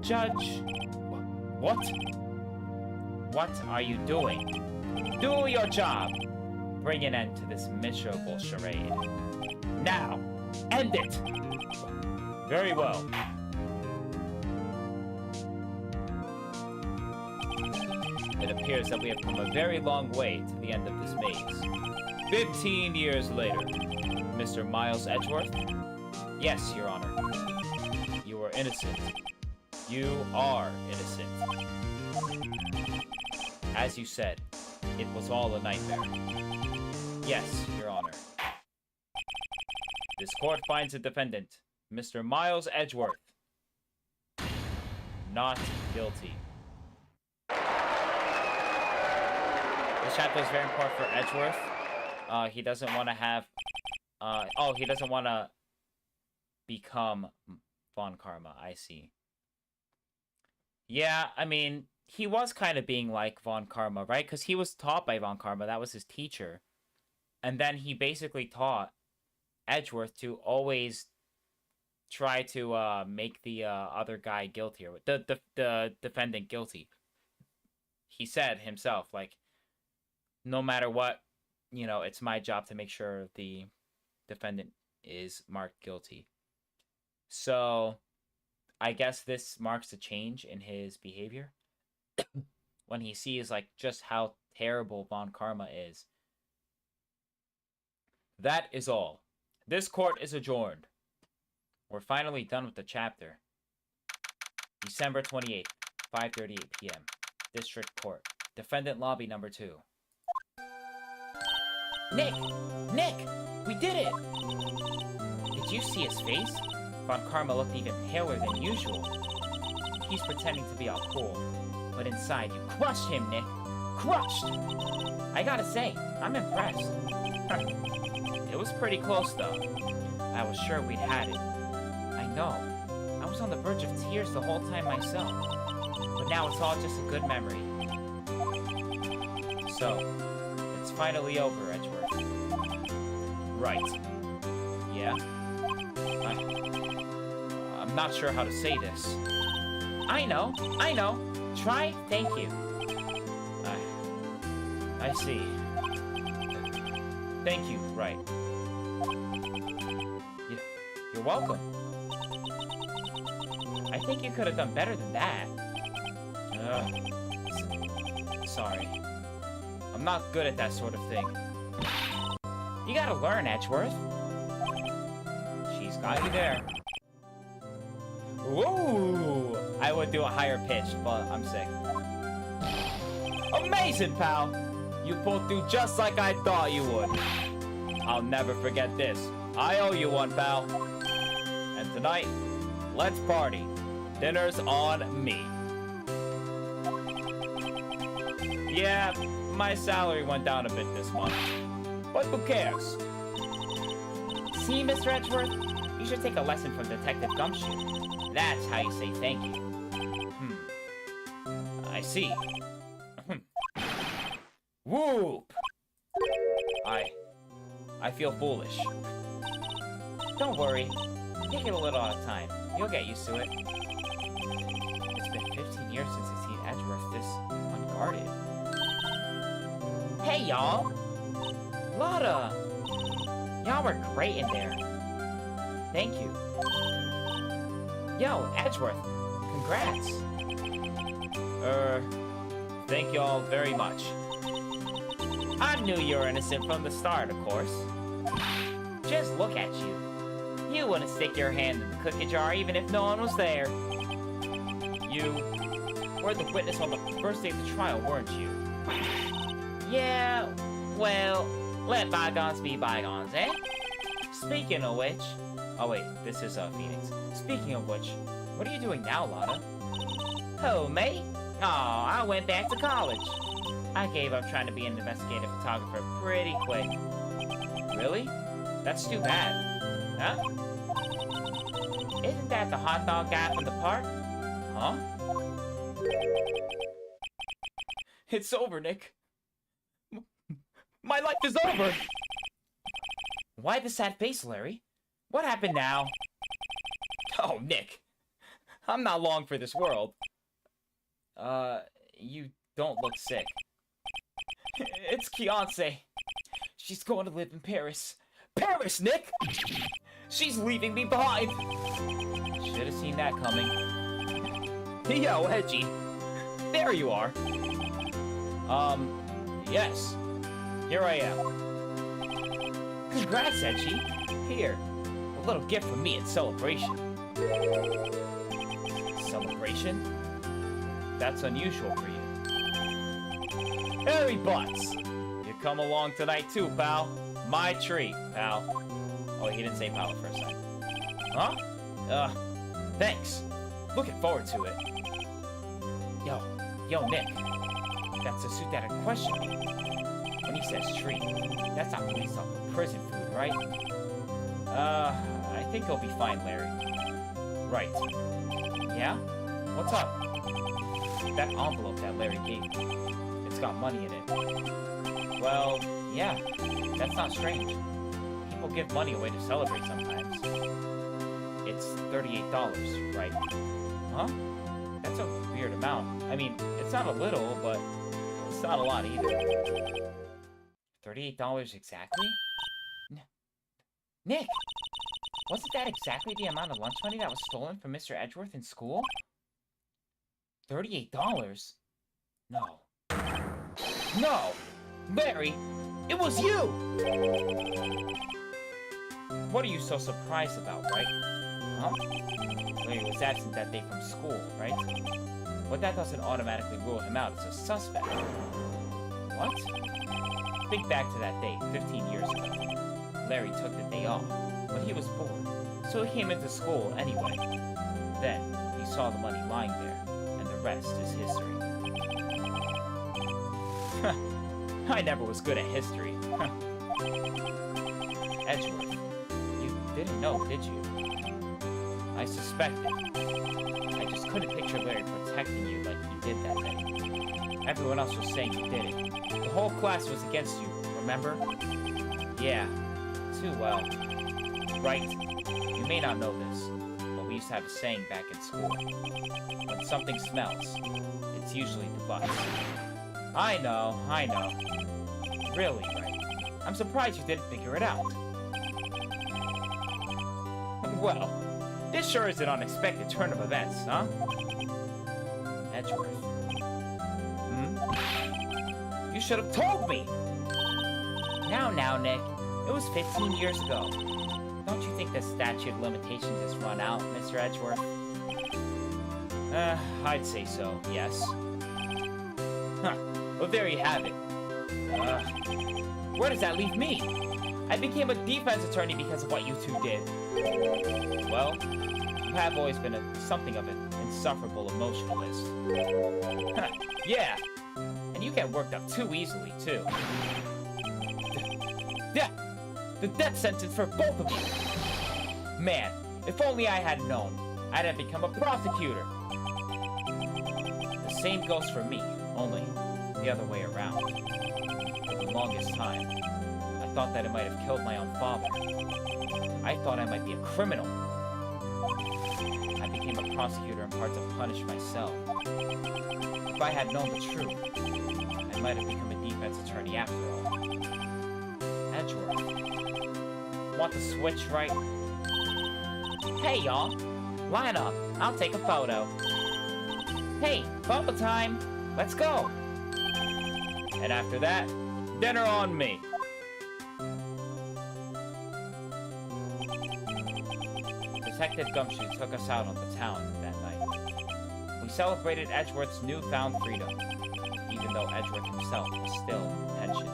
Judge! What? What are you doing? Do your job! Bring an end to this miserable charade. Now! End it! Very well. It appears that we have come a very long way to the end of this maze. 15 years later. Mr. Miles Edgeworth? Yes, Your Honor. You are innocent. You are innocent. As you said, it was all a nightmare. Yes, Your Honor. This court finds the defendant, Mr. Miles Edgeworth, not guilty. This chapter is very important for Edgeworth. He doesn't want to have... he doesn't want to become Von Karma. I see. Yeah, I mean, he was kind of being like Von Karma, right? Because he was taught by Von Karma. That was his teacher. And then he basically taught Edgeworth to always try to make the other guy guilty, or the defendant guilty. He said himself, like, no matter what, you know, it's my job to make sure the defendant is marked guilty. So, I guess this marks a change in his behavior. When he sees, like, just how terrible Von Karma is. That is all. This court is adjourned. We're finally done with the chapter. December 28th, 5:38 p.m. District Court. Defendant Lobby number 2. Nick! Nick! We did it! Did you see his face? Von Karma looked even paler than usual. He's pretending to be all cool, but inside you crushed him, Nick. Crushed! I gotta say, I'm impressed. It was pretty close, though. I was sure we'd had it. I know. I was on the verge of tears the whole time myself. But now it's all just a good memory. So, it's finally over, Edgeworth. Right. Yeah? I'm not sure how to say this. I know. Try, thank you. I see. Thank you, right. You're welcome. I think you could have done better than that. Sorry. I'm not good at that sort of thing. You gotta learn, Edgeworth. She's got you there. Woo! I would do a higher pitch, but I'm sick. Amazing, pal! You pulled through just like I thought you would. I'll never forget this. I owe you one, pal. And tonight, let's party. Dinner's on me. Yeah, my salary went down a bit this month. But who cares? See, Mr. Edgeworth? You should take a lesson from Detective Gumshoe. That's how you say thank you. I see. Whoop! I feel foolish. Don't worry. Take it a little at a time. You'll get used to it. It's been 15 years since I've seen Edgeworth this unguarded. Hey, y'all! Lotta! Y'all were great in there. Thank you. Yo, Edgeworth, congrats. Thank y'all very much. I knew you were innocent from the start, of course. Just look at you. You wouldn't stick your hand in the cookie jar even if no one was there. You were the witness on the first day of the trial, weren't you? Yeah, well, let bygones be bygones, eh? Speaking of which... Oh wait, this is Phoenix. Speaking of which, what are you doing now, Lotta? Oh, mate? Aw, I went back to college. I gave up trying to be an investigative photographer pretty quick. Really? That's too bad. Huh? Isn't that the hot dog guy from the park? Huh? It's over, Nick. My life is over! Why the sad face, Larry? What happened now? Oh, Nick. I'm not long for this world. You don't look sick. It's Kiance. She's going to live in Paris. Paris, Nick! She's leaving me behind! Should have seen that coming. Yo, Edgy. There you are. Yes. Here I am. Congrats, Edgy. Here. A little gift from me in celebration. Celebration? That's unusual for you. Harry Butts! You come along tonight too, pal. My treat, pal. Oh, he didn't say pal the first time. Huh? Thanks. Looking forward to it. Yo, Nick. That's the suit that had questioned me. When he says treat, that's not police off of prison food, right? I think he'll be fine, Larry. Right. Yeah? What's up? That envelope that Larry gave me. It's got money in it. Well, yeah. That's not strange. People give money away to celebrate sometimes. It's $38, right? Huh? That's a weird amount. I mean, it's not a little, but it's not a lot either. $38 exactly? Nick! Wasn't that exactly the amount of lunch money that was stolen from Mr. Edgeworth in school? $38? No. No! Larry! It was you! What are you so surprised about, right? Huh? Larry was absent that day from school, right? But that doesn't automatically rule him out as a suspect. What? Think back to that day, 15 years ago. Larry took the day off, but he was bored. So he came into school anyway. Then, he saw the money lying there, and the rest is history. I never was good at history. Edgeworth, you didn't know, did you? I suspected. I just couldn't picture Larry protecting you like he did that day. Everyone else was saying you did it. The whole class was against you, remember? Yeah, too well. Right. You may not know this, but we used to have a saying back in school. When something smells, it's usually the bus. I know. Really, right? I'm surprised you didn't figure it out. Well, this sure is an unexpected turn of events, huh? Edgeworth. You should have told me! Now, Nick. It was 15 years ago. Don't you think the statute of limitations has run out, Mr. Edgeworth? I'd say so, yes. Huh. Well, there you have it. Where does that leave me? I became a defense attorney because of what you two did. Well, you have always been something of an insufferable emotionalist. Yeah, and you get worked up too easily, too. Yeah, the death sentence for both of you. Man, if only I had known, I'd have become a prosecutor. The same goes for me, only the other way around. For the longest time, I thought that I might have killed my own father. I thought I might be a criminal. I became a prosecutor in part to punish myself. If I had known the truth, I might have become a defense attorney after all. Edgeworth. Want to switch, right? Hey, y'all. Line up. I'll take a photo. Hey, photo time. Let's go. And after that, dinner on me. Detective Gumshoe took us out on the town that night. We celebrated Edgeworth's newfound freedom, even though Edgeworth himself was still in detention.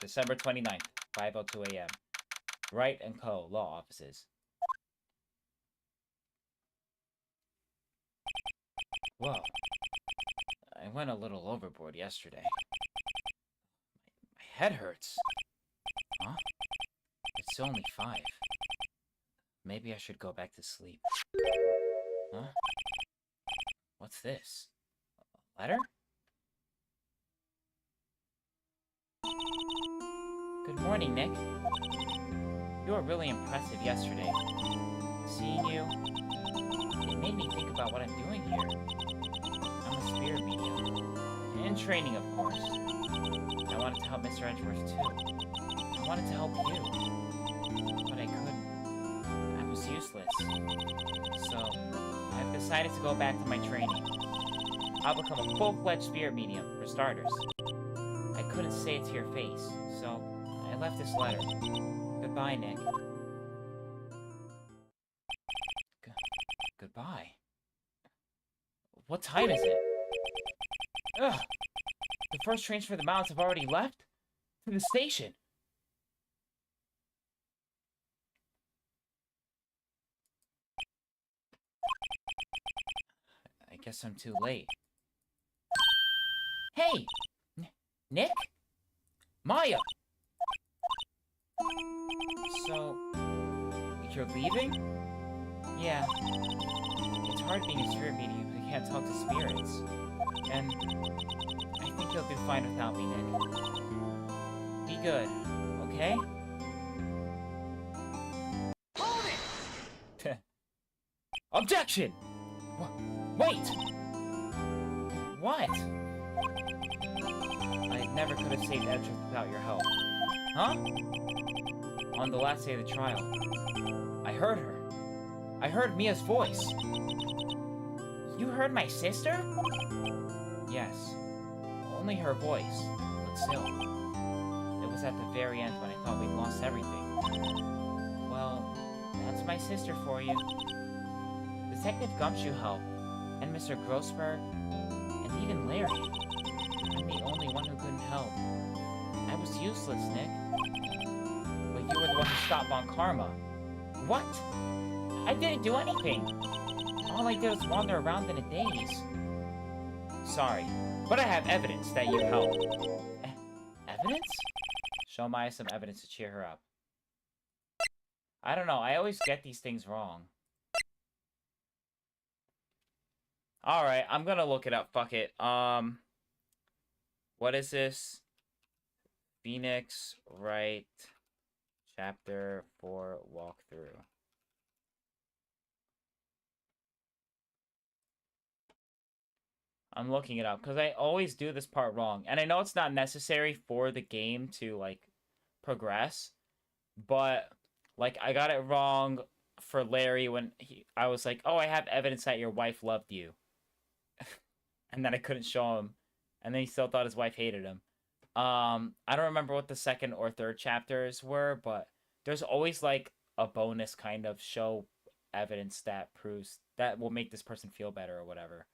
December 29th, 5:02 a.m. Wright & Co. Law Offices. Whoa. I went a little overboard yesterday. My head hurts. Huh? It's only 5. Maybe I should go back to sleep. Huh? What's this? A letter? Good morning, Nick. You were really impressive yesterday. Seeing you, it made me think about what I'm doing here. I'm a spirit medium. In training, of course. I wanted to help Mr. Edgeworth, too. I wanted to help you. But I couldn't. I was useless. So, I've decided to go back to my training. I'll become a full-fledged spirit medium, for starters. I couldn't say it to your face, so I left this letter. Goodbye, Nick. Goodbye? What time is it? Ugh! The first trains for the mountains have already left? To the station! I guess I'm too late. Hey! Nick? Maya! So, you're leaving? Yeah. It's hard being a spirit medium who can't talk to spirits. And I think you'll do fine without me, Nick. Be good, okay? Hold it! Objection! Wait! What? I never could have saved Edgeworth without your help. Huh? On the last day of the trial, I heard her. I heard Mia's voice. You heard my sister? Yes. Only her voice, but still. It was at the very end when I thought we'd lost everything. Well, that's my sister for you. Detective Gumshoe helped, and Mr. Grossberg, and even Larry. I'm the only one who couldn't help. I was useless, Nick. you were the one who stopped Von Karma. What? I didn't do anything. All I did was wander around in a daze. Sorry, but I have evidence that you helped. Evidence? Show Maya some evidence to cheer her up. I don't know, I always get these things wrong. Alright, I'm gonna look it up, fuck it. What is this? Phoenix Wright Chapter 4 walkthrough. I'm looking it up, because I always do this part wrong. And I know it's not necessary for the game to, like, progress. But, like, I got it wrong for Larry when I was like, oh, I have evidence that your wife loved you. And then I couldn't show him. And then he still thought his wife hated him. I don't remember what the second or third chapters were, but there's always, like, a bonus kind of show evidence that proves that will make this person feel better or whatever.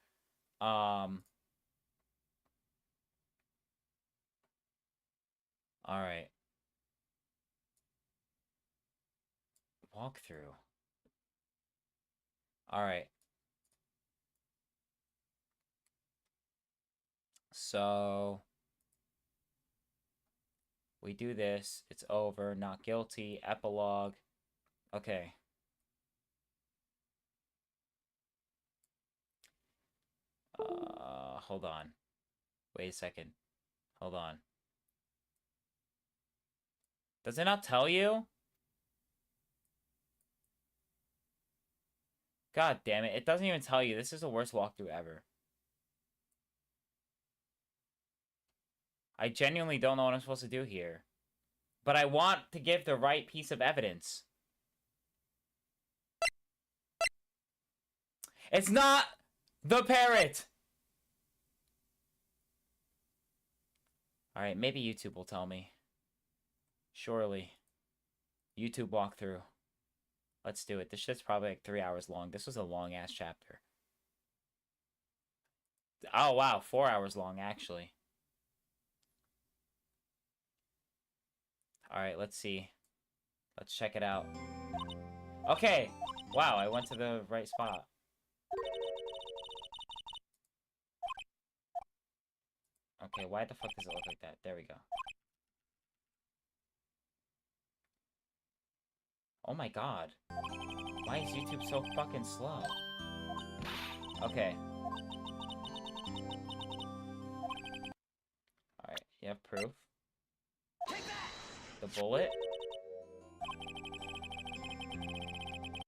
Alright. Walkthrough. Alright. So we do this. It's over. Not guilty. Epilogue. Okay. Hold on. Wait a second. Hold on. Does it not tell you? God damn it. It doesn't even tell you. This is the worst walkthrough ever. I genuinely don't know what I'm supposed to do here. But I want to give the right piece of evidence. It's not the parrot! Alright, maybe YouTube will tell me. Surely. YouTube walkthrough. Let's do it. This shit's probably like 3 hours long. This was a long-ass chapter. Oh, wow. 4 hours long, actually. Alright, let's see. Let's check it out. Okay! Wow, I went to the right spot. Okay, why the fuck does it look like that? There we go. Oh my god. Why is YouTube so fucking slow? Okay. Alright, you have proof. The bullet?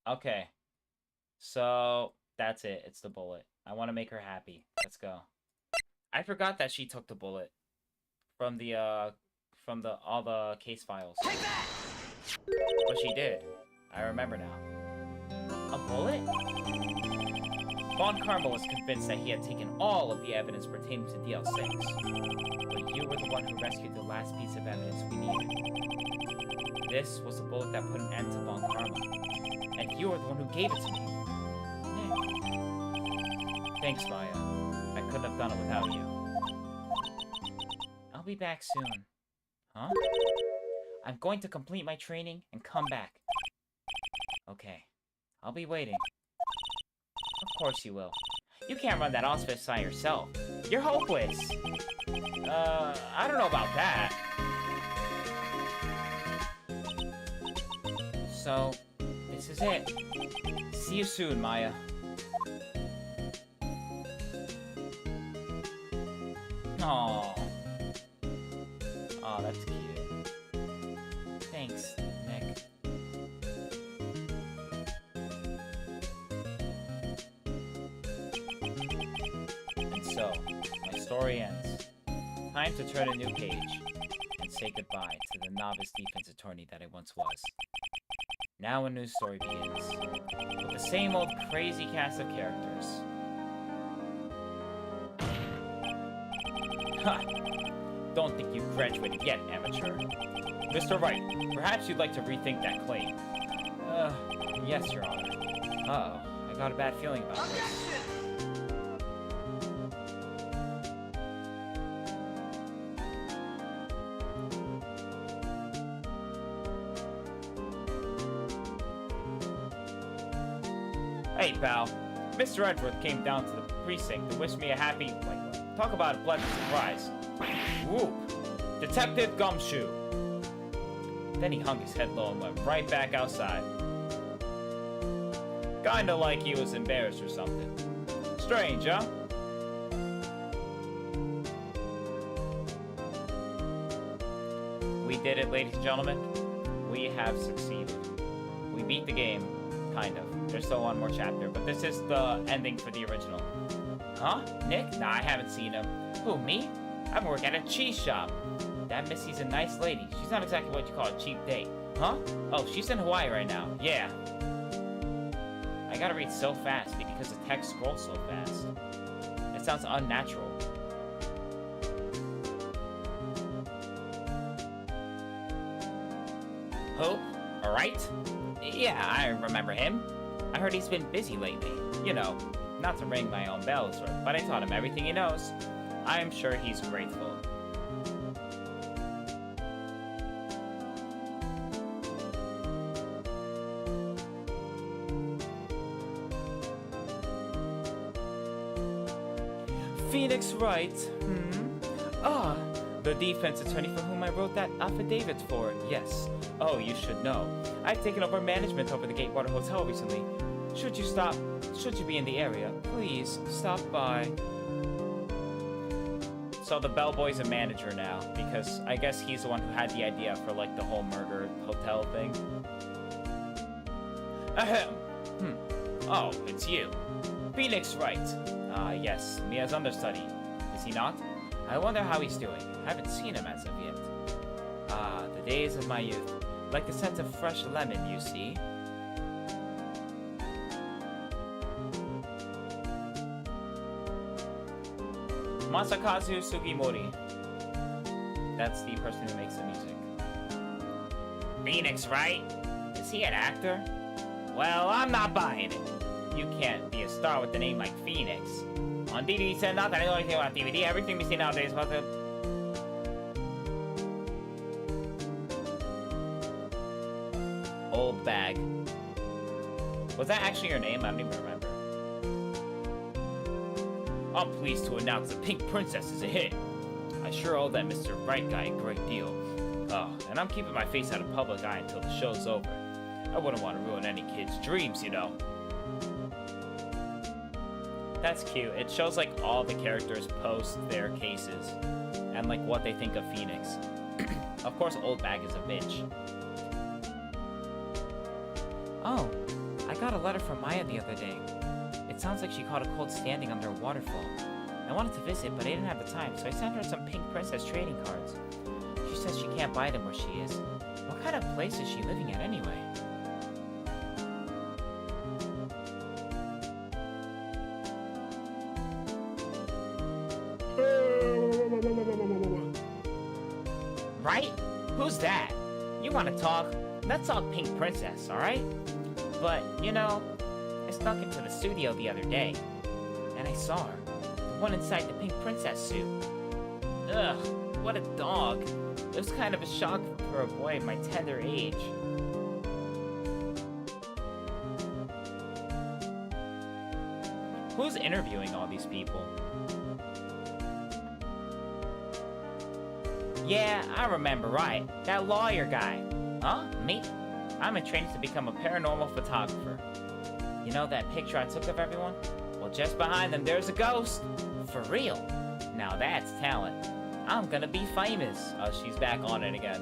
Okay. So, that's it. It's the bullet. I want to make her happy. Let's go. I forgot that she took the bullet from the all the case files. But she did. I remember now. A bullet? Von Karma was convinced that he had taken all of the evidence pertaining to DL6. But you were the one who rescued the last piece of evidence we needed. This was the bullet that put an end to Von Karma. And you were the one who gave it to me. Nick. Thanks, Maya. I couldn't have done it without you. I'll be back soon. Huh? I'm going to complete my training and come back. Okay. I'll be waiting. Of course you will. You can't run that auspice by yourself. You're hopeless. I don't know about that. So, this is it. See you soon, Maya. Aww. Aw, that's cute. Thanks, Nick. And so, my story ends. Time to turn a new page and say goodbye to the novice defense attorney that I once was. Now a new story begins, with the same old crazy cast of characters. Ha! Don't think you've graduated yet, amateur. Mr. Wright, perhaps you'd like to rethink that claim. Yes, Your Honor. Uh-oh, I got a bad feeling about this. Hey, pal. Mr. Edgeworth came down to the precinct to wish me a happy... Wait, talk about a pleasant surprise. Whoop. Detective Gumshoe. Then he hung his head low and went right back outside. Kinda like he was embarrassed or something. Strange, huh? We did it, ladies and gentlemen. We have succeeded. We beat the game, kind of. There's still one more chapter, but this is the ending for the original. Huh? Nick? Nah, I haven't seen him. Who, me? I'm working at a cheese shop. That Missy's a nice lady. She's not exactly what you call a cheap date. Huh? Oh, she's in Hawaii right now. Yeah. I gotta read so fast because the text scrolls so fast. It sounds unnatural. Hope? Alright? Yeah, I remember him. I heard he's been busy lately. You know, not to ring my own bells, but I taught him everything he knows. I am sure he's grateful. Phoenix Wright? The defense attorney for whom I wrote that affidavit for, yes. Oh, you should know. I've taken over management over the Gatewater Hotel recently. Should you be in the area, please stop by. So the bellboy's a manager now, because I guess he's the one who had the idea for like the whole murder hotel thing. Ahem. Oh, it's you. Phoenix Wright. Yes, Mia's understudy. Is he not? I wonder how he's doing. Haven't seen him as of yet. The days of my youth. Like the scent of fresh lemon, you see. Masakazu Sugimori. That's the person who makes the music. Phoenix, right? Is he an actor? Well, I'm not buying it. You can't be a star with a name like Phoenix. On DVD set, not that I know anything about DVD. Everything we see nowadays about the... Old bag. Was that actually your name? I don't even remember. I'm pleased to announce the Pink Princess is a hit. I sure owe that Mr. Right guy a great deal. Oh, and I'm keeping my face out of public eye until the show's over. I wouldn't want to ruin any kid's dreams, you know. That's cute. It shows like all the characters post their cases and like what they think of Phoenix. Of course, Old Bag is a bitch. Oh, I got a letter from Maya the other day. It sounds like she caught a cold standing under a waterfall. I wanted to visit, but I didn't have the time, so I sent her some Pink Princess trading cards. She says she can't buy them where she is. What kind of place is she living at anyway? Right? Who's that? You want to talk? Let's talk Pink Princess, alright? But, you know, I snuck into the studio the other day, and I saw her. The one inside the Pink Princess suit. Ugh, what a dog. It was kind of a shock for a boy of my tender age. Who's interviewing all these people? Yeah, I remember, right. That lawyer guy. Huh? Me? I'm in training to become a paranormal photographer. You know that picture I took of everyone? Well, just behind them, there's a ghost. For real. Now that's talent. I'm gonna be famous. Oh, she's back on it again.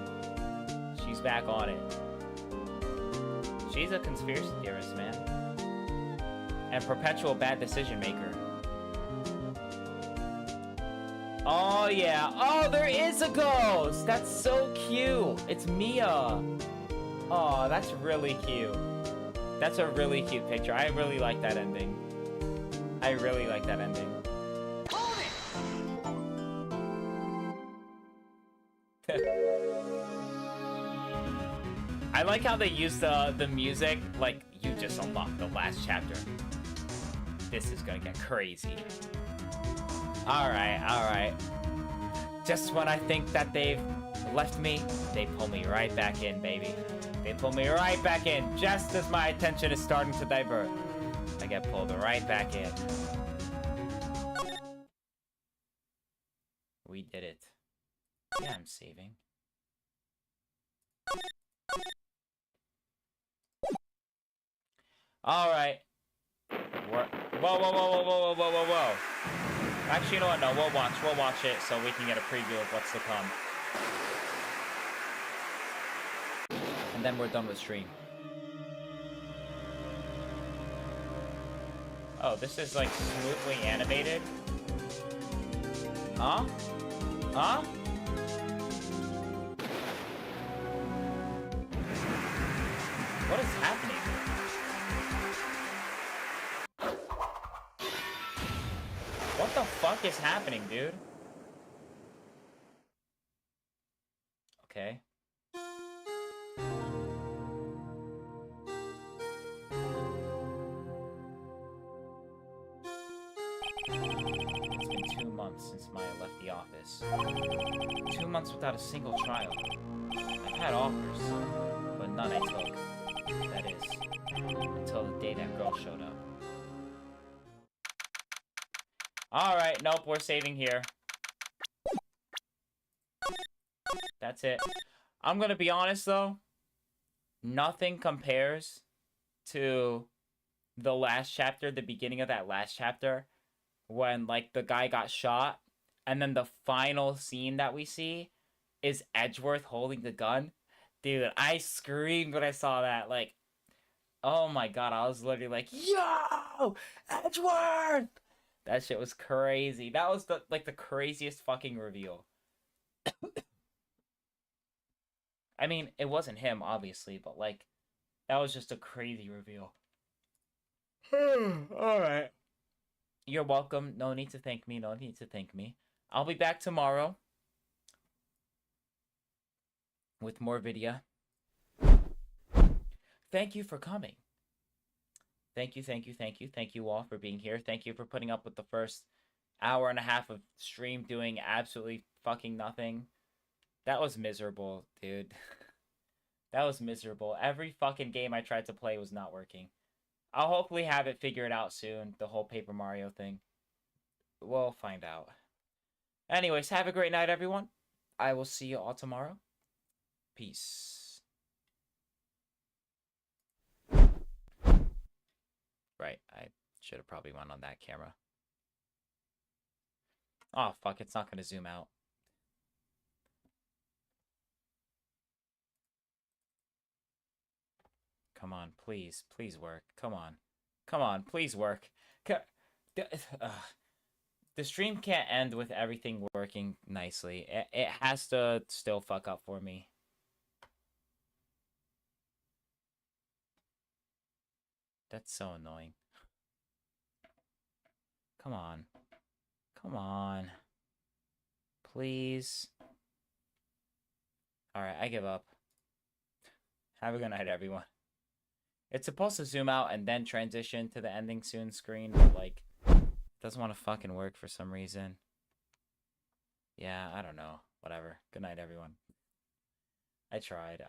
She's back on it. She's a conspiracy theorist, man. And perpetual bad decision maker. Oh, yeah. Oh, there is a ghost! That's so cute! It's Mia. Oh, that's really cute. That's a really cute picture. I really like that ending. I really like that ending. I like how they use the music, like, you just unlocked the last chapter. This is gonna get crazy. Alright. Just when I think that they've left me, they pull me right back in, baby. They pull me right back in, just as my attention is starting to divert. I get pulled right back in. We did it. Yeah, I'm saving. Alright. Whoa, whoa, whoa, whoa, whoa, whoa, whoa, whoa. Actually, you know what? No, we'll watch it so we can get a preview of what's to come. And then we're done with stream. Oh, this is like smoothly animated. Huh? Huh? What is happening? What the fuck is happening, dude? Okay. It's been 2 months since Maya left the office. 2 months without a single trial. I've had offers, but none I took. That is, until the day that girl showed up. Alright, nope, we're saving here. That's it. I'm gonna be honest, though. Nothing compares to the last chapter, the beginning of that last chapter, when, like, the guy got shot, and then the final scene that we see is Edgeworth holding the gun. Dude, I screamed when I saw that. Like, oh my god, I was literally like, yo! Edgeworth! That shit was crazy. That was, the craziest fucking reveal. I mean, it wasn't him, obviously, but, like, that was just a crazy reveal. Alright. You're welcome. No need to thank me. No need to thank me. I'll be back tomorrow with more video. Thank you for coming. Thank you, thank you, thank you. Thank you all for being here. Thank you for putting up with the first hour and a half of stream doing absolutely fucking nothing. That was miserable, dude. That was miserable. Every fucking game I tried to play was not working. I'll hopefully have it figured out soon, the whole Paper Mario thing. We'll find out. Anyways, have a great night, everyone. I will see you all tomorrow. Peace. Right, I should have probably went on that camera. Oh, fuck, it's not going to zoom out. Come on, please. Please work. Come on. Come on, please work. The stream can't end with everything working nicely. It has to still fuck up for me. That's so annoying. Come on. Come on. Please. Alright, I give up. Have a good night, everyone. It's supposed to zoom out and then transition to the ending soon screen, but, like, it doesn't want to fucking work for some reason. Yeah, I don't know. Whatever. Good night, everyone. I tried.